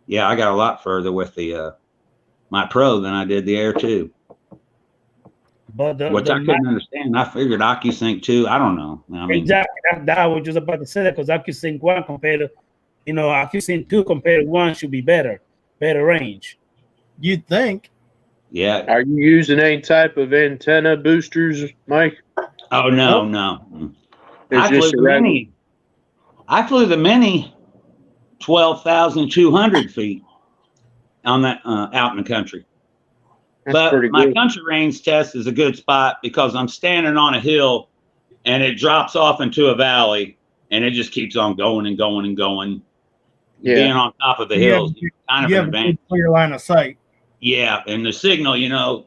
yeah, I got a lot further with the my Pro than I did the Air 2. But Which I couldn't understand. I figured OcuSync 2. I don't know. I mean, exactly. That I was just about to say that, because OcuSync 1 compared to, OcuSync 2 compared to 1 should be better range. You'd think. Yeah. Are you using any type of antenna boosters, Mike? Oh no. It's I flew the Mini 12,200 feet on that out in the country. That's But pretty my good. country range test is a good spot because I'm standing on a hill and it drops off into a valley and it just keeps on going and going and going. Yeah. Being on top of the You hills have- is kind of You an have a advantage. good clear line of sight. Yeah, and the signal, you know,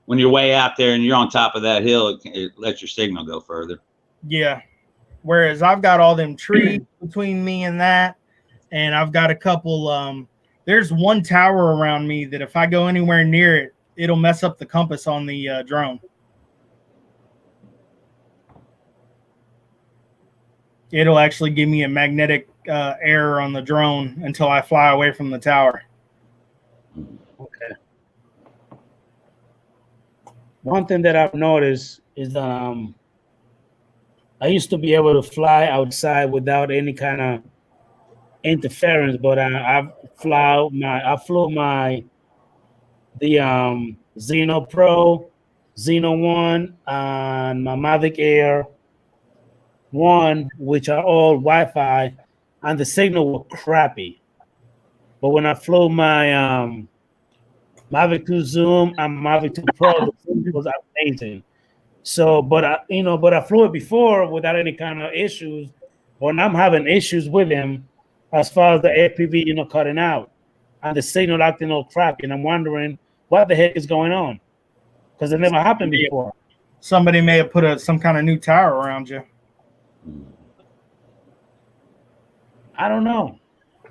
when you're way out there and you're on top of that hill, it lets your signal go further. Yeah. Whereas I've got all them trees between me and that, and I've got a couple. There's one tower around me that if I go anywhere near it, it'll mess up the compass on the drone. It'll actually give me a magnetic error on the drone until I fly away from the tower. Okay. One thing that I've noticed is that I used to be able to fly outside without any kind of interference, but I flew the Xeno Pro, Xeno 1, and my Mavic Air 1, which are all Wi-Fi, and the signal was crappy. But when I flew my Mavic 2 Zoom and Mavic 2 Pro, the signal was amazing. So, but I flew it before without any kind of issues. But I'm having issues with him as far as the FPV, cutting out and the signal acting all crappy. And I'm wondering what the heck is going on because it never happened before. Somebody may have put some kind of new tower around you. I don't know.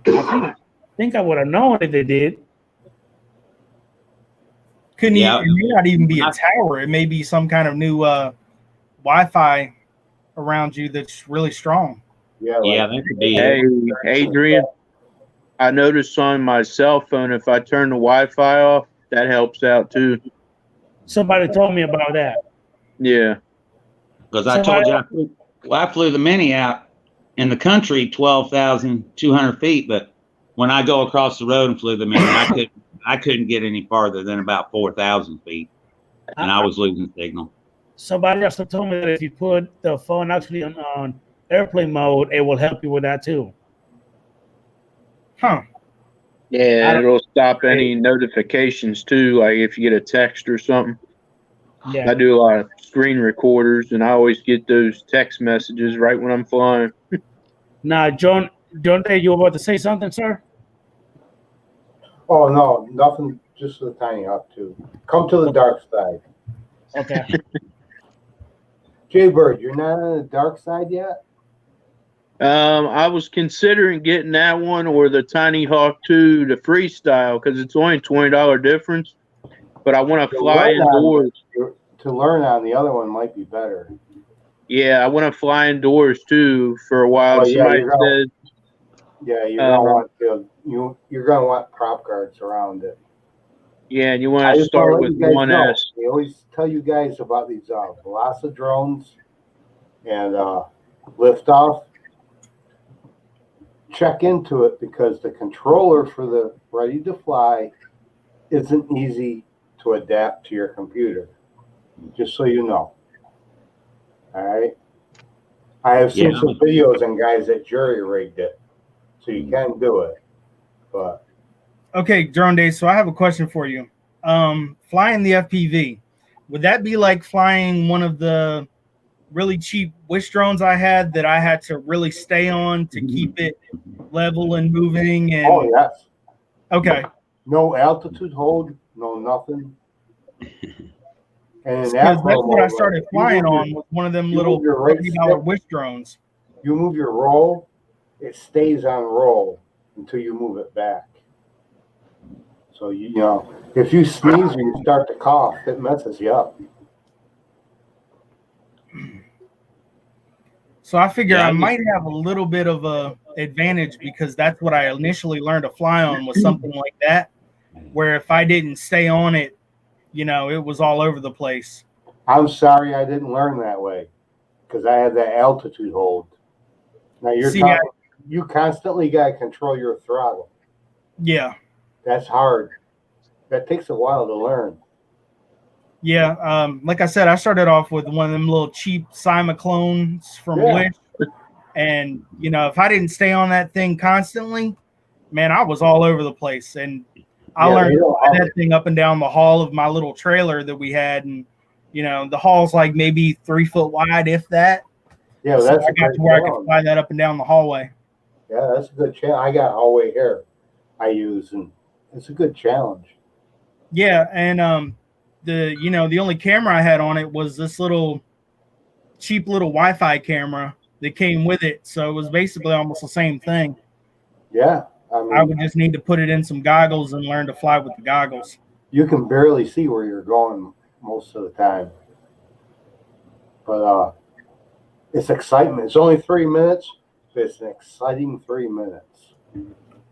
I think I would have known if they did. It may not even be a tower. It may be some kind of new Wi-Fi around you that's really strong. Yeah, Yeah, that could be Hey, it. Adrian, I noticed on my cell phone, if I turn the Wi-Fi off, that helps out too. Somebody told me about that. Yeah. Because I told you I flew the Mini out in the country 12,200 feet, but when I go across the road and flew the Mini, I couldn't get any farther than about 4,000 feet, and I was losing signal. Somebody also told me that if you put the phone actually on airplane mode, it will help you with that too. Huh. Yeah, it'll stop any notifications too, like if you get a text or something. Yeah. I do a lot of screen recorders, and I always get those text messages right when I'm flying. Now, John, you were about to say something, sir? Oh no, nothing. Just the tiny up too. Come to the dark side. Okay. Jay Bird, you're not on the dark side yet? I was considering getting that one or the Tiny Hawk 2, the freestyle, because it's only $20 difference. But I want to fly indoors. To learn on the other one might be better. Yeah, I want to fly indoors too for a while. Oh, yeah, Somebody said, yeah, you're gonna want to. You're gonna want prop guards around it. yeah, and you want to start with 1S. They always tell you guys about these Velocity drones and liftoff. Check into it because the controller for the ready to fly isn't easy to adapt to your computer. Just so you know. All right. I have seen some videos on guys that jury rigged it, so you can do it. But okay, Drone Day. So I have a question for you. Flying the FPV, would that be like flying one of the really cheap Wish drones I had that I had to really stay on to keep it level and moving? And oh yes. Okay. No altitude hold, no nothing. And that's what I started flying on with one of them little $30 Wish drones. You move your roll, it stays on roll until you move it back. So you know, if you sneeze or you start to cough, it messes you up. So I figure I might have a little bit of a advantage because that's what I initially learned to fly on was something like that, where if I didn't stay on it, it was all over the place. I'm sorry I didn't learn that way because I had that altitude hold. Now you constantly got to control your throttle. Yeah. That's hard. That takes a while to learn. Yeah. Like I said, I started off with one of them little cheap Cyma clones from Wish. And, you know, if I didn't stay on that thing constantly, man, I was all over the place. And I learned to fly that thing up and down the hall of my little trailer that we had. And, you know, the hall's like maybe 3 foot wide, if that. Yeah, So that's I got to where I could fly that up and down the hallway. Yeah, that's a good challenge. I got hallway here I use, and it's a good challenge. Yeah, and the only camera I had on it was this little cheap little Wi-Fi camera that came with it, so it was basically almost the same thing. Yeah, I mean, I would just need to put it in some goggles and learn to fly with the goggles. you can barely see where you're going most of the time, but it's excitement. It's only 3 minutes, but it's an exciting 3 minutes.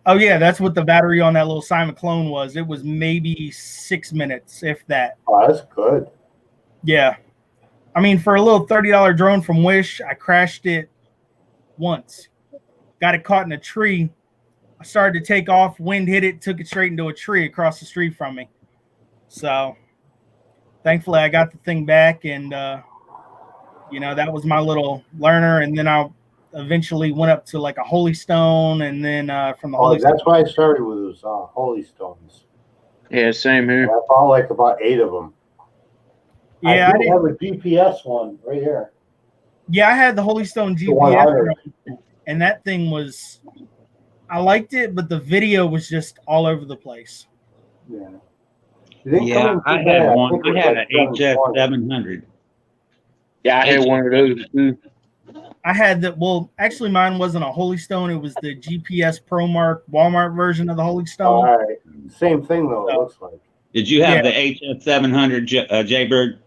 Oh yeah, that's what the battery on that little Simon clone was. It was maybe 6 minutes, if that. Oh, that's good. Yeah. I mean, for a little $30 drone from Wish, I crashed it once. Got it caught in a tree. I started to take off, wind hit it, took it straight into a tree across the street from me. So thankfully I got the thing back, and that was my little learner. And then I eventually went up to like a Holy Stone, and then from the Holy that's Stone. why I started with those Holy Stones. Yeah, same here. I bought like about 8 of them. Yeah, I have a GPS one right here. Yeah, I had the Holy Stone GPS, and that thing was, I liked it, but the video was just all over the place. Yeah. Yeah, I had one. I had an HS 700. Yeah, I had one of those too. I had that. Well, actually, mine wasn't a Holy Stone. It was the GPS Pro Mark Walmart version of the Holy Stone. All right. Same thing, though, it looks like. Did you have the HS 700, Jaybird?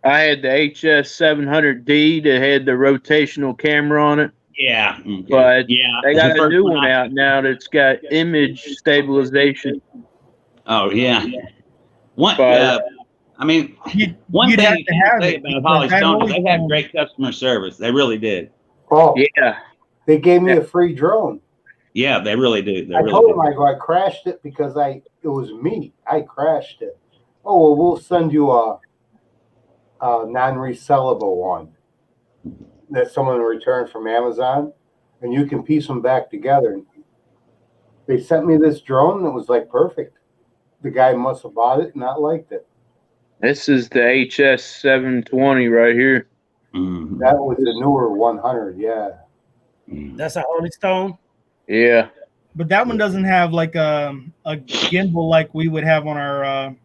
I had the HS 700D that had the rotational camera on it. Yeah. Okay. But yeah, they got a new one out now that's got image stabilization. Oh, yeah. One, I mean, one thing you can't say about Holly Stone, they had great customer service. They really did. Oh, yeah. They gave me a free drone. Yeah, they really do. I told them I crashed it because it was me. I crashed it. Oh, well, we'll send you a non-resellable one that someone returned from Amazon, and you can piece them back together. They sent me this drone that was like perfect. The guy must have bought it and not liked it. This is the HS 720 right here. Mm-hmm. That was the newer 100, yeah. That's a Holy Stone? Yeah. But that one doesn't have like a gimbal like we would have on our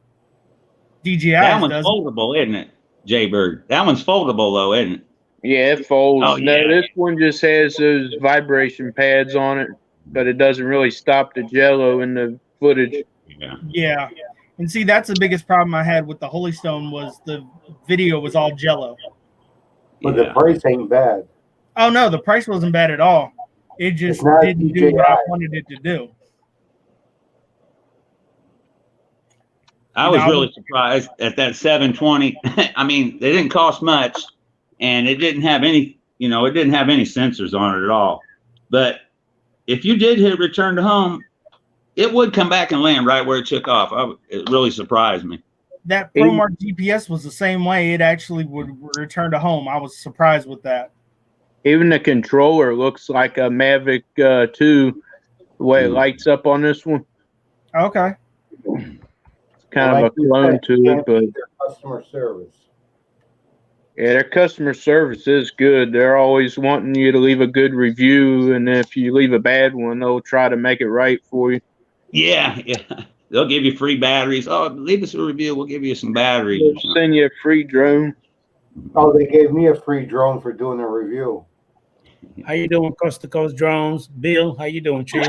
DJI. That one's foldable, isn't it, Jaybird? That one's foldable, though, isn't it? Yeah, it folds. Oh, no, yeah. This one just has those vibration pads on it, but it doesn't really stop the jello in the footage. Yeah. And see, that's the biggest problem I had with the Holy Stone was the video was all jello. But the price ain't bad. Oh, no, the price wasn't bad at all. It just didn't do what I wanted it to do. I was really surprised at that 720. I mean, they didn't cost much, and it didn't have any, it didn't have any sensors on it at all. But if you did hit return to home, it would come back and land right where it took off. It really surprised me. That ProMark GPS was the same way. It actually would return to home. I was surprised with that. Even the controller looks like a Mavic 2, the way it lights up on this one. Okay. It's kind of a clone to it, but customer service. Yeah, their customer service is good. They're always wanting you to leave a good review, and if you leave a bad one, they'll try to make it right for you. Yeah. They'll give you free batteries. Oh, leave us a review. We'll give you some batteries. They'll send you a free drone. Oh, they gave me a free drone for doing a review. How you doing, Coast to Coast Drones? Bill, how you doing, Chief?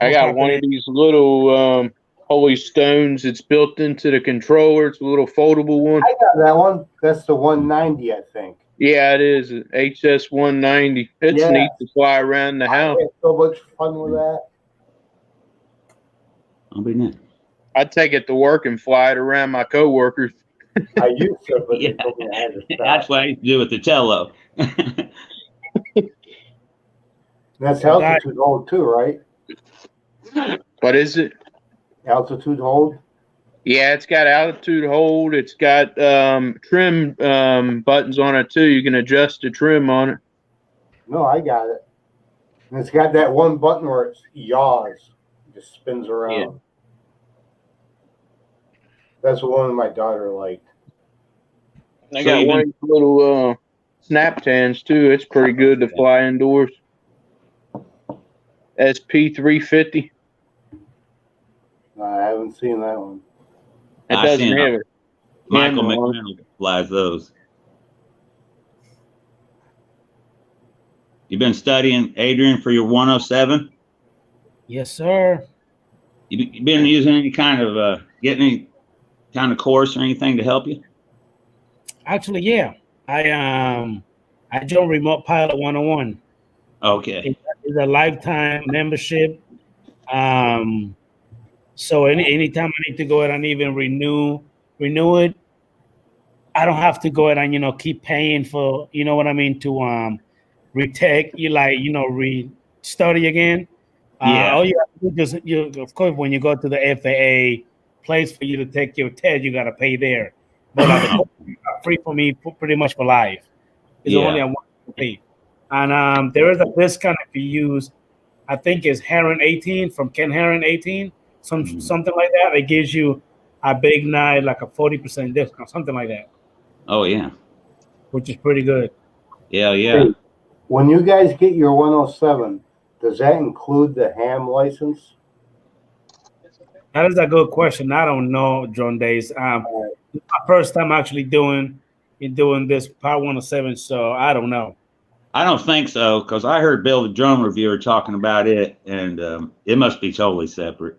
I got one of these little Holy Stones. It's built into the controller. It's a little foldable one. I got that one. That's the 190, I think. Yeah, it is. HS 190. It's neat to fly around the house. I had so much fun with that. I'll be next. I'd take it to work and fly it around my coworkers. I used to, but they told me I had to stop. That's what I used to do with the Tello. That's altitude hold too, right? What is it? Altitude hold? Yeah, it's got altitude hold. It's got trim buttons on it too. You can adjust the trim on it. No, I got it. And it's got that one button where it yaws. It just spins around. Yeah. That's what one of my daughter liked. I So got you've one been- of these little snap tans too. It's pretty good to fly indoors. SP350. I haven't seen that one. It I doesn't seen have it. Michael camera on it. McMillan flies those. You've been studying, Adrian, for your 107? Yes, sir. You been using any kind of, getting any kind of course or anything to help you? Actually, yeah. I joined Remote Pilot 101. Okay. It's a lifetime membership. So anytime I need to go ahead and even renew it, I don't have to go ahead and keep paying for, you know what I mean, to retake re-study again. Yeah. All you have to do is of course when you go to the FAA place for you to take your test, you gotta pay there. But the course is free for me pretty much for life. It's only I want to pay. And there is a discount if you use, I think it's Heron 18 from Ken Heron 18, something like that. It gives you a big night, like a 40% discount, something like that, Oh, yeah. which is pretty good. Yeah, yeah. Hey, when you guys get your 107, does that include the ham license? That is a good question. I don't know, John Days. It's my first time actually doing this Power 107, so I don't know. I don't think so, because I heard Bill, the drone reviewer, talking about it, and it must be totally separate.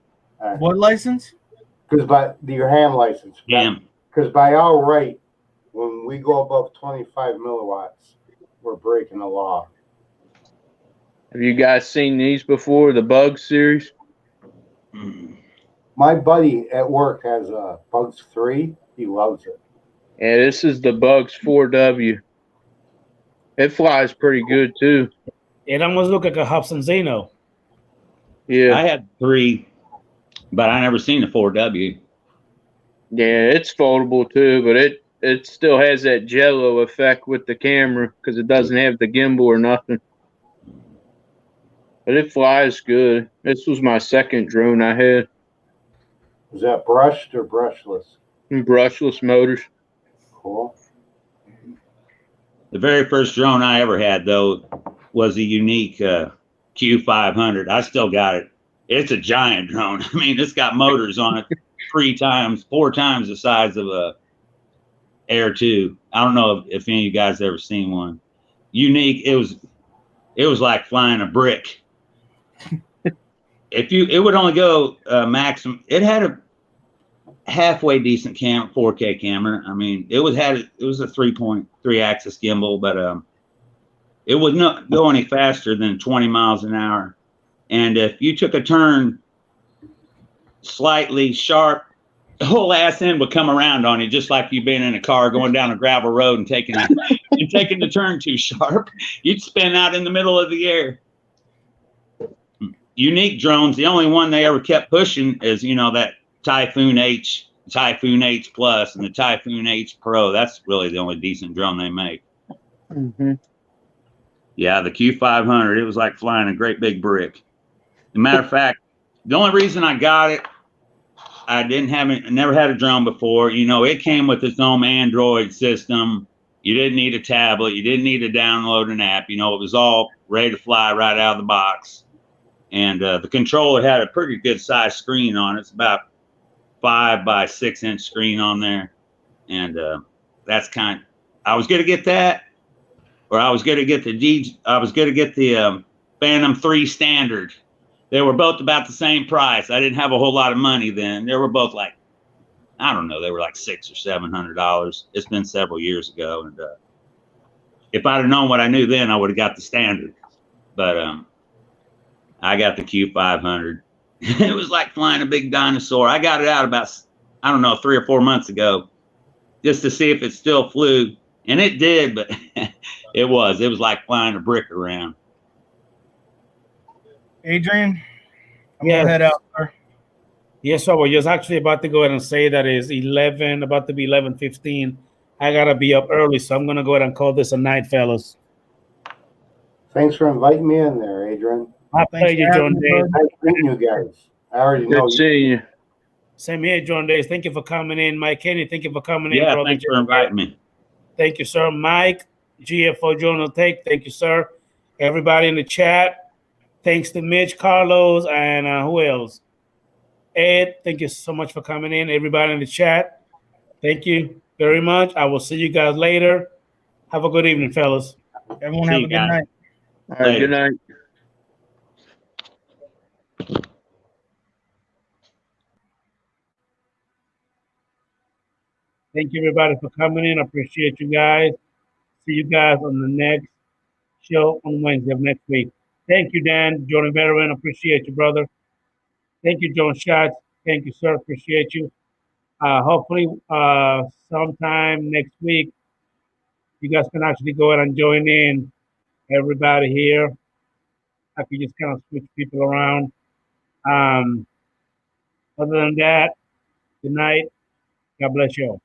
What license? Because by your ham license. Ham. Because by our right, when we go above 25 milliwatts, we're breaking the law. Have you guys seen these before? The Bug series? My buddy at work has a Bugs 3. He loves it. Yeah, this is the Bugs 4W. It flies pretty good too. It almost looked like a Hobson Zeno. Yeah. I had 3, but I never seen the 4W. Yeah, it's foldable too, but it still has that jello effect with the camera because it doesn't have the gimbal or nothing. But it flies good. This was my second drone I had. Is that brushed or brushless? Brushless motors. Cool. The very first drone I ever had, though, was a unique Q500. I still got it. It's a giant drone. I mean, it's got motors on it 4 times the size of a Air 2. I don't know if any of you guys ever seen one. Unique. It was like flying a brick. It would only go maximum. It had a halfway decent 4K camera. I mean, it was a 3.3 axis gimbal, but it would not go any faster than 20 miles an hour. And if you took a turn slightly sharp, the whole ass end would come around on you, just like you've been in a car going down a gravel road and taking the turn too sharp. You'd spin out in the middle of the air. Unique drones, the only one they ever kept pushing is, that Typhoon H Plus, and the Typhoon H Pro. That's really the only decent drone they make. Mm-hmm. Yeah, the Q500, it was like flying a great big brick. As a matter of fact, the only reason I got it, I never had a drone before. It came with its own Android system. You didn't need a tablet. You didn't need to download an app. It was all ready to fly right out of the box. And the controller had a pretty good size screen on it. It's about 5 by 6 inch screen on there. And that's I was going to get that, or I was going to get the Phantom 3 Standard. They were both about the same price. I didn't have a whole lot of money then. They were both like, I don't know, they were like $600 or $700. It's been several years ago. And if I'd have known what I knew then, I would have got the Standard. But I got the Q500. It was like flying a big dinosaur. I got it out about, 3 or 4 months ago, just to see if it still flew. And it did, but it was like flying a brick around. Adrian, I'm Yeah. gonna head out, sir. Yes, sir. We're just actually about to go ahead and say that it's about to be 11:15. I gotta be up early, so I'm gonna go ahead and call this a night, fellas. Thanks for inviting me in there, Adrian. My Thanks pleasure, for John having me, Days. bud. Nice meeting you guys. I already know Good you. seeing you. Same here, John Days. Thank you for coming in. Mike Kenny, thank you for coming in, Yeah, brother. thanks for inviting me. Thank you, sir. Mike, GFO Journal Take, thank you, sir. Everybody in the chat, thanks to Mitch, Carlos, and who else? Ed, thank you so much for coming in. Everybody in the chat, thank you very much. I will see you guys later. Have a good evening, fellas. Everyone See have you a good guys. night. All right, good night. Thank you, everybody, for coming in. I appreciate you guys. See you guys on the next show on Wednesday of next week. Thank you, Dan. Jordan Veteran, appreciate you, brother. Thank you, John Schatz. Thank you, sir. Appreciate you. Hopefully, sometime next week, you guys can actually go ahead and join in. Everybody here, I can just kind of switch people around. Other than that, good night. God bless you all.